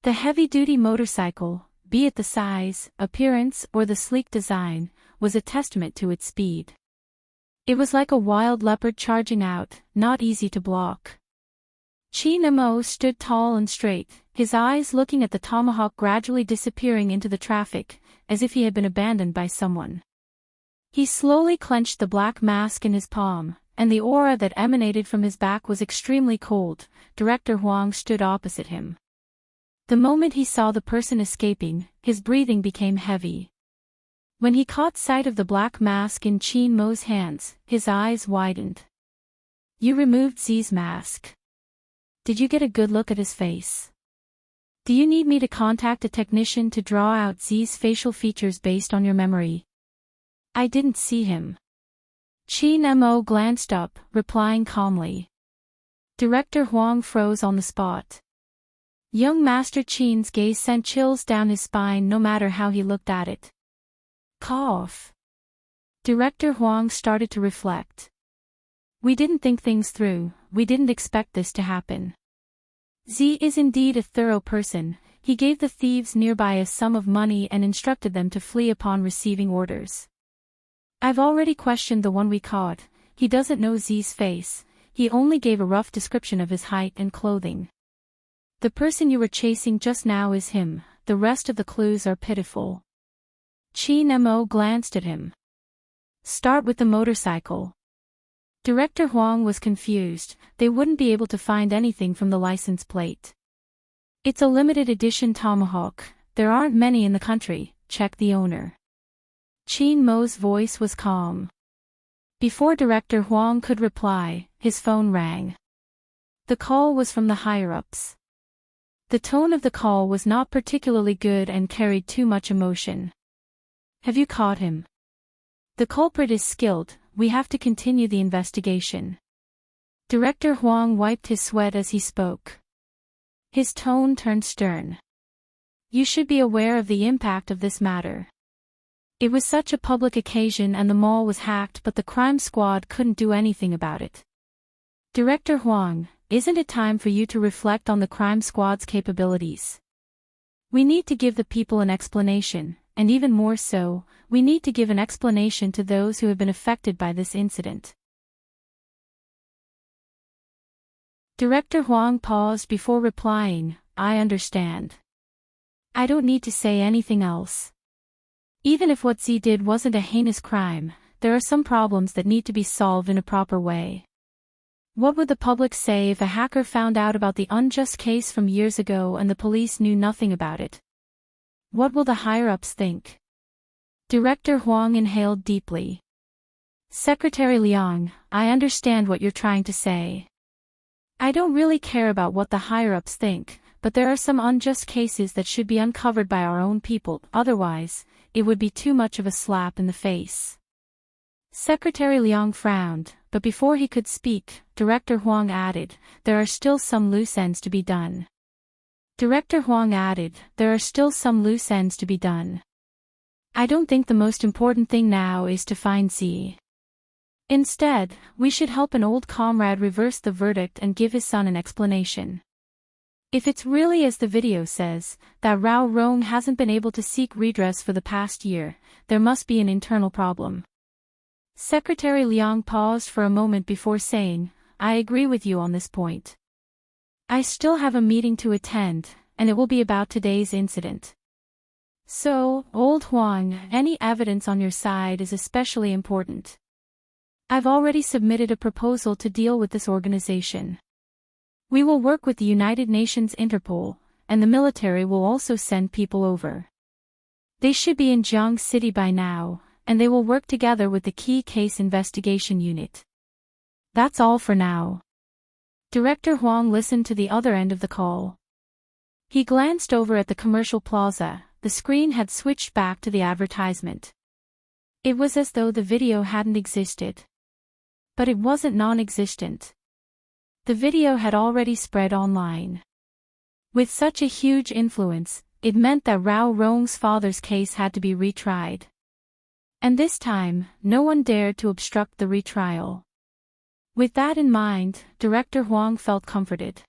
The heavy-duty motorcycle, be it the size, appearance, or the sleek design, was a testament to its speed. It was like a wild leopard charging out, not easy to block. Chin-mo stood tall and straight, his eyes looking at the tomahawk gradually disappearing into the traffic, as if he had been abandoned by someone. He slowly clenched the black mask in his palm, and the aura that emanated from his back was extremely cold. Director Huang stood opposite him. The moment he saw the person escaping, his breathing became heavy. When he caught sight of the black mask in Chin-mo's hands, his eyes widened. You removed Zi's mask. Did you get a good look at his face? Do you need me to contact a technician to draw out Zi's facial features based on your memory? I didn't see him. Chin-mo glanced up, replying calmly. Director Huang froze on the spot. Young Master Chin's gaze sent chills down his spine no matter how he looked at it. Cough. Director Huang started to reflect. We didn't think things through, we didn't expect this to happen. Z is indeed a thorough person. He gave the thieves nearby a sum of money and instructed them to flee upon receiving orders. I've already questioned the one we caught. He doesn't know Z's face, he only gave a rough description of his height and clothing. The person you were chasing just now is him, the rest of the clues are pitiful. Chin-mo glanced at him. Start with the motorcycle. Director Huang was confused, they wouldn't be able to find anything from the license plate. It's a limited edition tomahawk, there aren't many in the country, check the owner. Chin-mo's voice was calm. Before Director Huang could reply, his phone rang. The call was from the higher-ups. The tone of the call was not particularly good and carried too much emotion. Have you caught him? The culprit is skilled, we have to continue the investigation. Director Huang wiped his sweat as he spoke. His tone turned stern. You should be aware of the impact of this matter. It was such a public occasion and the mall was hacked, but the crime squad couldn't do anything about it. Director Huang, isn't it time for you to reflect on the crime squad's capabilities? We need to give the people an explanation, and even more so, we need to give an explanation to those who have been affected by this incident. Director Huang paused before replying, I understand. I don't need to say anything else. Even if what Z did wasn't a heinous crime, there are some problems that need to be solved in a proper way. What would the public say if a hacker found out about the unjust case from years ago and the police knew nothing about it? What will the higher-ups think? Director Huang inhaled deeply. Secretary Liang, I understand what you're trying to say. I don't really care about what the higher-ups think, but there are some unjust cases that should be uncovered by our own people, otherwise, it would be too much of a slap in the face. Secretary Liang frowned, but before he could speak, Director Huang added, there are still some loose ends to be done. Director Huang added, there are still some loose ends to be done. I don't think the most important thing now is to find Z. Instead, we should help an old comrade reverse the verdict and give his son an explanation. If it's really as the video says, that Rao Rong hasn't been able to seek redress for the past year, there must be an internal problem. Secretary Liang paused for a moment before saying, I agree with you on this point. I still have a meeting to attend, and it will be about today's incident. So, old Huang, any evidence on your side is especially important. I've already submitted a proposal to deal with this organization. We will work with the United Nations Interpol, and the military will also send people over. They should be in Jiang City by now, and they will work together with the Key Case Investigation Unit. That's all for now. Director Huang listened to the other end of the call. He glanced over at the commercial plaza, the screen had switched back to the advertisement. It was as though the video hadn't existed. But it wasn't non-existent. The video had already spread online. With such a huge influence, it meant that Rao Rong's father's case had to be retried. And this time, no one dared to obstruct the retrial. With that in mind, Director Huang felt comforted.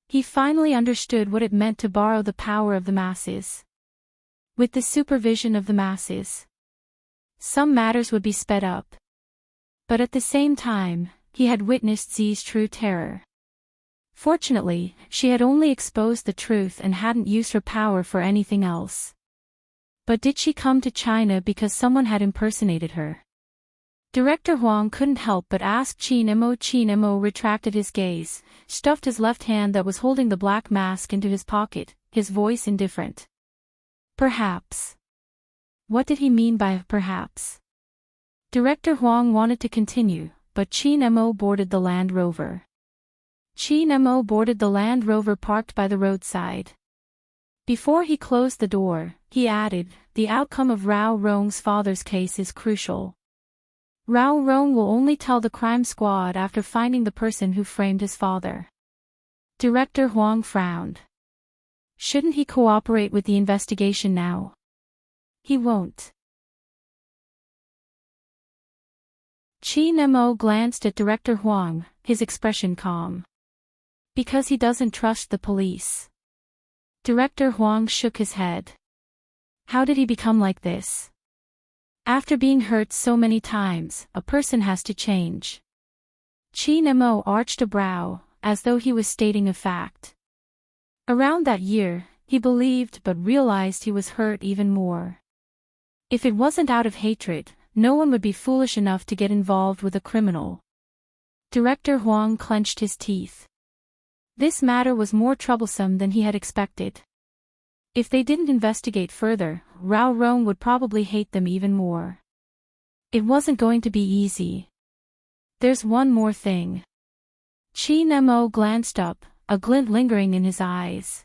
He finally understood what it meant to borrow the power of the masses. With the supervision of the masses, some matters would be sped up. But at the same time, he had witnessed Zi's true terror. Fortunately, she had only exposed the truth and hadn't used her power for anything else. But did she come to China because someone had impersonated her? Director Huang couldn't help but ask Qin Mo. Qin Mo retracted his gaze, stuffed his left hand that was holding the black mask into his pocket, his voice indifferent. Perhaps. What did he mean by perhaps? Director Huang wanted to continue, but Qin Mo boarded the Land Rover. Qin Mo boarded the Land Rover parked by the roadside. Before he closed the door, he added, "The outcome of Rao Rong's father's case is crucial. Rao Rong will only tell the crime squad after finding the person who framed his father." Director Huang frowned. Shouldn't he cooperate with the investigation now? He won't. Qin Mo glanced at Director Huang, his expression calm. Because he doesn't trust the police. Director Huang shook his head. How did he become like this? After being hurt so many times, a person has to change. Qin Mo arched a brow, as though he was stating a fact. Around that year, he believed but realized he was hurt even more. If it wasn't out of hatred, no one would be foolish enough to get involved with a criminal. Director Huang clenched his teeth. This matter was more troublesome than he had expected. If they didn't investigate further, Rao Rong would probably hate them even more. It wasn't going to be easy. There's one more thing. Qin Mo glanced up, a glint lingering in his eyes.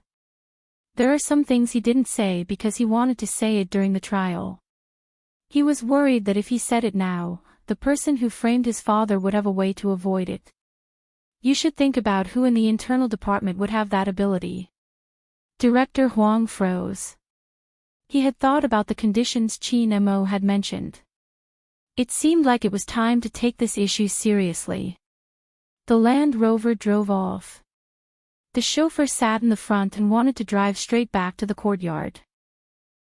There are some things he didn't say because he wanted to say it during the trial. He was worried that if he said it now, the person who framed his father would have a way to avoid it. You should think about who in the internal department would have that ability. Director Huang froze. He had thought about the conditions Qin Mo had mentioned. It seemed like it was time to take this issue seriously. The Land Rover drove off. The chauffeur sat in the front and wanted to drive straight back to the courtyard.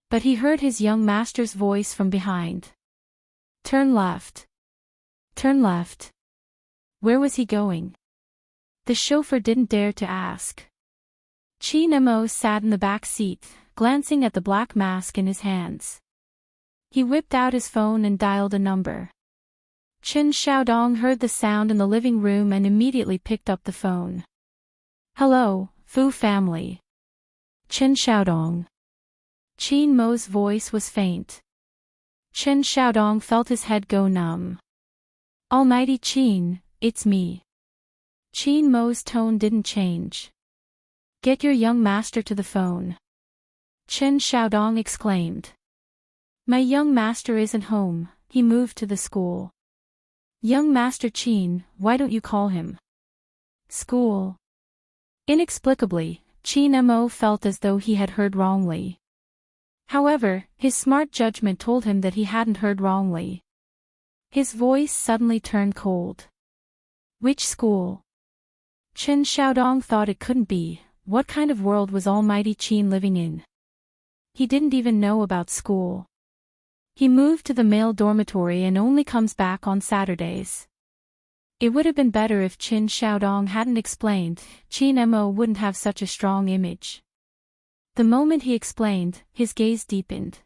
But he heard his young master's voice from behind. Turn left. Turn left. Where was he going? The chauffeur didn't dare to ask. Qin Mo sat in the back seat, glancing at the black mask in his hands. He whipped out his phone and dialed a number. Chen Xiaodong heard the sound in the living room and immediately picked up the phone. Hello, Fu family. Chen Xiaodong. Qin Mo's voice was faint. Chen Xiaodong felt his head go numb. Almighty Qin, it's me. Qin Mo's tone didn't change. Get your young master to the phone. Chen Xiaodong exclaimed. My young master isn't home, he moved to the school. Young Master Qin, why don't you call him? School. Inexplicably, Qin Mo felt as though he had heard wrongly. However, his smart judgment told him that he hadn't heard wrongly. His voice suddenly turned cold. Which school? Chen Xiaodong thought it couldn't be. What kind of world was Almighty Qin living in? He didn't even know about school. He moved to the male dormitory and only comes back on Saturdays. It would have been better if Chen Xiaodong hadn't explained. Qin Mo wouldn't have such a strong image. The moment he explained, his gaze deepened.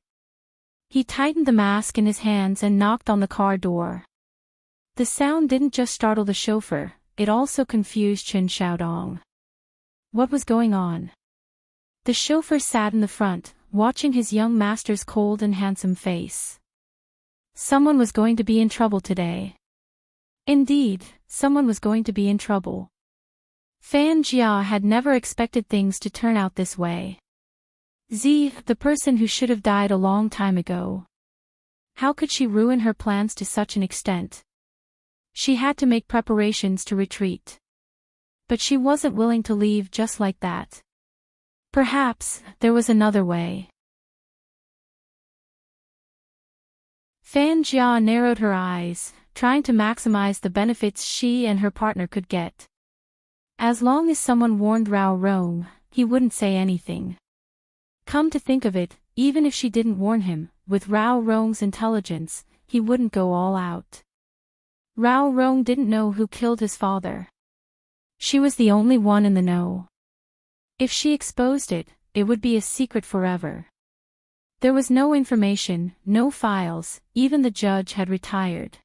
He tightened the mask in his hands and knocked on the car door. The sound didn't just startle the chauffeur, it also confused Chen Xiaodong. What was going on? The chauffeur sat in the front, watching his young master's cold and handsome face. Someone was going to be in trouble today. Indeed, someone was going to be in trouble. Fan Jia had never expected things to turn out this way. Z, the person who should have died a long time ago. How could she ruin her plans to such an extent? She had to make preparations to retreat. But she wasn't willing to leave just like that. Perhaps, there was another way. Fan Jia narrowed her eyes, trying to maximize the benefits she and her partner could get. As long as someone warned Rao Rong, he wouldn't say anything. Come to think of it, even if she didn't warn him, with Rao Rong's intelligence, he wouldn't go all out. Rao Rong didn't know who killed his father. She was the only one in the know. If she exposed it, it would be a secret forever. There was no information, no files, even the judge had retired.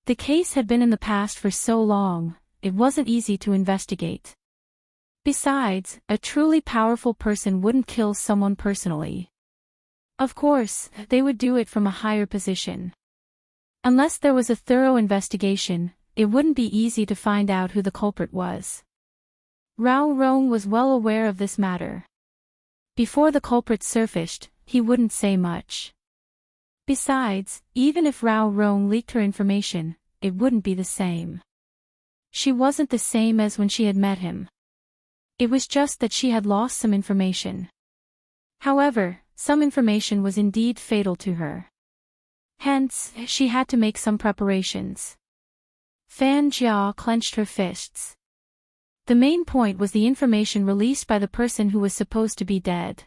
The case had been in the past for so long, it wasn't easy to investigate. Besides, a truly powerful person wouldn't kill someone personally. Of course, they would do it from a higher position. Unless there was a thorough investigation, it wouldn't be easy to find out who the culprit was. Rao Rong was well aware of this matter. Before the culprit surfaced, he wouldn't say much. Besides, even if Rao Rong leaked her information, it wouldn't be the same. She wasn't the same as when she had met him. It was just that she had lost some information. However, some information was indeed fatal to her. Hence, she had to make some preparations. Fan Jia clenched her fists. The main point was the information released by the person who was supposed to be dead.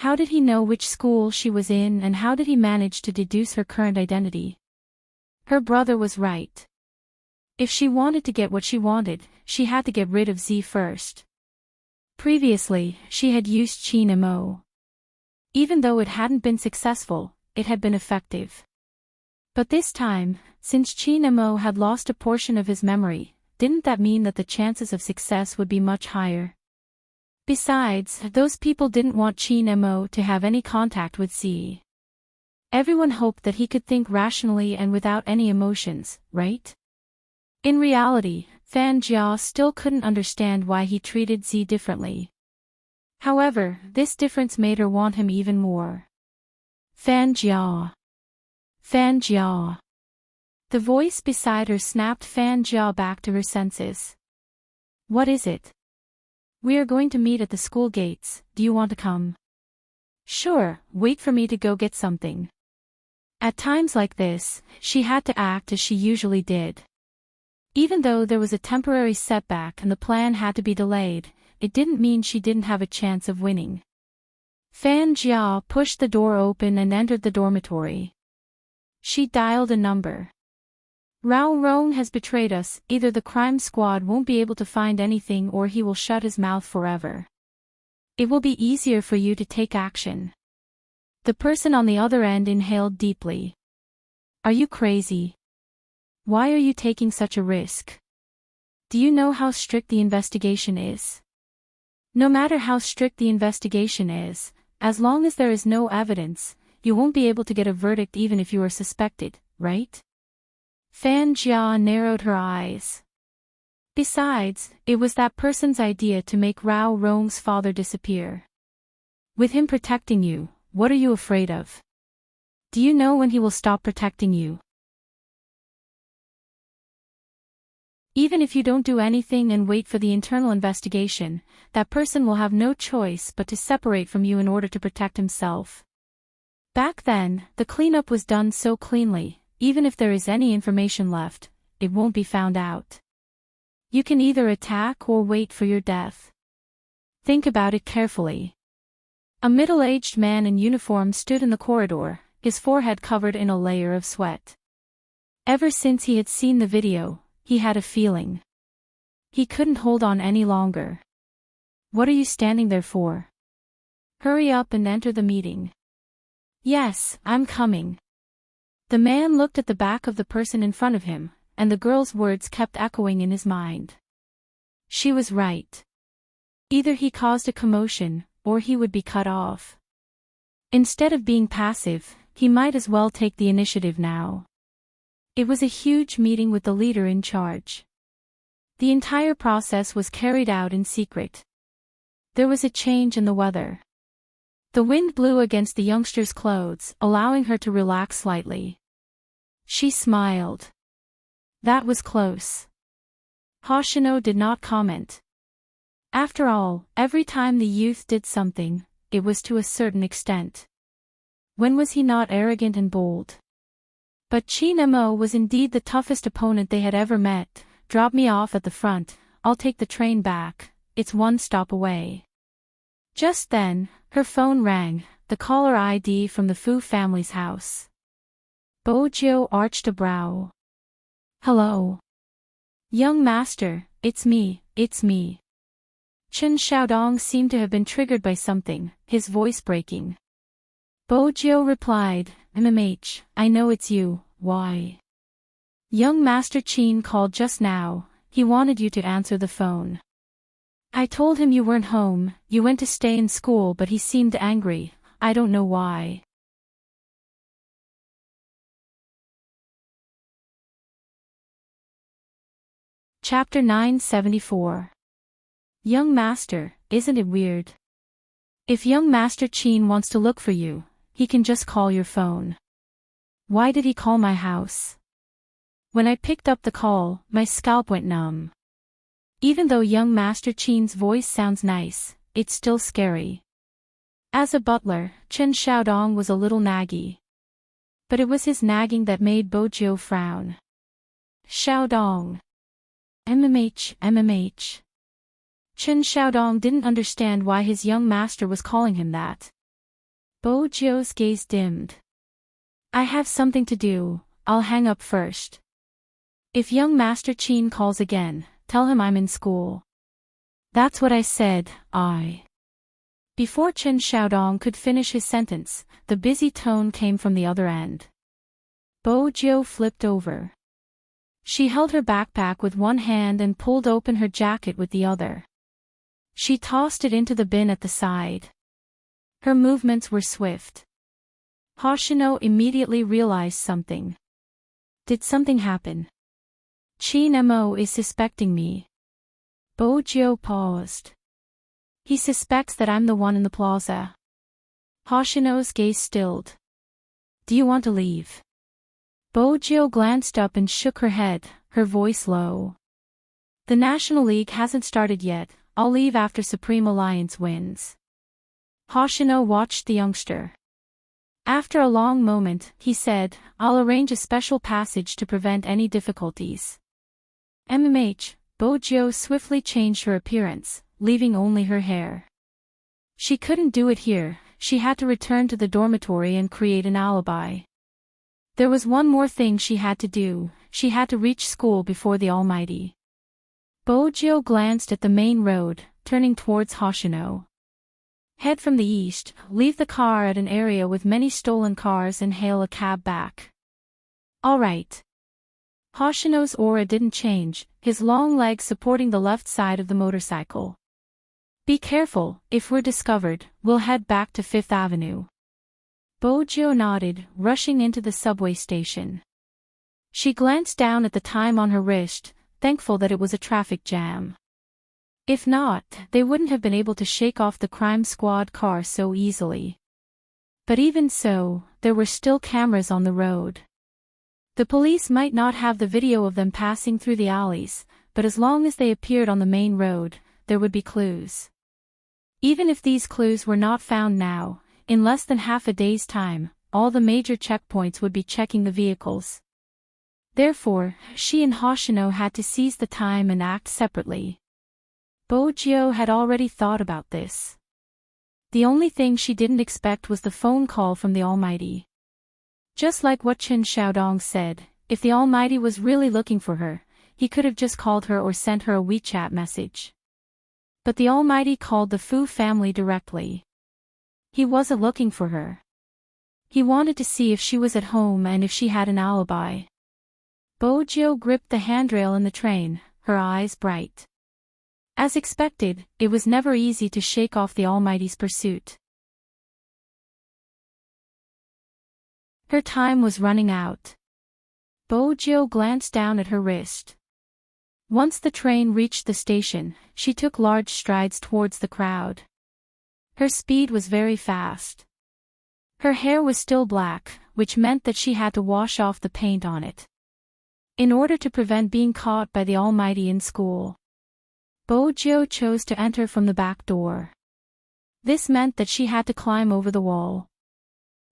How did he know which school she was in, and how did he manage to deduce her current identity? Her brother was right. If she wanted to get what she wanted, she had to get rid of Z first. Previously, she had used Qin Mo. Even though it hadn't been successful, it had been effective. But this time, since Qin Mo had lost a portion of his memory, didn't that mean that the chances of success would be much higher? Besides, those people didn't want Qin Mo to have any contact with Z. Everyone hoped that he could think rationally and without any emotions, right? In reality, Fan Jia still couldn't understand why he treated Z differently. However, this difference made her want him even more. Fan Jia. Fan Jia. The voice beside her snapped Fan Jia back to her senses. What is it? We are going to meet at the school gates, do you want to come? Sure, wait for me to go get something. At times like this, she had to act as she usually did. Even though there was a temporary setback and the plan had to be delayed, it didn't mean she didn't have a chance of winning. Fan Jia pushed the door open and entered the dormitory. She dialed a number. Rao Rong has betrayed us, either the crime squad won't be able to find anything or he will shut his mouth forever. It will be easier for you to take action. The person on the other end inhaled deeply. Are you crazy? Why are you taking such a risk? Do you know how strict the investigation is? No matter how strict the investigation is, as long as there is no evidence, you won't be able to get a verdict even if you are suspected, right? Fan Jia narrowed her eyes. Besides, it was that person's idea to make Rao Rong's father disappear. With him protecting you, what are you afraid of? Do you know when he will stop protecting you? Even if you don't do anything and wait for the internal investigation, that person will have no choice but to separate from you in order to protect himself. Back then, the cleanup was done so cleanly, even if there is any information left, it won't be found out. You can either attack or wait for your death. Think about it carefully. A middle-aged man in uniform stood in the corridor, his forehead covered in a layer of sweat. Ever since he had seen the video, he had a feeling. He couldn't hold on any longer. What are you standing there for? Hurry up and enter the meeting. Yes, I'm coming. The man looked at the back of the person in front of him, and the girl's words kept echoing in his mind. She was right. Either he caused a commotion, or he would be cut off. Instead of being passive, he might as well take the initiative now. It was a huge meeting with the leader in charge. The entire process was carried out in secret. There was a change in the weather. The wind blew against the youngster's clothes, allowing her to relax slightly. She smiled. That was close. Hoshino did not comment. After all, every time the youth did something, it was to a certain extent. When was he not arrogant and bold? But Qin Mo was indeed the toughest opponent they had ever met. Drop me off at the front, I'll take the train back, it's one stop away. Just then, her phone rang, the caller ID from the Fu family's house. Bojo arched a brow. Hello. Young master, it's me. Chen Xiaodong seemed to have been triggered by something, his voice breaking. Bojo replied, MMH, I know it's you, why? Young Master Qin called just now, he wanted you to answer the phone. I told him you weren't home, you went to stay in school, but he seemed angry, I don't know why. Chapter 974. Young Master, isn't it weird? If young Master Qin wants to look for you, he can just call your phone. Why did he call my house? When I picked up the call, my scalp went numb. Even though young Master Qin's voice sounds nice, it's still scary. As a butler, Chen Xiaodong was a little naggy. But it was his nagging that made Bojo frown. Xiaodong. MMH. Chen Xiaodong didn't understand why his young master was calling him that. Bojo's gaze dimmed. I have something to do, I'll hang up first. If young Master Qin calls again, tell him I'm in school. That's what I said, Before Chen Xiaodong could finish his sentence, the busy tone came from the other end. Bojo flipped over. She held her backpack with one hand and pulled open her jacket with the other. She tossed it into the bin at the side. Her movements were swift. Hoshino immediately realized something. Did something happen? Qin Mo is suspecting me. Bojo paused. He suspects that I'm the one in the plaza. Hoshino's gaze stilled. Do you want to leave? Bojo glanced up and shook her head, her voice low. The National League hasn't started yet, I'll leave after Supreme Alliance wins. Hoshino watched the youngster. After a long moment, he said, I'll arrange a special passage to prevent any difficulties. MMH, Bojo swiftly changed her appearance, leaving only her hair. She couldn't do it here, she had to return to the dormitory and create an alibi. There was one more thing she had to do, she had to reach school before the Almighty. Bojo glanced at the main road, turning towards Hoshino. Head from the east, leave the car at an area with many stolen cars and hail a cab back. All right. Hoshino's aura didn't change, his long legs supporting the left side of the motorcycle. Be careful, if we're discovered, we'll head back to Fifth Avenue. Bojo nodded, rushing into the subway station. She glanced down at the time on her wrist, thankful that it was a traffic jam. If not, they wouldn't have been able to shake off the crime squad car so easily. But even so, there were still cameras on the road. The police might not have the video of them passing through the alleys, but as long as they appeared on the main road, there would be clues. Even if these clues were not found now, in less than half a day's time, all the major checkpoints would be checking the vehicles. Therefore, she and Hoshino had to seize the time and act separately. Bojo had already thought about this. The only thing she didn't expect was the phone call from the Almighty. Just like what Chen Xiaodong said, if the Almighty was really looking for her, he could have just called her or sent her a WeChat message. But the Almighty called the Fu family directly. He wasn't looking for her. He wanted to see if she was at home and if she had an alibi. Bojo gripped the handrail in the train, her eyes bright. As expected, it was never easy to shake off the Almighty's pursuit. Her time was running out. Bojo glanced down at her wrist. Once the train reached the station, she took large strides towards the crowd. Her speed was very fast. Her hair was still black, which meant that she had to wash off the paint on it. In order to prevent being caught by the Almighty in school, Bojo chose to enter from the back door. This meant that she had to climb over the wall.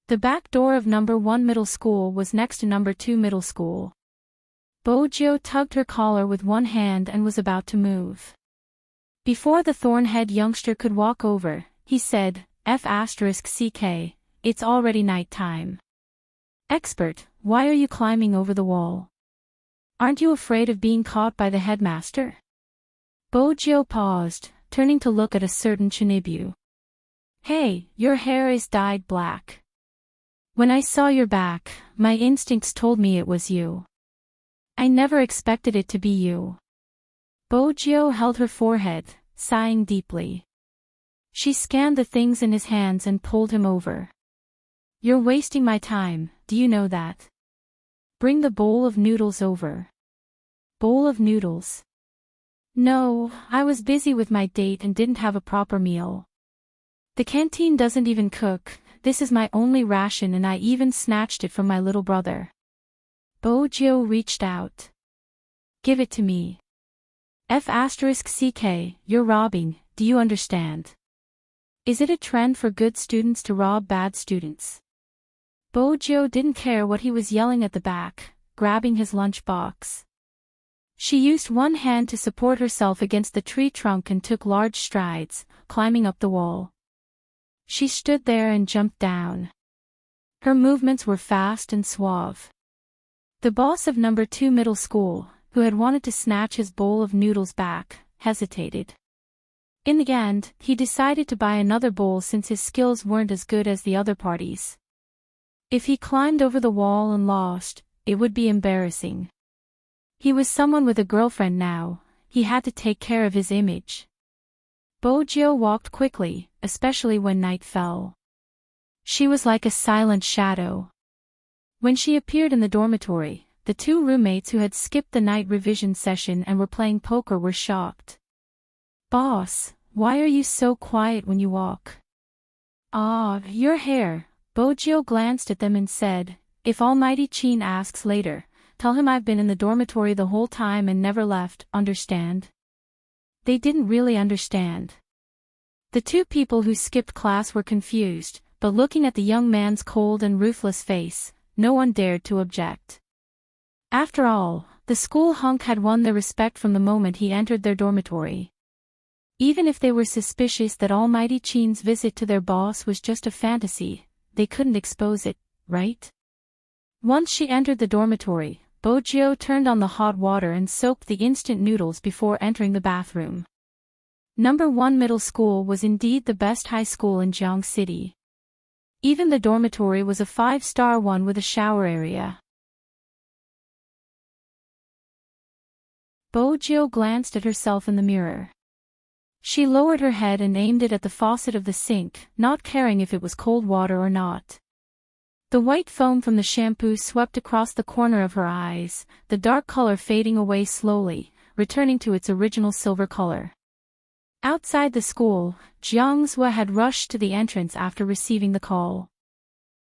The back door of number 1 middle school was next to number 2 middle school. Bojo tugged her collar with one hand and was about to move. Before the thorn-head youngster could walk over, he said, F***ck, it's already night time. Expert, why are you climbing over the wall? Aren't you afraid of being caught by the headmaster? Bojo paused, turning to look at a certain Chinibu. Hey, your hair is dyed black. When I saw your back, my instincts told me it was you. I never expected it to be you. Bojo held her forehead, sighing deeply. She scanned the things in his hands and pulled him over. You're wasting my time, do you know that? Bring the bowl of noodles over. Bowl of noodles? No, I was busy with my date and didn't have a proper meal. The canteen doesn't even cook, this is my only ration and I even snatched it from my little brother. Bojo reached out. Give it to me. F***ck, you're robbing, do you understand? Is it a trend for good students to rob bad students? Bojo didn't care what he was yelling at the back, grabbing his lunchbox. She used one hand to support herself against the tree trunk and took large strides, climbing up the wall. She stood there and jumped down. Her movements were fast and suave. The boss of number 2 middle school, who had wanted to snatch his bowl of noodles back, hesitated. In the end, he decided to buy another bowl since his skills weren't as good as the other parties. If he climbed over the wall and lost, it would be embarrassing. He was someone with a girlfriend now, he had to take care of his image. Bojo walked quickly, especially when night fell. She was like a silent shadow. When she appeared in the dormitory, the 2 roommates who had skipped the night revision session and were playing poker were shocked. Boss, why are you so quiet when you walk? Your hair. Bojo glanced at them and said, if Almighty Chin asks later, tell him I've been in the dormitory the whole time and never left, understand? They didn't really understand. The 2 people who skipped class were confused, but looking at the young man's cold and ruthless face, no one dared to object. After all, the school hunk had won their respect from the moment he entered their dormitory. Even if they were suspicious that Almighty Chin's visit to their boss was just a fantasy, they couldn't expose it, right? Once she entered the dormitory, Bojo turned on the hot water and soaked the instant noodles before entering the bathroom. Number 1 middle school was indeed the best high school in Jiang City. Even the dormitory was a 5-star one with a shower area. Bojo glanced at herself in the mirror. She lowered her head and aimed it at the faucet of the sink, not caring if it was cold water or not. The white foam from the shampoo swept across the corner of her eyes, the dark color fading away slowly, returning to its original silver color. Outside the school, Jiang Zhua had rushed to the entrance after receiving the call.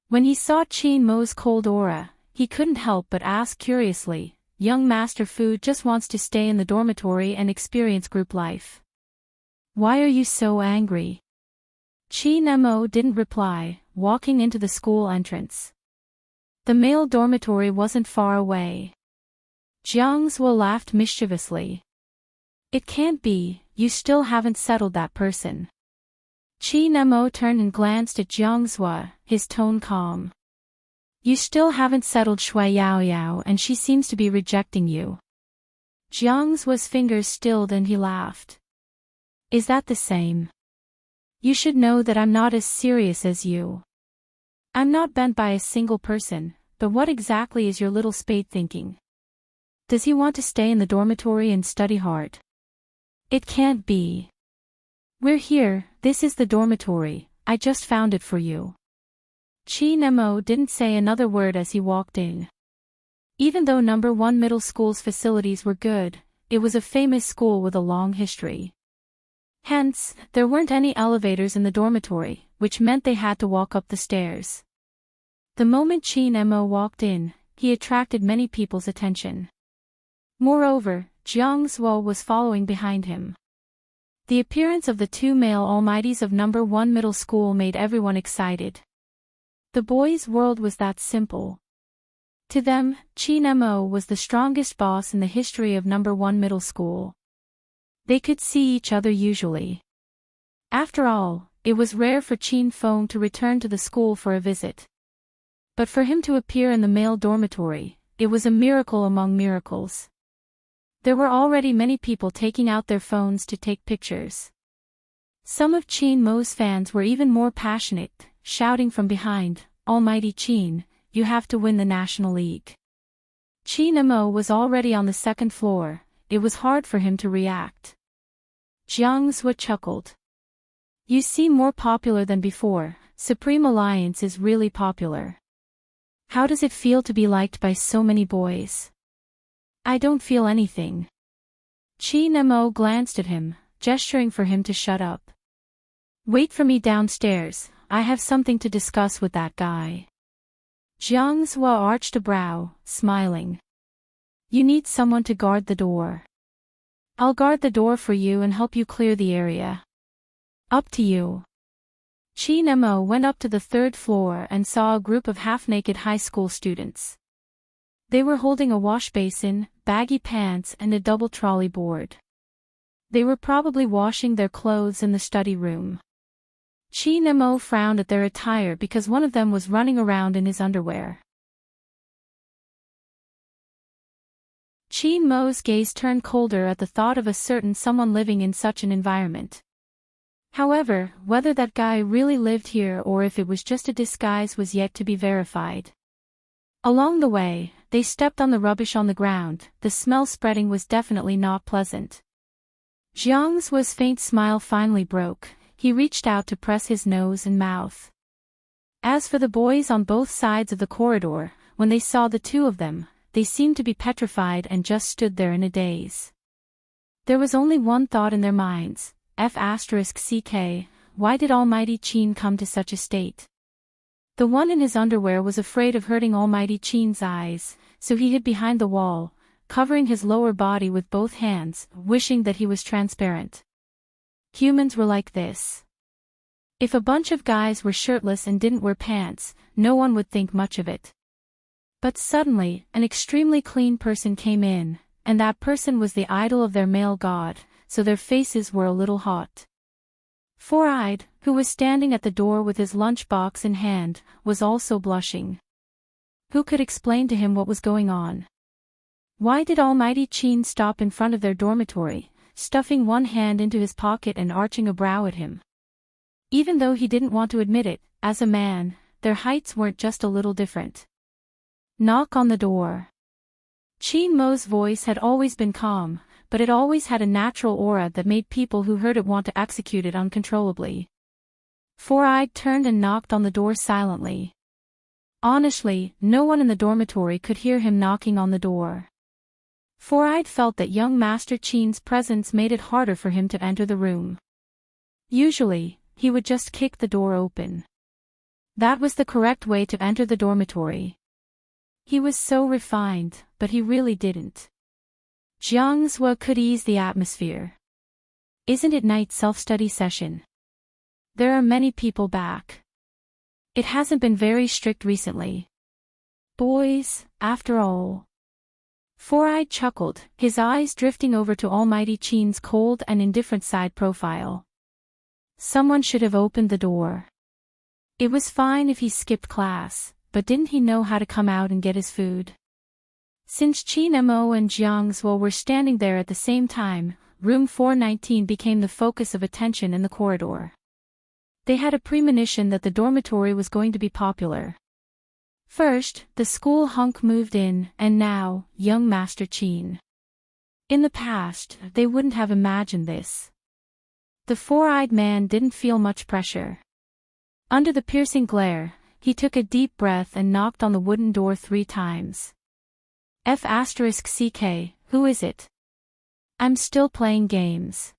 When he saw Qin Mo's cold aura, he couldn't help but ask curiously, young Master Fu just wants to stay in the dormitory and experience group life. Why are you so angry? Qin Mo didn't reply, walking into the school entrance. The male dormitory wasn't far away. Jiang Zhua laughed mischievously. It can't be, you still haven't settled that person. Qin Mo turned and glanced at Jiang Zhua, his tone calm. You still haven't settled Shui Yao Yao and she seems to be rejecting you. Jiang Zhua's fingers stilled and he laughed. Is that the same? You should know that I'm not as serious as you. I'm not bent by a single person, but what exactly is your little spade thinking? Does he want to stay in the dormitory and study hard? It can't be. We're here, this is the dormitory, I just found it for you. Qin Mo didn't say another word as he walked in. Even though number 1 middle school's facilities were good, it was a famous school with a long history. Hence, there weren't any elevators in the dormitory, which meant they had to walk up the stairs. The moment Qin Mo walked in, he attracted many people's attention. Moreover, Jiang Zhua was following behind him. The appearance of the 2 male almighties of number 1 middle school made everyone excited. The boys' world was that simple. To them, Chin Mo was the strongest boss in the history of number 1 middle school. They could see each other usually. After all, it was rare for Chin Fong to return to the school for a visit. But for him to appear in the male dormitory, it was a miracle among miracles. There were already many people taking out their phones to take pictures. Some of Chin Mo's fans were even more passionate, shouting from behind, "Almighty Chin, you have to win the National League." Chin Mo was already on the second floor, it was hard for him to react. Jiang Zhua chuckled. "You seem more popular than before, Supreme Alliance is really popular. How does it feel to be liked by so many boys?" "I don't feel anything." Chin Mo glanced at him, gesturing for him to shut up. "Wait for me downstairs, I have something to discuss with that guy." Jiang Zhua arched a brow, smiling. "You need someone to guard the door." "I'll guard the door for you and help you clear the area." "Up to you." Chin Mo went up to the third floor and saw a group of half-naked high school students. They were holding a wash basin, baggy pants and a double trolley board. They were probably washing their clothes in the study room. Chin Mo frowned at their attire because one of them was running around in his underwear. Chin Mo's gaze turned colder at the thought of a certain someone living in such an environment. However, whether that guy really lived here or if it was just a disguise was yet to be verified. Along the way, they stepped on the rubbish on the ground, the smell spreading was definitely not pleasant. Jiang Zhua's faint smile finally broke, he reached out to press his nose and mouth. As for the boys on both sides of the corridor, when they saw the two of them, they seemed to be petrified and just stood there in a daze. There was only one thought in their minds. F***ck, why did Almighty Chin come to such a state? The one in his underwear was afraid of hurting Almighty Chin's eyes, so he hid behind the wall, covering his lower body with both hands, wishing that he was transparent. Humans were like this. If a bunch of guys were shirtless and didn't wear pants, no one would think much of it. But suddenly, an extremely clean person came in, and that person was the idol of their male god, so their faces were a little hot. Four-Eyed, who was standing at the door with his lunchbox in hand, was also blushing. Who could explain to him what was going on? Why did Almighty Chin stop in front of their dormitory, stuffing one hand into his pocket and arching a brow at him? Even though he didn't want to admit it, as a man, their heights weren't just a little different. "Knock on the door." Chin Mo's voice had always been calm, but it always had a natural aura that made people who heard it want to execute it uncontrollably. Four-Eyed turned and knocked on the door silently. Honestly, no one in the dormitory could hear him knocking on the door. Four-Eyed felt that young Master Chin's presence made it harder for him to enter the room. Usually, he would just kick the door open. That was the correct way to enter the dormitory. He was so refined, but he really didn't. Jiang Zhua could ease the atmosphere. "Isn't it night self-study session? There are many people back. It hasn't been very strict recently. Boys, after all." Four-Eyed chuckled, his eyes drifting over to Almighty Chin's cold and indifferent side profile. Someone should have opened the door. It was fine if he skipped class, but didn't he know how to come out and get his food? Since Chin Mo and Jiang Zhua were standing there at the same time, room 419 became the focus of attention in the corridor. They had a premonition that the dormitory was going to be popular. First, the school hunk moved in, and now, young Master Chin. In the past, they wouldn't have imagined this. The four-eyed man didn't feel much pressure. Under the piercing glare, he took a deep breath and knocked on the wooden door 3 times. F***ck, who is it? I'm still playing games.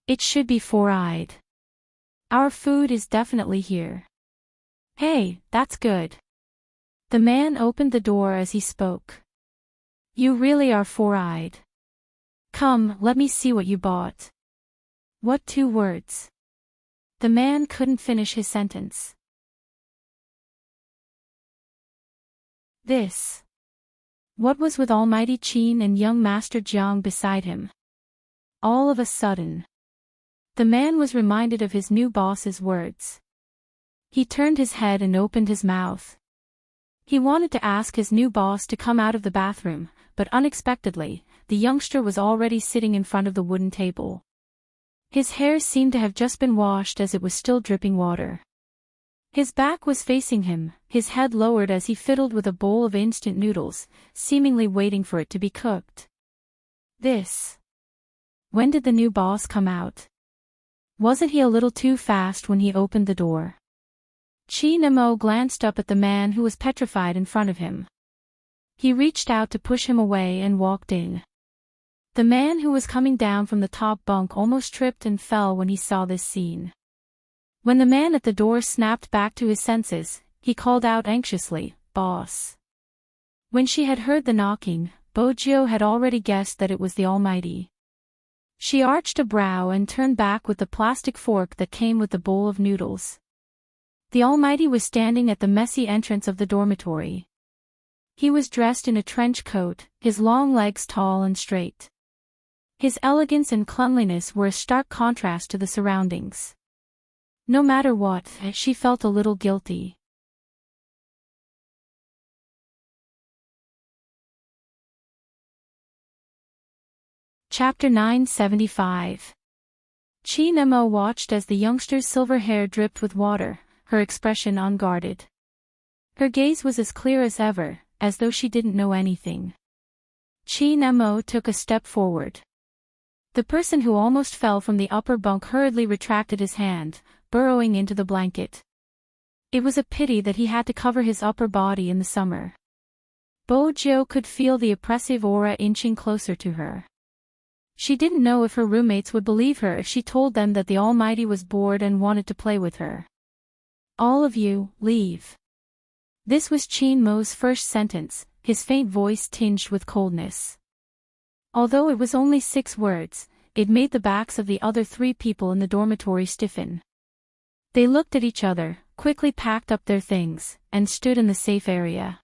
It should be Four-Eyed. Our food is definitely here. Hey, that's good. The man opened the door as he spoke. You really are Four-Eyed. Come, let me see what you bought. What 2 words? The man couldn't finish his sentence. This What was with Almighty Qin and young Master Jiang beside him? All of a sudden, the man was reminded of his new boss's words. He turned his head and opened his mouth. He wanted to ask his new boss to come out of the bathroom, but unexpectedly, the youngster was already sitting in front of the wooden table. His hair seemed to have just been washed as it was still dripping water. His back was facing him, his head lowered as he fiddled with a bowl of instant noodles, seemingly waiting for it to be cooked. When did the new boss come out? Wasn't he a little too fast when he opened the door? Qi Nemo glanced up at the man who was petrified in front of him. He reached out to push him away and walked in. The man who was coming down from the top bunk almost tripped and fell when he saw this scene. When the man at the door snapped back to his senses, he called out anxiously, "Boss." When she had heard the knocking, Bojiu had already guessed that it was the Almighty. She arched a brow and turned back with the plastic fork that came with the bowl of noodles. The Almighty was standing at the messy entrance of the dormitory. He was dressed in a trench coat, his long legs tall and straight. His elegance and cleanliness were a stark contrast to the surroundings. No matter what, she felt a little guilty. Chapter 975. Qi Nemo watched as the youngster's silver hair dripped with water, her expression unguarded. Her gaze was as clear as ever, as though she didn't know anything. Qi Nemo took a step forward. The person who almost fell from the upper bunk hurriedly retracted his hand, burrowing into the blanket. It was a pity that he had to cover his upper body in the summer. Bojiu could feel the oppressive aura inching closer to her. She didn't know if her roommates would believe her if she told them that the Almighty was bored and wanted to play with her. "All of you, leave." This was Qin Mo's first sentence, his faint voice tinged with coldness. Although it was only 6 words, it made the backs of the other 3 people in the dormitory stiffen. They looked at each other, quickly packed up their things, and stood in the safe area.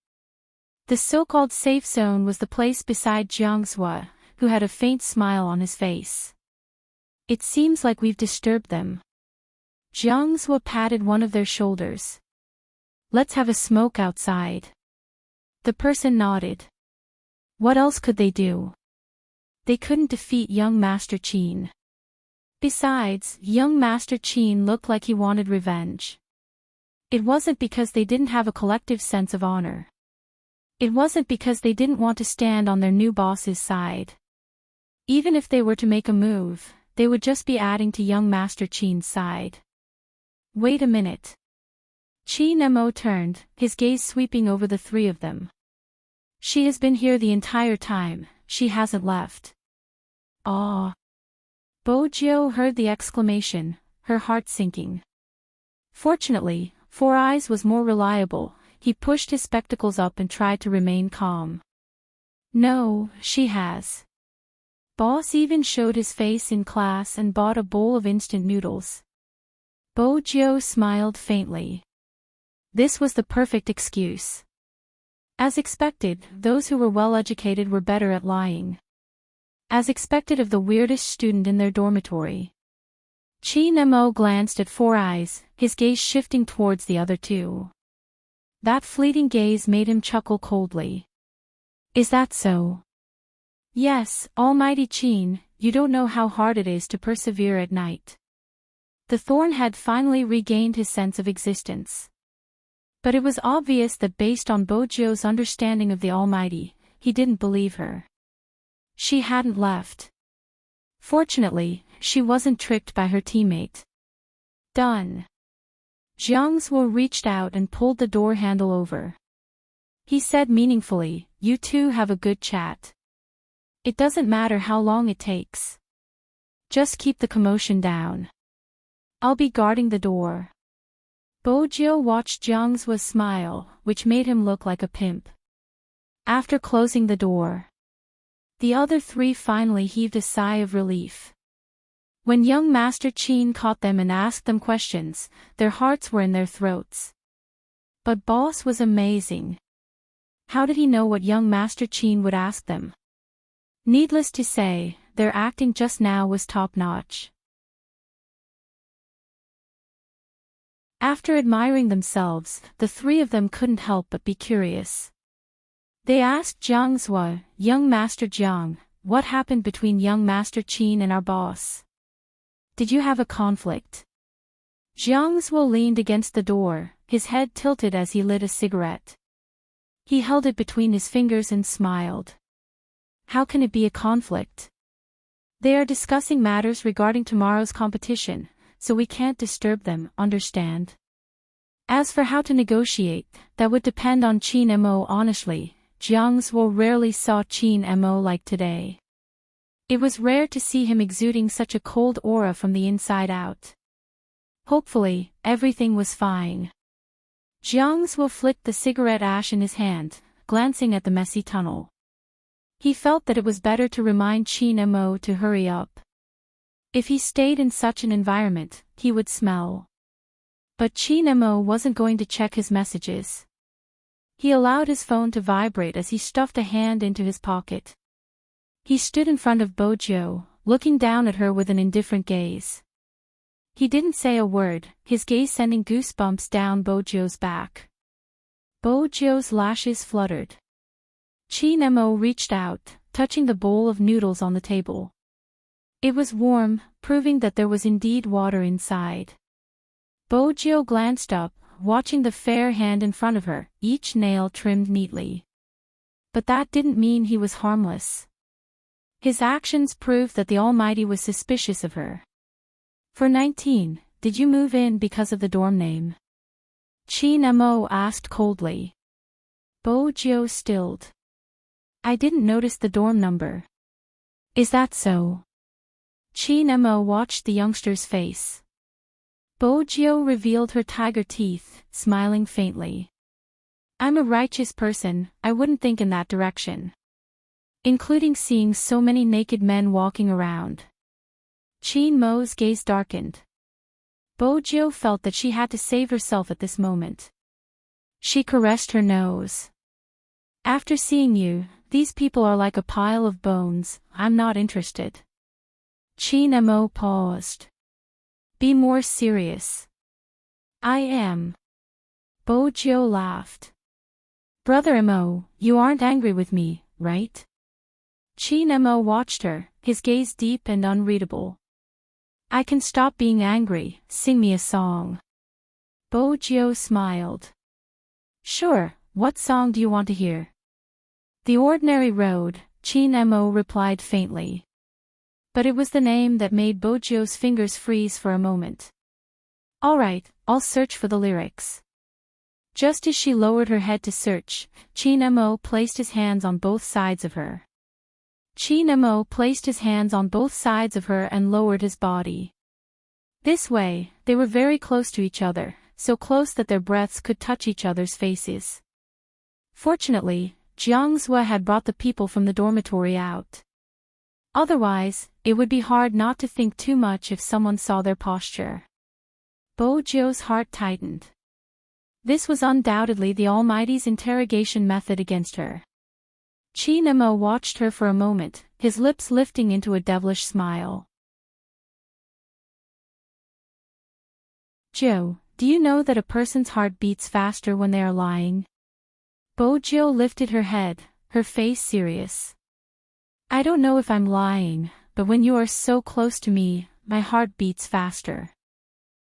The so-called safe zone was the place beside Jiang Zhua, who had a faint smile on his face. "It seems like we've disturbed them." Jiang Zhua patted one of their shoulders. "Let's have a smoke outside." The person nodded. What else could they do? They couldn't defeat young Master Qin. Besides, young Master Qin looked like he wanted revenge. It wasn't because they didn't have a collective sense of honor. It wasn't because they didn't want to stand on their new boss's side. Even if they were to make a move, they would just be adding to young Master Qin's side. Wait a minute. Qi Nemo turned, his gaze sweeping over the 3 of them. She has been here the entire time, she hasn't left. Ah. Bojiu heard the exclamation, her heart sinking. Fortunately, Four Eyes was more reliable. He pushed his spectacles up and tried to remain calm. No, she has. Boss even showed his face in class and bought a bowl of instant noodles. Bojiu smiled faintly. This was the perfect excuse. As expected, those who were well-educated were better at lying. As expected of the weirdest student in their dormitory. Qi Nemo glanced at Four Eyes, his gaze shifting towards the other 2. That fleeting gaze made him chuckle coldly. Is that so? Yes, Almighty Qin, you don't know how hard it is to persevere at night. The thorn had finally regained his sense of existence. But it was obvious that based on Bojiu's understanding of the Almighty, he didn't believe her. She hadn't left. Fortunately, she wasn't tricked by her teammate. Done. Jiang Zhua reached out and pulled the door handle over. He said meaningfully, "You two have a good chat. It doesn't matter how long it takes. Just keep the commotion down. I'll be guarding the door." Bojiu watched Jiang Zhua smile, which made him look like a pimp. After closing the door, the other 3 finally heaved a sigh of relief. When young Master Qin caught them and asked them questions, their hearts were in their throats. But Boss was amazing. How did he know what young Master Qin would ask them? Needless to say, their acting just now was top-notch. After admiring themselves, the three of them couldn't help but be curious. They asked Jiang Zhua, "Young Master Jiang, what happened between young Master Qin and our boss? Did you have a conflict?" Jiang Zhua leaned against the door, his head tilted as he lit a cigarette. He held it between his fingers and smiled. How can it be a conflict? They are discussing matters regarding tomorrow's competition, so we can't disturb them, understand? As for how to negotiate, that would depend on Qin Mo. Honestly, Jiang Zhuo rarely saw Qin Mo like today. It was rare to see him exuding such a cold aura from the inside out. Hopefully, everything was fine. Jiang Zhuo flicked the cigarette ash in his hand, glancing at the messy tunnel. He felt that it was better to remind Qin Mo to hurry up. If he stayed in such an environment, he would smell. But Qin Mo wasn't going to check his messages. He allowed his phone to vibrate as he stuffed a hand into his pocket. He stood in front of Bojo, looking down at her with an indifferent gaze. He didn't say a word, his gaze sending goosebumps down Bojo's back. Bojo's lashes fluttered. Qin Mo reached out, touching the bowl of noodles on the table. It was warm, proving that there was indeed water inside. Bojo glanced up, watching the fair hand in front of her, each nail trimmed neatly. But that didn't mean he was harmless. His actions proved that the Almighty was suspicious of her. For 19, did you move in because of the dorm name? Qin Mo asked coldly. Bojo stilled. I didn't notice the dorm number. Is that so? Qin Mo watched the youngster's face. Bojo revealed her tiger teeth, smiling faintly. I'm a righteous person, I wouldn't think in that direction. Including seeing so many naked men walking around. Qin Mo's gaze darkened. Bojo felt that she had to save herself at this moment. She caressed her nose. After seeing you, these people are like a pile of bones, I'm not interested. Qin Mo paused. Be more serious. I am. Bojo laughed. Brother Mo, you aren't angry with me, right? Qin Mo watched her, his gaze deep and unreadable. I can stop being angry, sing me a song. Bojo smiled. Sure, what song do you want to hear? The Ordinary Road, Qin Mo replied faintly. But it was the name that made Bojo's fingers freeze for a moment. All right, I'll search for the lyrics. Just as she lowered her head to search, Qin Mo placed his hands on both sides of her. Qin Mo placed his hands on both sides of her and lowered his body. This way, they were very close to each other, so close that their breaths could touch each other's faces. Fortunately, Jiang Zhua had brought the people from the dormitory out. Otherwise, it would be hard not to think too much if someone saw their posture. Bojo's heart tightened. This was undoubtedly the Almighty's interrogation method against her. Qin Mo watched her for a moment, his lips lifting into a devilish smile. Joe, do you know that a person's heart beats faster when they are lying? Bojo lifted her head, her face serious. I don't know if I'm lying, but when you are so close to me, my heart beats faster.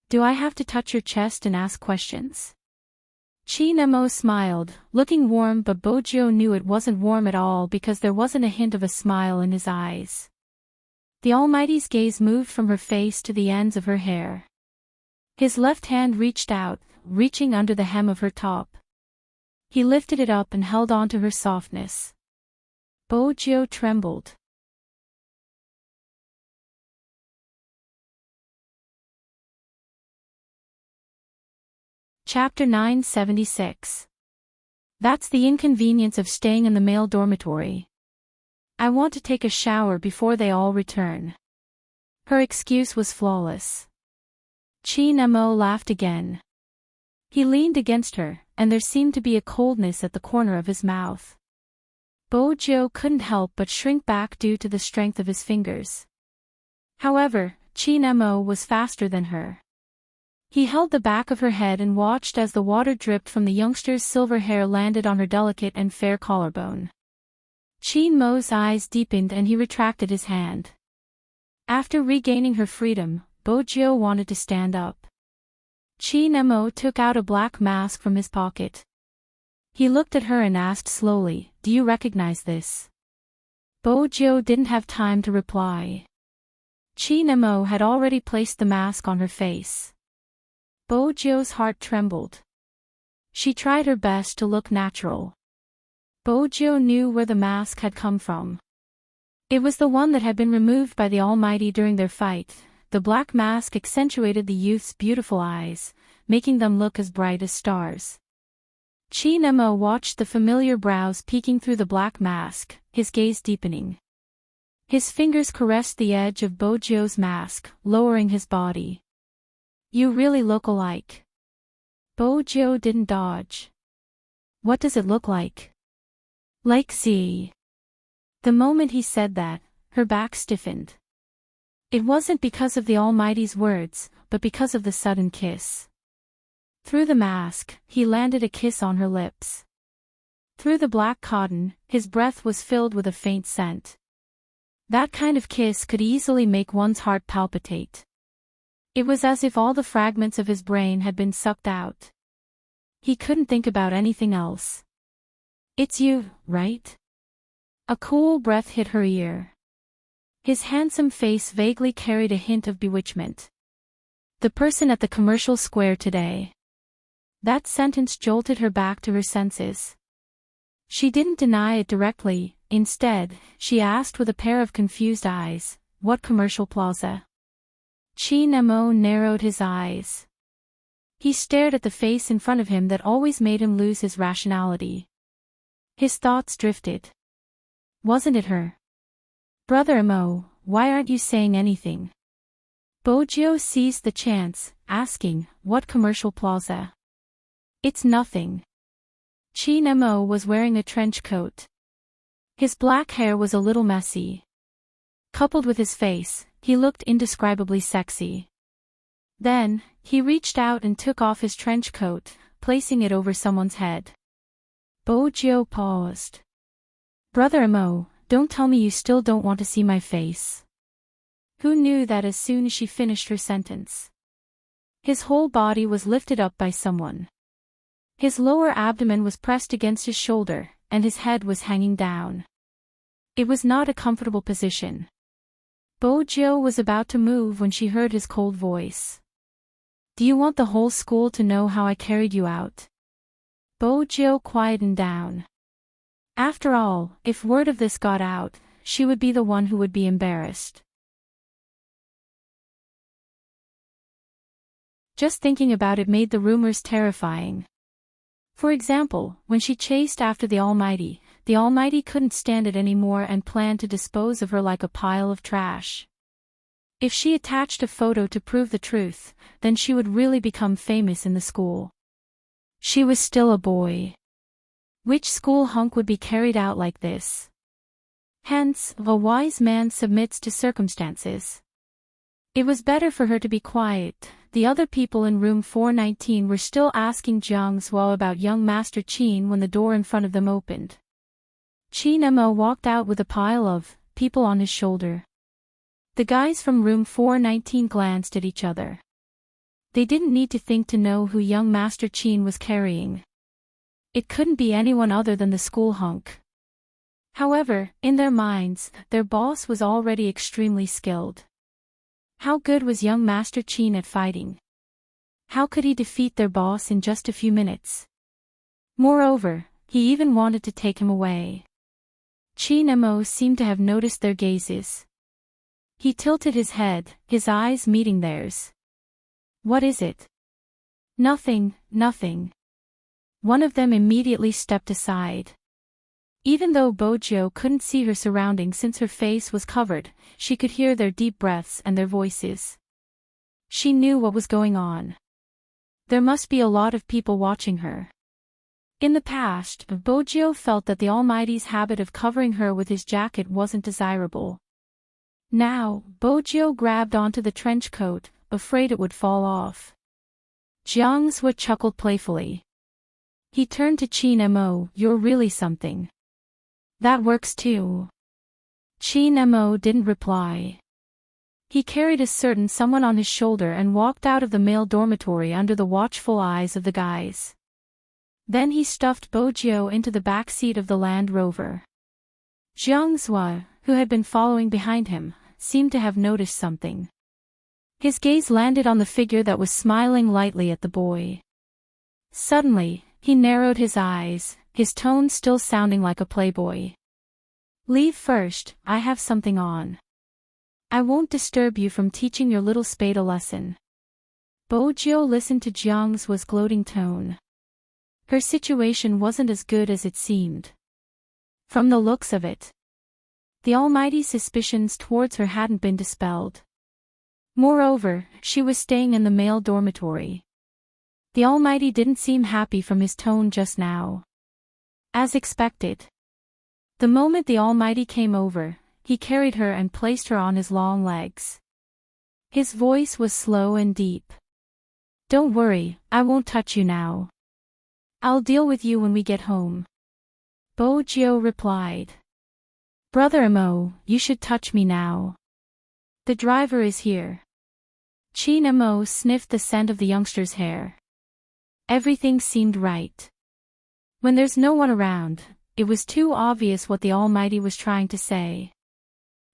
Do I have to touch your chest and ask questions? Qin Mo smiled, looking warm, but Bojo knew it wasn't warm at all because there wasn't a hint of a smile in his eyes. The Almighty's gaze moved from her face to the ends of her hair. His left hand reached out, reaching under the hem of her top. He lifted it up and held on to her softness. Bojo trembled. Chapter 976. That's the inconvenience of staying in the male dormitory. I want to take a shower before they all return. Her excuse was flawless. Qin Mo laughed again. He leaned against her, and there seemed to be a coldness at the corner of his mouth. Bojo couldn't help but shrink back due to the strength of his fingers. However, Chin Mo was faster than her. He held the back of her head and watched as the water dripped from the youngster's silver hair landed on her delicate and fair collarbone. Chin Mo's eyes deepened and he retracted his hand. After regaining her freedom, Bojo wanted to stand up. Chin Mo took out a black mask from his pocket. He looked at her and asked slowly, "Do you recognize this?" Bojo didn't have time to reply. Chin Mo had already placed the mask on her face. Bojo's heart trembled. She tried her best to look natural. Bojo knew where the mask had come from. It was the one that had been removed by the Almighty during their fight. The black mask accentuated the youth's beautiful eyes, making them look as bright as stars. Chin Mo watched the familiar brows peeking through the black mask, his gaze deepening. His fingers caressed the edge of Bojo's mask, lowering his body. "You really look alike." Bojo didn't dodge. "What does it look like?" "Like Z." The moment he said that, her back stiffened. It wasn't because of the Almighty's words, but because of the sudden kiss. Through the mask, he landed a kiss on her lips. Through the black cotton, his breath was filled with a faint scent. That kind of kiss could easily make one's heart palpitate. It was as if all the fragments of his brain had been sucked out. He couldn't think about anything else. "It's you, right?" A cool breath hit her ear. His handsome face vaguely carried a hint of bewitchment. "The person at the commercial square today." That sentence jolted her back to her senses. She didn't deny it directly, instead, she asked with a pair of confused eyes, "What commercial plaza?" Chin Mo narrowed his eyes. He stared at the face in front of him that always made him lose his rationality. His thoughts drifted. Wasn't it her? "Brother Mo, why aren't you saying anything?" Bojo seized the chance, asking, "What commercial plaza?" "It's nothing." Chin Mo was wearing a trench coat. His black hair was a little messy. Coupled with his face, he looked indescribably sexy. Then, he reached out and took off his trench coat, placing it over someone's head. Bojo paused. "Brother Mo, don't tell me you still don't want to see my face." Who knew that as soon as she finished her sentence? His whole body was lifted up by someone. His lower abdomen was pressed against his shoulder, and his head was hanging down. It was not a comfortable position. Bojo was about to move when she heard his cold voice. "Do you want the whole school to know how I carried you out?" Bojo quietened down. After all, if word of this got out, she would be the one who would be embarrassed. Just thinking about it made the rumors terrifying. For example, when she chased after the Almighty couldn't stand it anymore and planned to dispose of her like a pile of trash. If she attached a photo to prove the truth, then she would really become famous in the school. She was still a boy. Which school hunk would be carried out like this? Hence, a wise man submits to circumstances. It was better for her to be quiet. The other people in room 419 were still asking Jiang Zuo about young Master Qin when the door in front of them opened. Chin Mo walked out with a pile of people on his shoulder. The guys from room 419 glanced at each other. They didn't need to think to know who young Master Qin was carrying. It couldn't be anyone other than the school hunk. However, in their minds, their boss was already extremely skilled. How good was young Master Qin at fighting? How could he defeat their boss in just a few minutes? Moreover, he even wanted to take him away. Chin Mo seemed to have noticed their gazes. He tilted his head, his eyes meeting theirs. "What is it?" "Nothing, nothing." One of them immediately stepped aside. Even though Bojo couldn't see her surroundings since her face was covered, she could hear their deep breaths and their voices. She knew what was going on. There must be a lot of people watching her. In the past, Bojo felt that the Almighty's habit of covering her with his jacket wasn't desirable. Now, Bojo grabbed onto the trench coat, afraid it would fall off. Jiangsu chuckled playfully. He turned to Qin Mo, "You're really something. That works too." Qin Mo didn't reply. He carried a certain someone on his shoulder and walked out of the male dormitory under the watchful eyes of the guys. Then he stuffed Bojo into the back seat of the Land Rover. Jiangsu, who had been following behind him, seemed to have noticed something. His gaze landed on the figure that was smiling lightly at the boy. Suddenly, he narrowed his eyes, his tone still sounding like a playboy. "Leave first, I have something on. I won't disturb you from teaching your little spade a lesson." Bojo listened to Jiangsu's gloating tone. Her situation wasn't as good as it seemed. From the looks of it, the Almighty's suspicions towards her hadn't been dispelled. Moreover, she was staying in the male dormitory. The Almighty didn't seem happy from his tone just now. As expected. The moment the Almighty came over, he carried her and placed her on his long legs. His voice was slow and deep. "Don't worry, I won't touch you now. I'll deal with you when we get home." Bojo replied. "Brother Mo, you should touch me now. The driver is here." Qin Mo sniffed the scent of the youngster's hair. Everything seemed right. When there's no one around, it was too obvious what the Almighty was trying to say.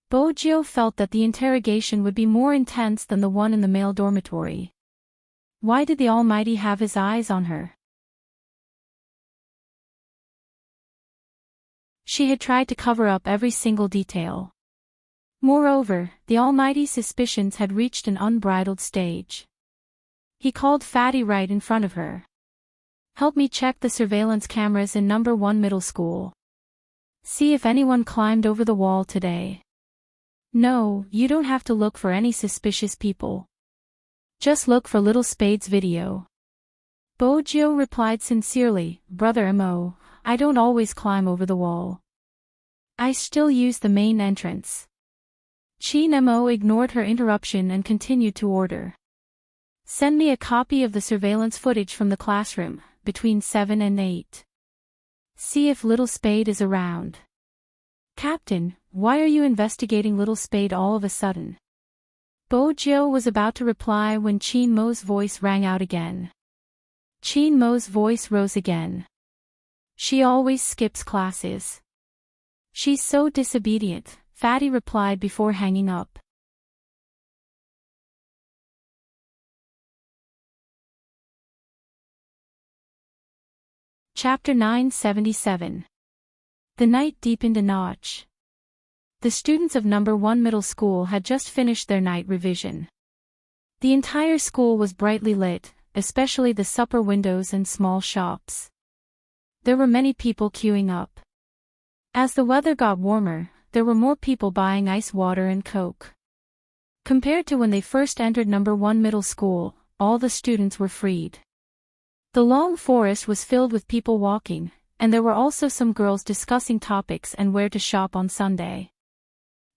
Bojo felt that the interrogation would be more intense than the one in the male dormitory. Why did the Almighty have his eyes on her? She had tried to cover up every single detail. Moreover, the Almighty's suspicions had reached an unbridled stage. He called Fatty right in front of her. "Help me check the surveillance cameras in number 1 middle school. See if anyone climbed over the wall today. No, you don't have to look for any suspicious people. Just look for Little Spade's video." Bojo replied sincerely, "Brother Mo, I don't always climb over the wall. I still use the main entrance." Qin Mo ignored her interruption and continued to order. "Send me a copy of the surveillance footage from the classroom, between 7 and 8. See if Little Spade is around." "Captain, why are you investigating Little Spade all of a sudden?" Bojo was about to reply when Qin Mo's voice rang out again. Qin Mo's voice rose again. "She always skips classes. She's so disobedient," Fatty replied before hanging up. Chapter 977. The night deepened a notch. The students of number 1 middle school had just finished their night revision. The entire school was brightly lit, especially the supper windows and small shops. There were many people queuing up. As the weather got warmer, there were more people buying ice water and Coke. Compared to when they first entered number 1 middle school, all the students were freed. The long forest was filled with people walking, and there were also some girls discussing topics and where to shop on Sunday.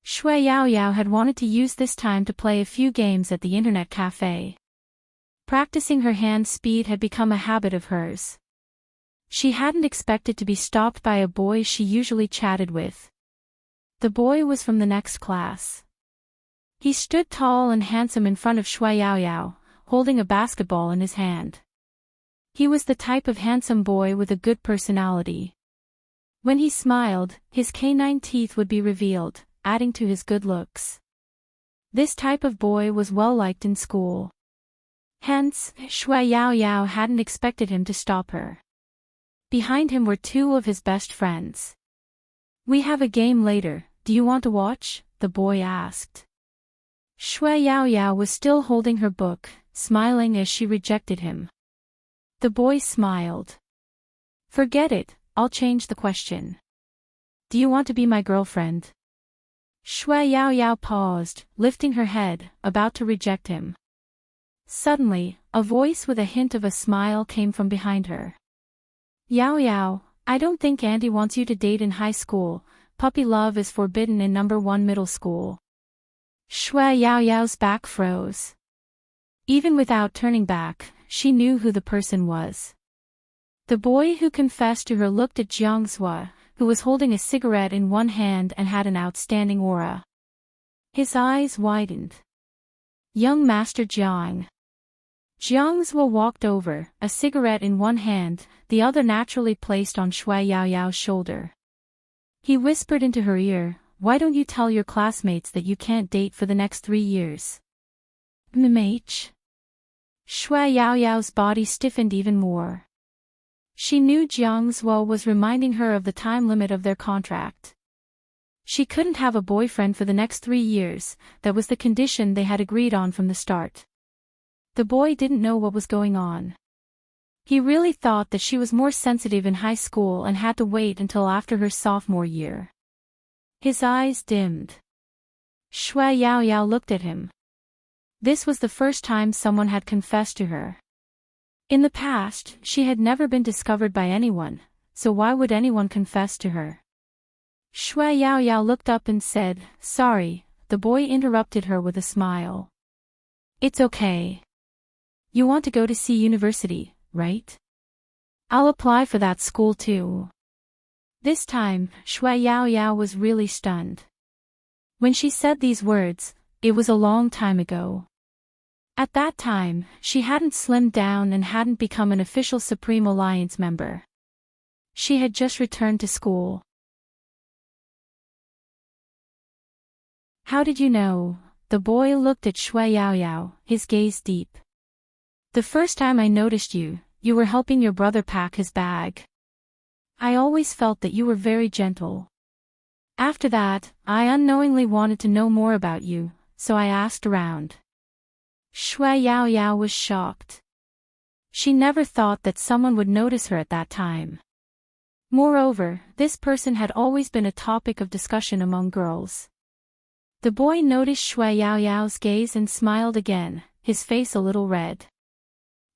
Shui Yaoyao had wanted to use this time to play a few games at the internet cafe. Practicing her hand speed had become a habit of hers. She hadn't expected to be stopped by a boy she usually chatted with. The boy was from the next class. He stood tall and handsome in front of Shui Yaoyao, holding a basketball in his hand. He was the type of handsome boy with a good personality. When he smiled, his canine teeth would be revealed, adding to his good looks. This type of boy was well liked in school. Hence, Shui Yaoyao hadn't expected him to stop her. Behind him were two of his best friends. "We have a game later, do you want to watch?" the boy asked. Shui Yaoyao was still holding her book, smiling as she rejected him. The boy smiled. "Forget it, I'll change the question. Do you want to be my girlfriend?" Shui Yaoyao paused, lifting her head, about to reject him. Suddenly, a voice with a hint of a smile came from behind her. Yao Yao, I don't think Auntie wants you to date in high school. Puppy love is forbidden in #1 middle school. Shui Yao Yao's back froze. Even without turning back, she knew who the person was. The boy who confessed to her looked at Jiang Zhua, who was holding a cigarette in one hand and had an outstanding aura. His eyes widened. Young Master Jiang. Jiang Zhua walked over, a cigarette in one hand, the other naturally placed on Shui Yao Yao's shoulder. He whispered into her ear, "Why don't you tell your classmates that you can't date for the next 3 years? Mmh. Shui Yao Yao's body stiffened even more. She knew Jiang Zhua was reminding her of the time limit of their contract. She couldn't have a boyfriend for the next 3 years, that was the condition they had agreed on from the start. The boy didn't know what was going on. He really thought that she was more sensitive in high school and had to wait until after her sophomore year. His eyes dimmed. Shui Yao Yao looked at him. This was the first time someone had confessed to her. In the past, she had never been discovered by anyone, so why would anyone confess to her? Shui Yao Yao looked up and said, "Sorry," the boy interrupted her with a smile. "It's okay. You want to go to C University, right? I'll apply for that school too." This time, Shui Yao Yao was really stunned. When she said these words, it was a long time ago. At that time, she hadn't slimmed down and hadn't become an official Supreme Alliance member. She had just returned to school. "How did you know?" The boy looked at Shui Yao Yao, his gaze deep. "The first time I noticed you, you were helping your brother pack his bag. I always felt that you were very gentle. After that, I unknowingly wanted to know more about you, so I asked around." Shui Yao Yao was shocked. She never thought that someone would notice her at that time. Moreover, this person had always been a topic of discussion among girls. The boy noticed Shui Yao Yao's gaze and smiled again, his face a little red.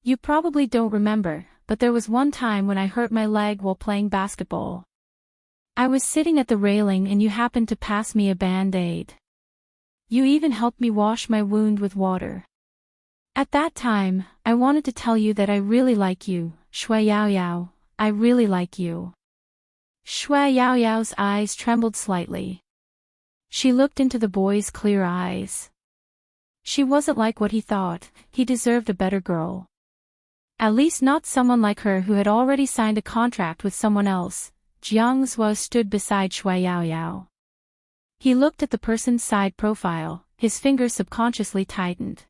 "You probably don't remember, but there was one time when I hurt my leg while playing basketball. I was sitting at the railing and you happened to pass me a band-aid. You even helped me wash my wound with water. At that time, I wanted to tell you that I really like you, Shui Yao Yao, I really like you." Shui Yao Yao's eyes trembled slightly. She looked into the boy's clear eyes. She wasn't like what he thought, he deserved a better girl. At least not someone like her who had already signed a contract with someone else. Jiang Zhua stood beside Shui Yao Yao. He looked at the person's side profile, his fingers subconsciously tightened.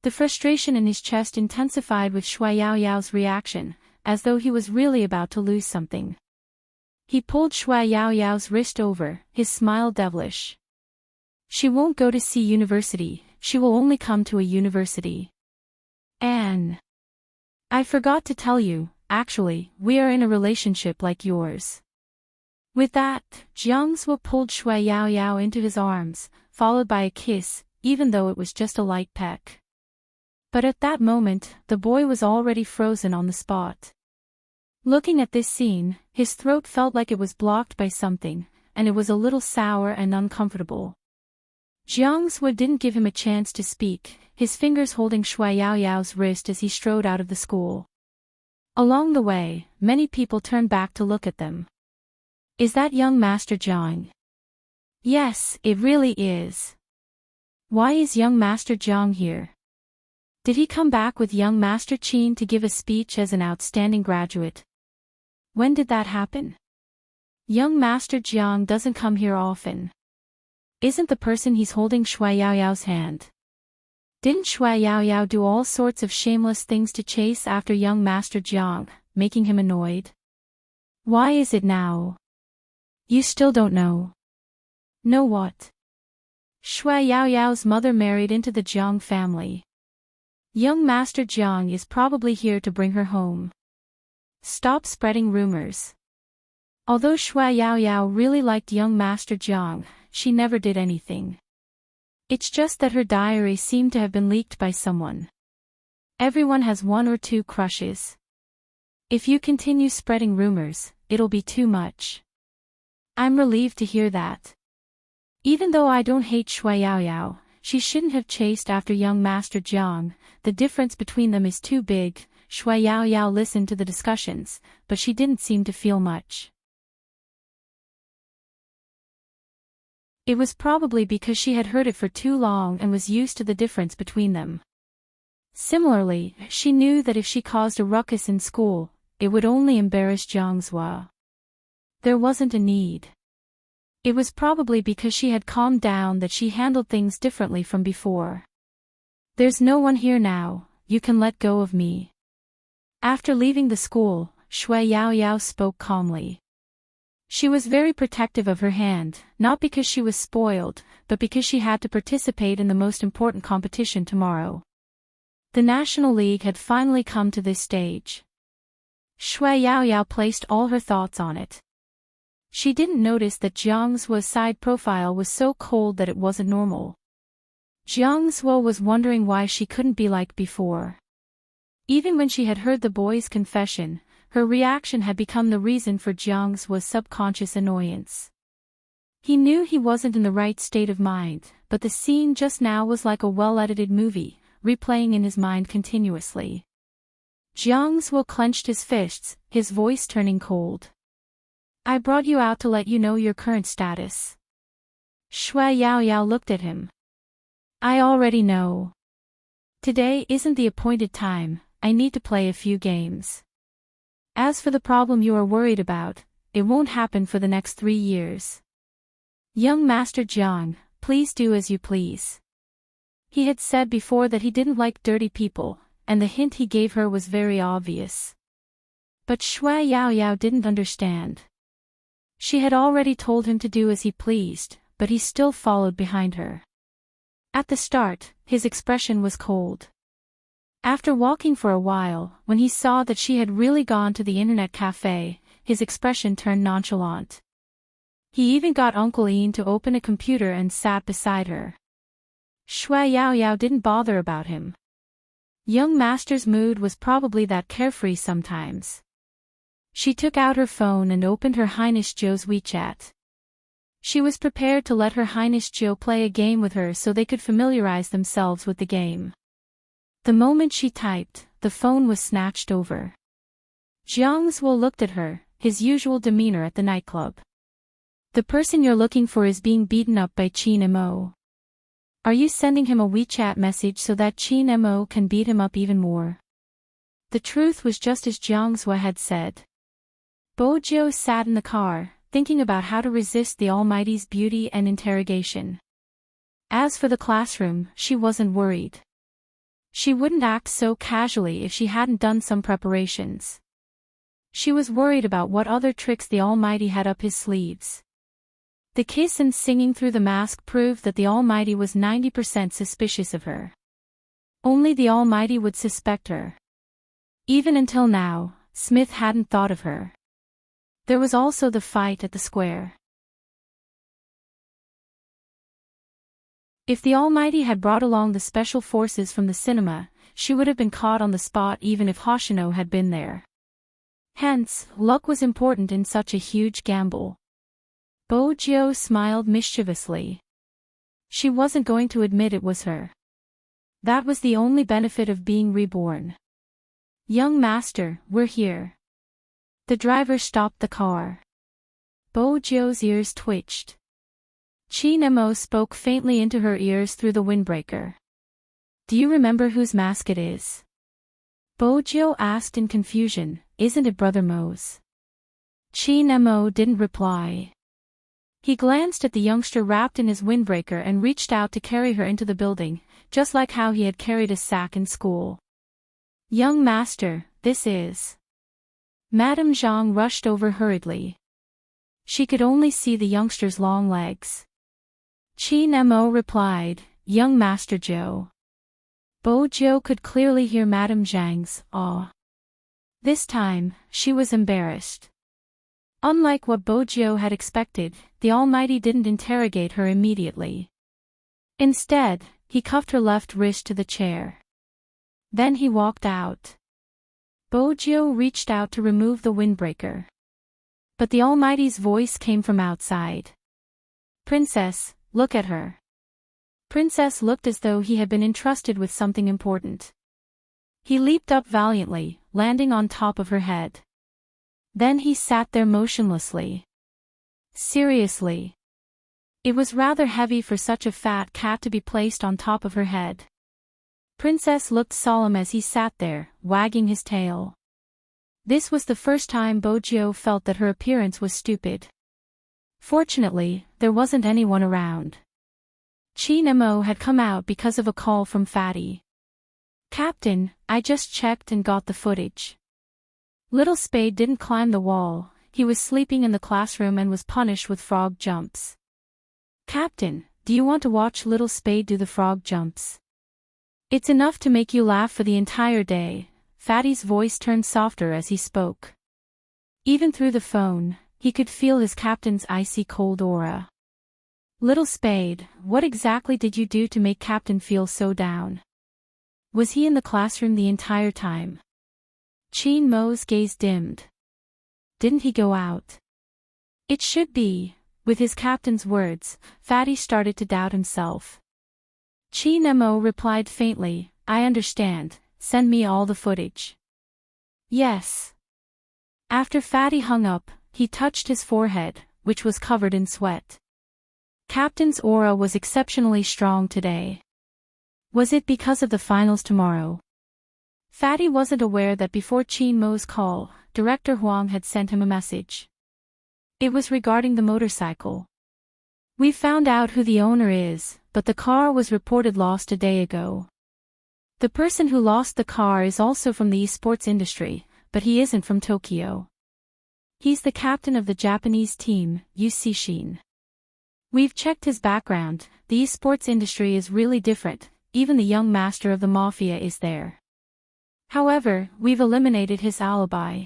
The frustration in his chest intensified with Shui Yao Yao's reaction, as though he was really about to lose something. He pulled Shui Yao Yao's wrist over, his smile devilish. "She won't go to C University, she will only come to a university. And I forgot to tell you, actually, we are in a relationship like yours." With that, Jiang Zhua pulled Shui Yao Yao into his arms, followed by a kiss, even though it was just a light peck. But at that moment, the boy was already frozen on the spot. Looking at this scene, his throat felt like it was blocked by something, and it was a little sour and uncomfortable. Jiang Zhua didn't give him a chance to speak, his fingers holding Shui Yao Yao's wrist as he strode out of the school. Along the way, many people turned back to look at them. "Is that young Master Jiang?" "Yes, it really is." "Why is young Master Jiang here? Did he come back with young Master Qin to give a speech as an outstanding graduate? When did that happen? Young Master Jiang doesn't come here often. Isn't the person he's holding Shui Yao Yao's hand? Didn't Shui Yao Yao do all sorts of shameless things to chase after young Master Jiang, making him annoyed? Why is it now? You still don't know." "Know what?" "Shui Yao Yao's mother married into the Jiang family. Young Master Jiang is probably here to bring her home. Stop spreading rumors." Although Shui Yao Yao really liked young Master Jiang, she never did anything. It's just that her diary seemed to have been leaked by someone. Everyone has one or two crushes. If you continue spreading rumors, it'll be too much. I'm relieved to hear that. Even though I don't hate Shui Yaoyao, she shouldn't have chased after young Master Jiang. The difference between them is too big. Shui Yaoyao listened to the discussions, but she didn't seem to feel much. It was probably because she had heard it for too long and was used to the difference between them. Similarly, she knew that if she caused a ruckus in school, it would only embarrass Jiang Zhua. There wasn't a need. It was probably because she had calmed down that she handled things differently from before. There's no one here now, you can let go of me. After leaving the school, Shui Yaoyao spoke calmly. She was very protective of her hand, not because she was spoiled, but because she had to participate in the most important competition tomorrow. The National League had finally come to this stage. Shui Yaoyao placed all her thoughts on it. She didn't notice that Jiang Zhua's side profile was so cold that it wasn't normal. Jiang Zhua was wondering why she couldn't be like before. Even when she had heard the boy's confession, her reaction had become the reason for Jiang Zhua's subconscious annoyance. He knew he wasn't in the right state of mind, but the scene just now was like a well-edited movie, replaying in his mind continuously. Jiang Zhua clenched his fists, his voice turning cold. I brought you out to let you know your current status. Shui Yaoyao looked at him. I already know. Today isn't the appointed time, I need to play a few games. As for the problem you are worried about, it won't happen for the next 3 years. Young Master Jiang, please do as you please. He had said before that he didn't like dirty people, and the hint he gave her was very obvious. But Shui Yaoyao didn't understand. She had already told him to do as he pleased, but he still followed behind her. At the start, his expression was cold. After walking for a while, when he saw that she had really gone to the internet cafe, his expression turned nonchalant. He even got Uncle Ian to open a computer and sat beside her. Shui Yaoyao didn't bother about him. Young Master's mood was probably that carefree sometimes. She took out her phone and opened Her Highness Zhou's WeChat. She was prepared to let Her Highness Zhou play a game with her so they could familiarize themselves with the game. The moment she typed, the phone was snatched over. Jiang Zhua looked at her, his usual demeanor at the nightclub. The person you're looking for is being beaten up by Qin Mo. Are you sending him a WeChat message so that Qin Mo can beat him up even more? The truth was just as Jiang Zhua had said. Bo Jiu sat in the car, thinking about how to resist the Almighty's beauty and interrogation. As for the classroom, she wasn't worried. She wouldn't act so casually if she hadn't done some preparations. She was worried about what other tricks the Almighty had up his sleeves. The kiss and singing through the mask proved that the Almighty was 90% suspicious of her. Only the Almighty would suspect her. Even until now, Smith hadn't thought of her. There was also the fight at the square. If the Almighty had brought along the special forces from the cinema, she would have been caught on the spot even if Hoshino had been there. Hence, luck was important in such a huge gamble. Bo Jiu smiled mischievously. She wasn't going to admit it was her. That was the only benefit of being reborn. Young Master, we're here. The driver stopped the car. Bo Jiu's ears twitched. Qin Mo spoke faintly into her ears through the windbreaker. Do you remember whose mask it is? Bo Jiu asked in confusion, isn't it Brother Mo's? Qin Mo didn't reply. He glanced at the youngster wrapped in his windbreaker and reached out to carry her into the building, just like how he had carried a sack in school. Young Master, this is... Madame Zhang rushed over hurriedly. She could only see the youngster's long legs. Qin Mo replied, Young Master Zhou. Bo Jiu could clearly hear Madame Zhang's awe. This time, she was embarrassed. Unlike what Bo Jiu had expected, the Almighty didn't interrogate her immediately. Instead, he cuffed her left wrist to the chair. Then he walked out. Bojo reached out to remove the windbreaker. But the Almighty's voice came from outside. Princess, look at her. Princess looked as though he had been entrusted with something important. He leaped up valiantly, landing on top of her head. Then he sat there motionlessly. Seriously. It was rather heavy for such a fat cat to be placed on top of her head. Princess looked solemn as he sat there, wagging his tail. This was the first time Bojo felt that her appearance was stupid. Fortunately, there wasn't anyone around. Chinemo had come out because of a call from Fatty. Captain, I just checked and got the footage. Little Spade didn't climb the wall, he was sleeping in the classroom and was punished with frog jumps. Captain, do you want to watch Little Spade do the frog jumps? It's enough to make you laugh for the entire day. Fatty's voice turned softer as he spoke. Even through the phone, he could feel his captain's icy cold aura. Little Spade, what exactly did you do to make Captain feel so down? Was he in the classroom the entire time? Chinmo's gaze dimmed. Didn't he go out? It should be. With his captain's words, Fatty started to doubt himself. Chinemo replied faintly, I understand, send me all the footage. Yes. After Fatty hung up, he touched his forehead, which was covered in sweat. Captain's aura was exceptionally strong today. Was it because of the finals tomorrow? Fatty wasn't aware that before Chinmo's call, Director Huang had sent him a message. It was regarding the motorcycle. We found out who the owner is, but the car was reported lost a day ago. The person who lost the car is also from the esports industry, but he isn't from Tokyo. He's the captain of the Japanese team, Shin. We've checked his background, the esports industry is really different, even the young master of the mafia is there. However, we've eliminated his alibi.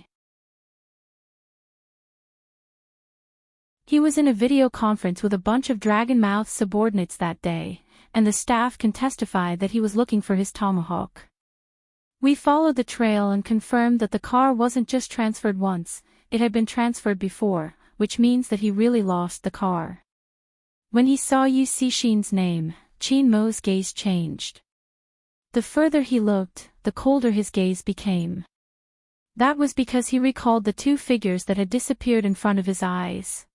He was in a video conference with a bunch of Dragonmouth subordinates that day, and the staff can testify that he was looking for his tomahawk. We followed the trail and confirmed that the car wasn't just transferred once, it had been transferred before, which means that he really lost the car. When he saw Shin's name, Chinmo's gaze changed. The further he looked, the colder his gaze became. That was because he recalled the two figures that had disappeared in front of his eyes.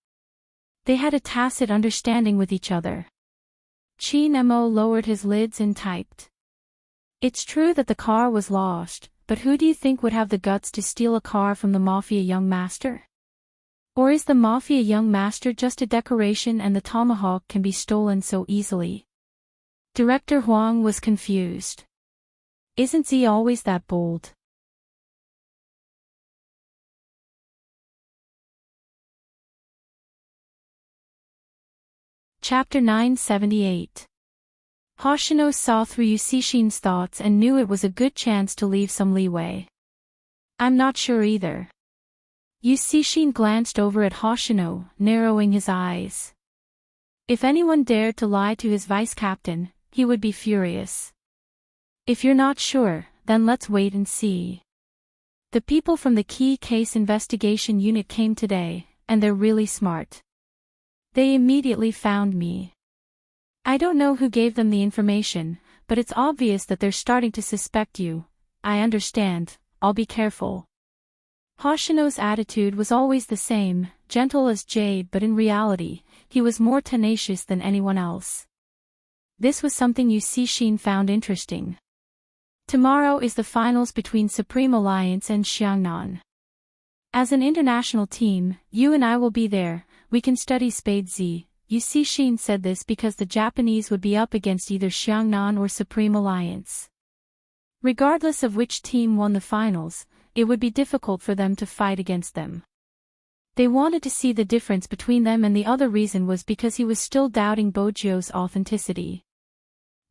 They had a tacit understanding with each other. Chinemo lowered his lids and typed. It's true that the car was lost, but who do you think would have the guts to steal a car from the Mafia young master? Or is the Mafia young master just a decoration and the tomahawk can be stolen so easily? Director Huang was confused. Isn't he always that bold? Chapter 978. Hoshino saw through Shin's thoughts and knew it was a good chance to leave some leeway. I'm not sure either. Shin glanced over at Hoshino, narrowing his eyes. If anyone dared to lie to his vice-captain, he would be furious. If you're not sure, then let's wait and see. The people from the Key Case Investigation Unit came today, and they're really smart. They immediately found me. I don't know who gave them the information, but it's obvious that they're starting to suspect you. I understand, I'll be careful. Hoshino's attitude was always the same, gentle as jade, but in reality, he was more tenacious than anyone else. This was something Shin found interesting. Tomorrow is the finals between Supreme Alliance and Xiangnan. As an international team, you and I will be there. We can study Spade Z. Shin said this because the Japanese would be up against either Xiangnan or Supreme Alliance. Regardless of which team won the finals, it would be difficult for them to fight against them. They wanted to see the difference between them, and the other reason was because he was still doubting Bojo's authenticity.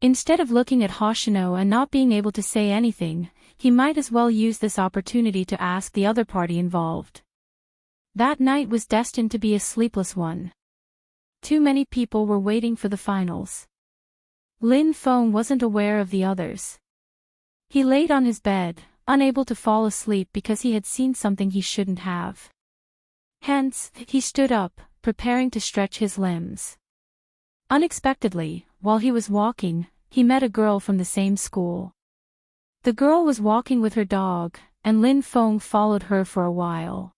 Instead of looking at Hoshino and not being able to say anything, he might as well use this opportunity to ask the other party involved. That night was destined to be a sleepless one. Too many people were waiting for the finals. Lin Feng wasn't aware of the others. He laid on his bed, unable to fall asleep because he had seen something he shouldn't have. Hence, he stood up, preparing to stretch his limbs. Unexpectedly, while he was walking, he met a girl from the same school. The girl was walking with her dog, and Lin Feng followed her for a while.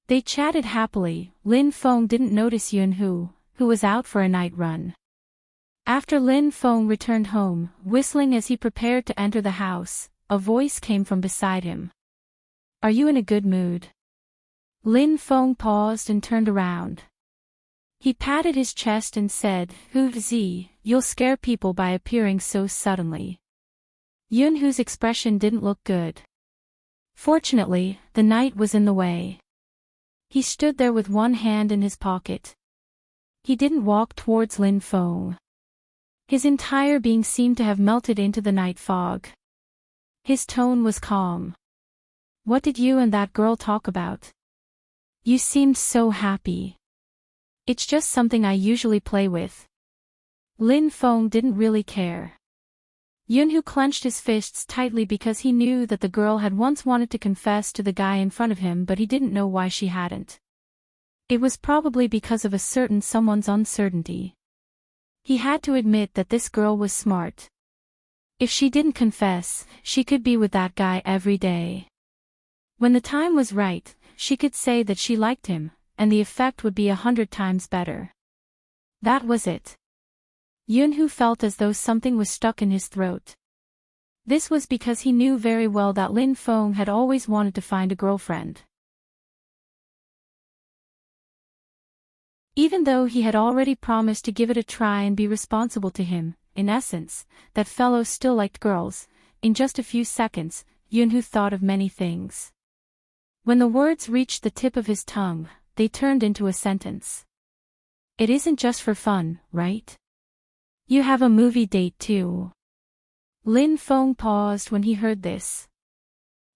They chatted happily. Lin Feng didn't notice Yunhu, who was out for a night run. After Lin Feng returned home, whistling as he prepared to enter the house, a voice came from beside him. "Are you in a good mood?" Lin Feng paused and turned around. He patted his chest and said, "Hu Zi, you'll scare people by appearing so suddenly." Yunhu's expression didn't look good. Fortunately, the night was in the way. He stood there with one hand in his pocket. He didn't walk towards Lin Feng. His entire being seemed to have melted into the night fog. His tone was calm. "What did you and that girl talk about? You seemed so happy." "It's just something I usually play with." Lin Feng didn't really care. Yunhu clenched his fists tightly because he knew that the girl had once wanted to confess to the guy in front of him, but he didn't know why she hadn't. It was probably because of a certain someone's uncertainty. He had to admit that this girl was smart. If she didn't confess, she could be with that guy every day. When the time was right, she could say that she liked him, and the effect would be 100 times better. That was it. Yunhu felt as though something was stuck in his throat. This was because he knew very well that Lin Feng had always wanted to find a girlfriend. Even though he had already promised to give it a try and be responsible to him, in essence, that fellow still liked girls. In just a few seconds, Yunhu thought of many things. When the words reached the tip of his tongue, they turned into a sentence. "It isn't just for fun, right? You have a movie date too." Lin Feng paused when he heard this.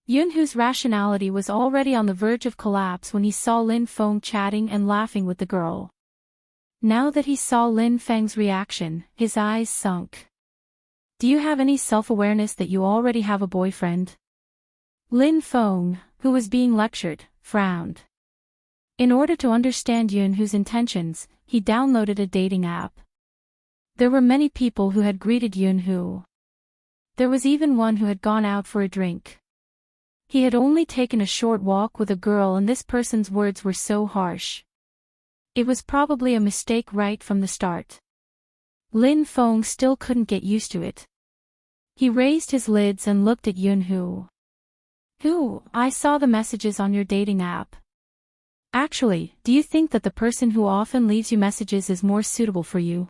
Yunhu's rationality was already on the verge of collapse when he saw Lin Feng chatting and laughing with the girl. Now that he saw Lin Feng's reaction, his eyes sunk. "Do you have any self-awareness that you already have a boyfriend?" Lin Feng, who was being lectured, frowned. In order to understand Yunhu's intentions, he downloaded a dating app. There were many people who had greeted Yunhu. There was even one who had gone out for a drink. He had only taken a short walk with a girl, and this person's words were so harsh. It was probably a mistake right from the start. Lin Feng still couldn't get used to it. He raised his lids and looked at Yunhu. "Who? I saw the messages on your dating app. Actually, do you think that the person who often leaves you messages is more suitable for you?"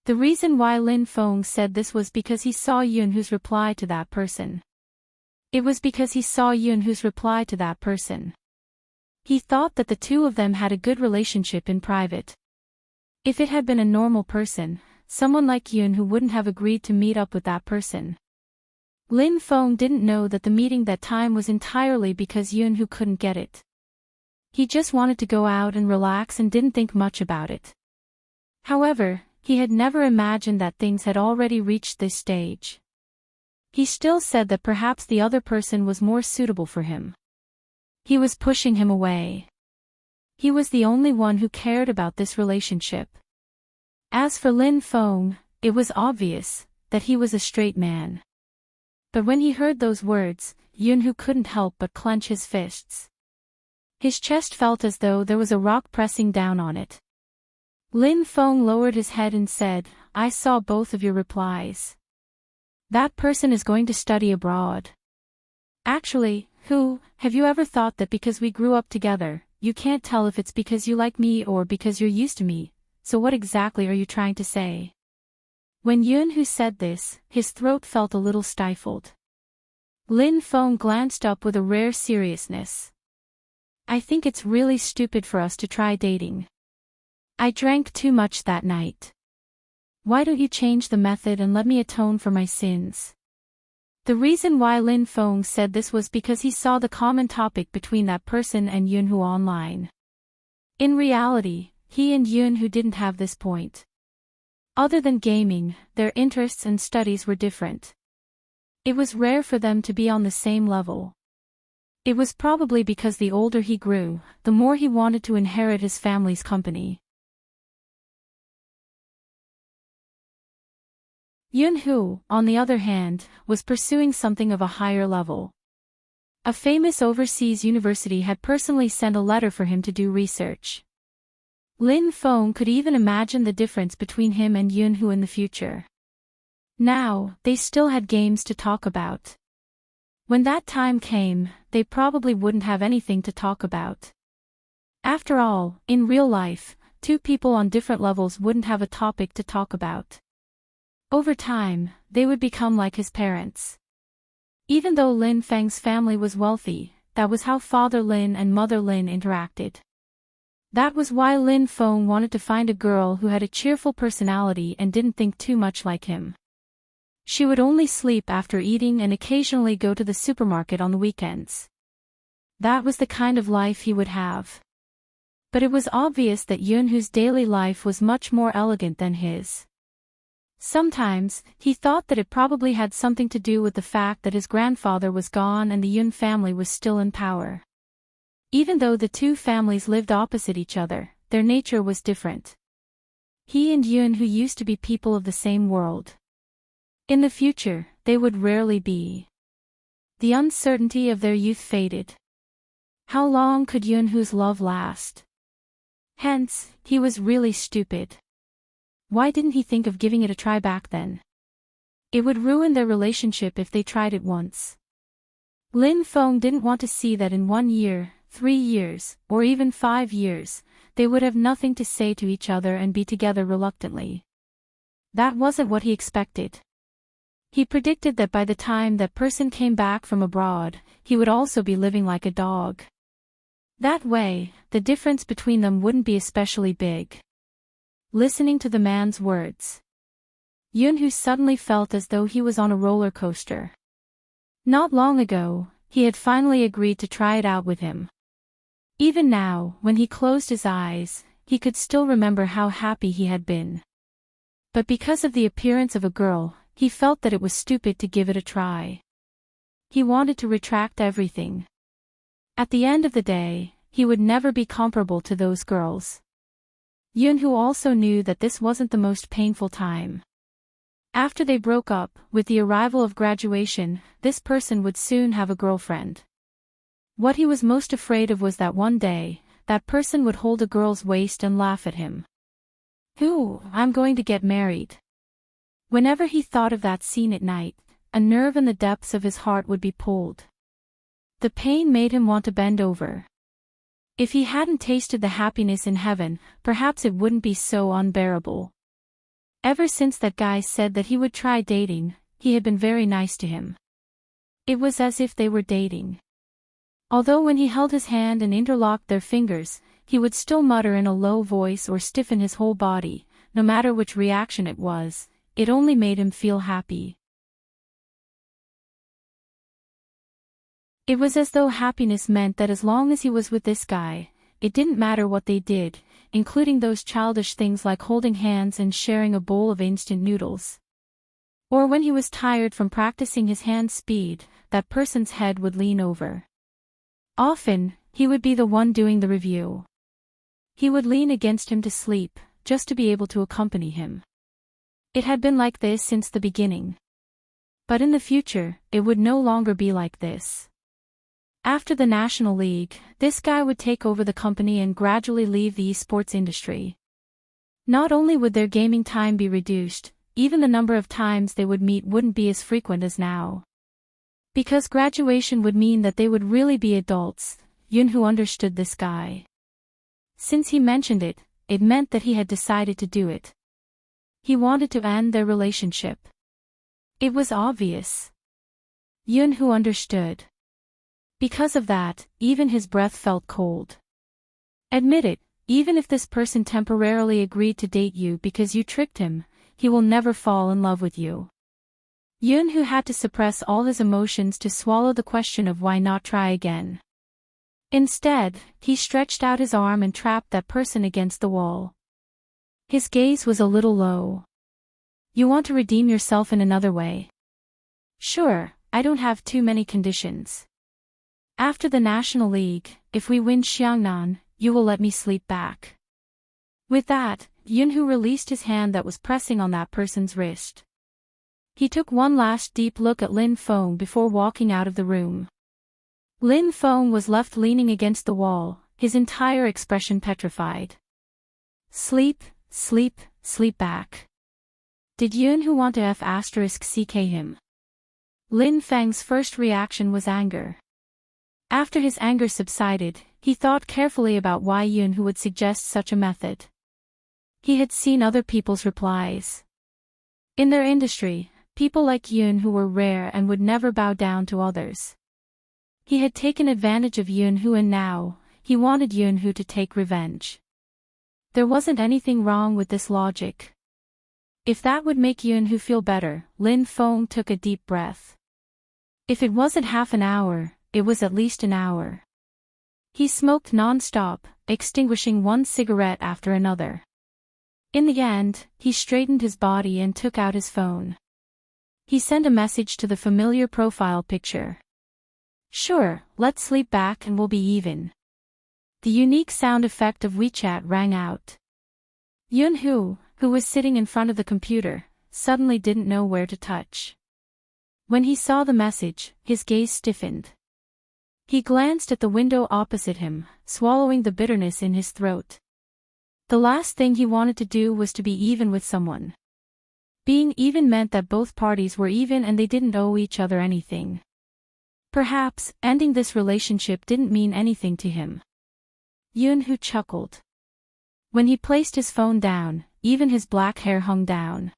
The reason why Lin Feng said this was because he saw Yunhu's reply to that person. It was because he saw Yunhu's reply to that person. He thought that the two of them had a good relationship in private. If it had been a normal person, someone like Yunhu wouldn't have agreed to meet up with that person. Lin Feng didn't know that the meeting that time was entirely because Yunhu couldn't get it. He just wanted to go out and relax and didn't think much about it. However, he had never imagined that things had already reached this stage. He still said that perhaps the other person was more suitable for him. He was pushing him away. He was the only one who cared about this relationship. As for Lin Feng, it was obvious that he was a straight man. But when he heard those words, Yunhu couldn't help but clench his fists. His chest felt as though there was a rock pressing down on it. Lin Feng lowered his head and said, "I saw both of your replies. That person is going to study abroad. Actually, have you ever thought that because we grew up together, you can't tell if it's because you like me or because you're used to me, so what exactly are you trying to say?" When Yunhu said this, his throat felt a little stifled. Lin Feng glanced up with a rare seriousness. "I think it's really stupid for us to try dating. I drank too much that night. Why don't you change the method and let me atone for my sins?" The reason why Lin Feng said this was because he saw the common topic between that person and Yunhu online. In reality, he and Yunhu didn't have this point. Other than gaming, their interests and studies were different. It was rare for them to be on the same level. It was probably because the older he grew, the more he wanted to inherit his family's company. Yun-hoo, on the other hand, was pursuing something of a higher level. A famous overseas university had personally sent a letter for him to do research. Lin Feng could even imagine the difference between him and Yun-hoo in the future. Now, they still had games to talk about. When that time came, they probably wouldn't have anything to talk about. After all, in real life, two people on different levels wouldn't have a topic to talk about. Over time, they would become like his parents. Even though Lin Feng's family was wealthy, that was how Father Lin and Mother Lin interacted. That was why Lin Feng wanted to find a girl who had a cheerful personality and didn't think too much like him. She would only sleep after eating and occasionally go to the supermarket on the weekends. That was the kind of life he would have. But it was obvious that Yun-hoo's daily life was much more elegant than his. Sometimes, he thought that it probably had something to do with the fact that his grandfather was gone and the Yun family was still in power. Even though the two families lived opposite each other, their nature was different. He and Yun-hoo used to be people of the same world. In the future, they would rarely be. The uncertainty of their youth faded. How long could Yun-hoo's love last? Hence, he was really stupid. Why didn't he think of giving it a try back then? It would ruin their relationship if they tried it once. Lin Feng didn't want to see that in 1 year, 3 years, or even 5 years, they would have nothing to say to each other and be together reluctantly. That wasn't what he expected. He predicted that by the time that person came back from abroad, he would also be living like a dog. That way, the difference between them wouldn't be especially big. Listening to the man's words, Yun-hoo suddenly felt as though he was on a roller coaster. Not long ago, he had finally agreed to try it out with him. Even now, when he closed his eyes, he could still remember how happy he had been. But because of the appearance of a girl, he felt that it was stupid to give it a try. He wanted to retract everything. At the end of the day, he would never be comparable to those girls. Yun-hoo also knew that this wasn't the most painful time. After they broke up, with the arrival of graduation, this person would soon have a girlfriend. What he was most afraid of was that one day, that person would hold a girl's waist and laugh at him. I'm going to get married. Whenever he thought of that scene at night, a nerve in the depths of his heart would be pulled. The pain made him want to bend over. If he hadn't tasted the happiness in heaven, perhaps it wouldn't be so unbearable. Ever since that guy said that he would try dating, he had been very nice to him. It was as if they were dating. Although when he held his hand and interlocked their fingers, he would still mutter in a low voice or stiffen his whole body, no matter which reaction it was, it only made him feel happy. It was as though happiness meant that as long as he was with this guy, it didn't matter what they did, including those childish things like holding hands and sharing a bowl of instant noodles. Or when he was tired from practicing his hand speed, that person's head would lean over. Often, he would be the one doing the review. He would lean against him to sleep, just to be able to accompany him. It had been like this since the beginning. But in the future, it would no longer be like this. After the National League, this guy would take over the company and gradually leave the esports industry. Not only would their gaming time be reduced, even the number of times they would meet wouldn't be as frequent as now. Because graduation would mean that they would really be adults, Yun-hoo understood this guy. Since he mentioned it, it meant that he had decided to do it. He wanted to end their relationship. It was obvious. Yun-hoo understood. Because of that, even his breath felt cold. Admit it, even if this person temporarily agreed to date you because you tricked him, he will never fall in love with you. Yun-hoo had to suppress all his emotions to swallow the question of why not try again. Instead, he stretched out his arm and trapped that person against the wall. His gaze was a little low. You want to redeem yourself in another way? Sure, I don't have too many conditions. After the National League, if we win Xiangnan, you will let me sleep back. With that, Yunhu released his hand that was pressing on that person's wrist. He took one last deep look at Lin Feng before walking out of the room. Lin Feng was left leaning against the wall, his entire expression petrified. Sleep, sleep, sleep back. Did Yunhu want to F***ck him? Lin Feng's first reaction was anger. After his anger subsided, he thought carefully about why Yunhu would suggest such a method. He had seen other people's replies. In their industry, people like Yunhu were rare and would never bow down to others. He had taken advantage of Yunhu and now, he wanted Yunhu to take revenge. There wasn't anything wrong with this logic. If that would make Yunhu feel better, Lin Feng took a deep breath. If it wasn't half an hour, it was at least an hour. He smoked non-stop, extinguishing one cigarette after another. In the end, he straightened his body and took out his phone. He sent a message to the familiar profile picture. Sure, let's sleep back and we'll be even. The unique sound effect of WeChat rang out. Yunhu, who was sitting in front of the computer, suddenly didn't know where to touch. When he saw the message, his gaze stiffened. He glanced at the window opposite him, swallowing the bitterness in his throat. The last thing he wanted to do was to be even with someone. Being even meant that both parties were even and they didn't owe each other anything. Perhaps, ending this relationship didn't mean anything to him. Yunhu chuckled. When he placed his phone down, even his black hair hung down.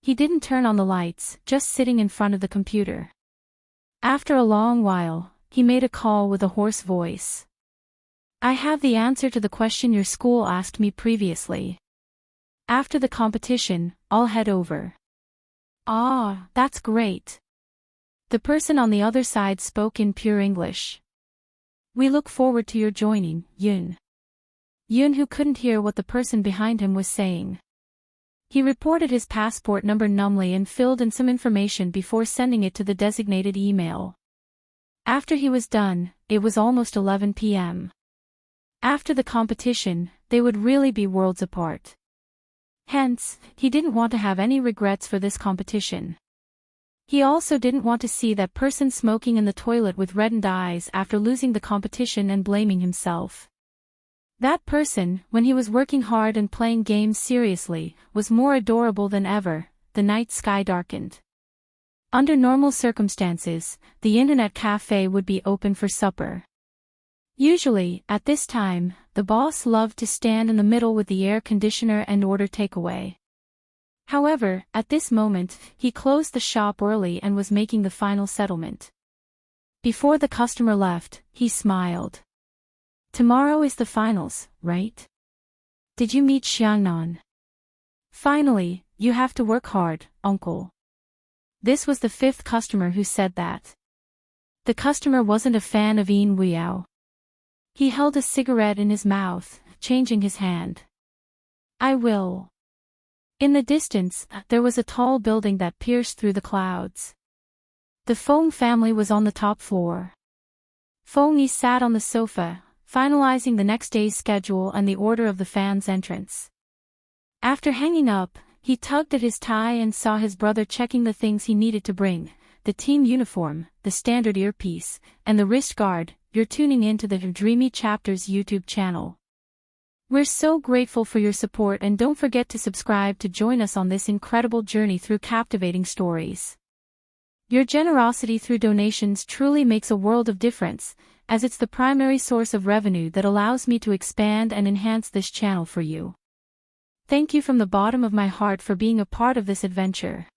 He didn't turn on the lights, just sitting in front of the computer. After a long while, he made a call with a hoarse voice. I have the answer to the question your school asked me previously. After the competition, I'll head over. Ah, that's great. The person on the other side spoke in pure English. We look forward to your joining, Yun. Yunhu couldn't hear what the person behind him was saying. He reported his passport number numbly and filled in some information before sending it to the designated email. After he was done, it was almost 11 p.m. After the competition, they would really be worlds apart. Hence, he didn't want to have any regrets for this competition. He also didn't want to see that person smoking in the toilet with reddened eyes after losing the competition and blaming himself. That person, when he was working hard and playing games seriously, was more adorable than ever. The night sky darkened. Under normal circumstances, the internet cafe would be open for supper. Usually, at this time, the boss loved to stand in the middle with the air conditioner and order takeaway. However, at this moment, he closed the shop early and was making the final settlement. Before the customer left, he smiled. Tomorrow is the finals, right? Did you meet Xiangnan? Finally, you have to work hard, uncle. This was the fifth customer who said that. The customer wasn't a fan of Yin Weiyao. He held a cigarette in his mouth, changing his hand. I will. In the distance, there was a tall building that pierced through the clouds. The Feng family was on the top floor. Feng Yi sat on the sofa, finalizing the next day's schedule and the order of the fans' entrance. After hanging up, he tugged at his tie and saw his brother checking the things he needed to bring: the team uniform, the standard earpiece, and the wrist guard. You're tuning in to the Dreamy Chapters YouTube channel. We're so grateful for your support, and don't forget to subscribe to join us on this incredible journey through captivating stories. Your generosity through donations truly makes a world of difference, as it's the primary source of revenue that allows me to expand and enhance this channel for you. Thank you from the bottom of my heart for being a part of this adventure.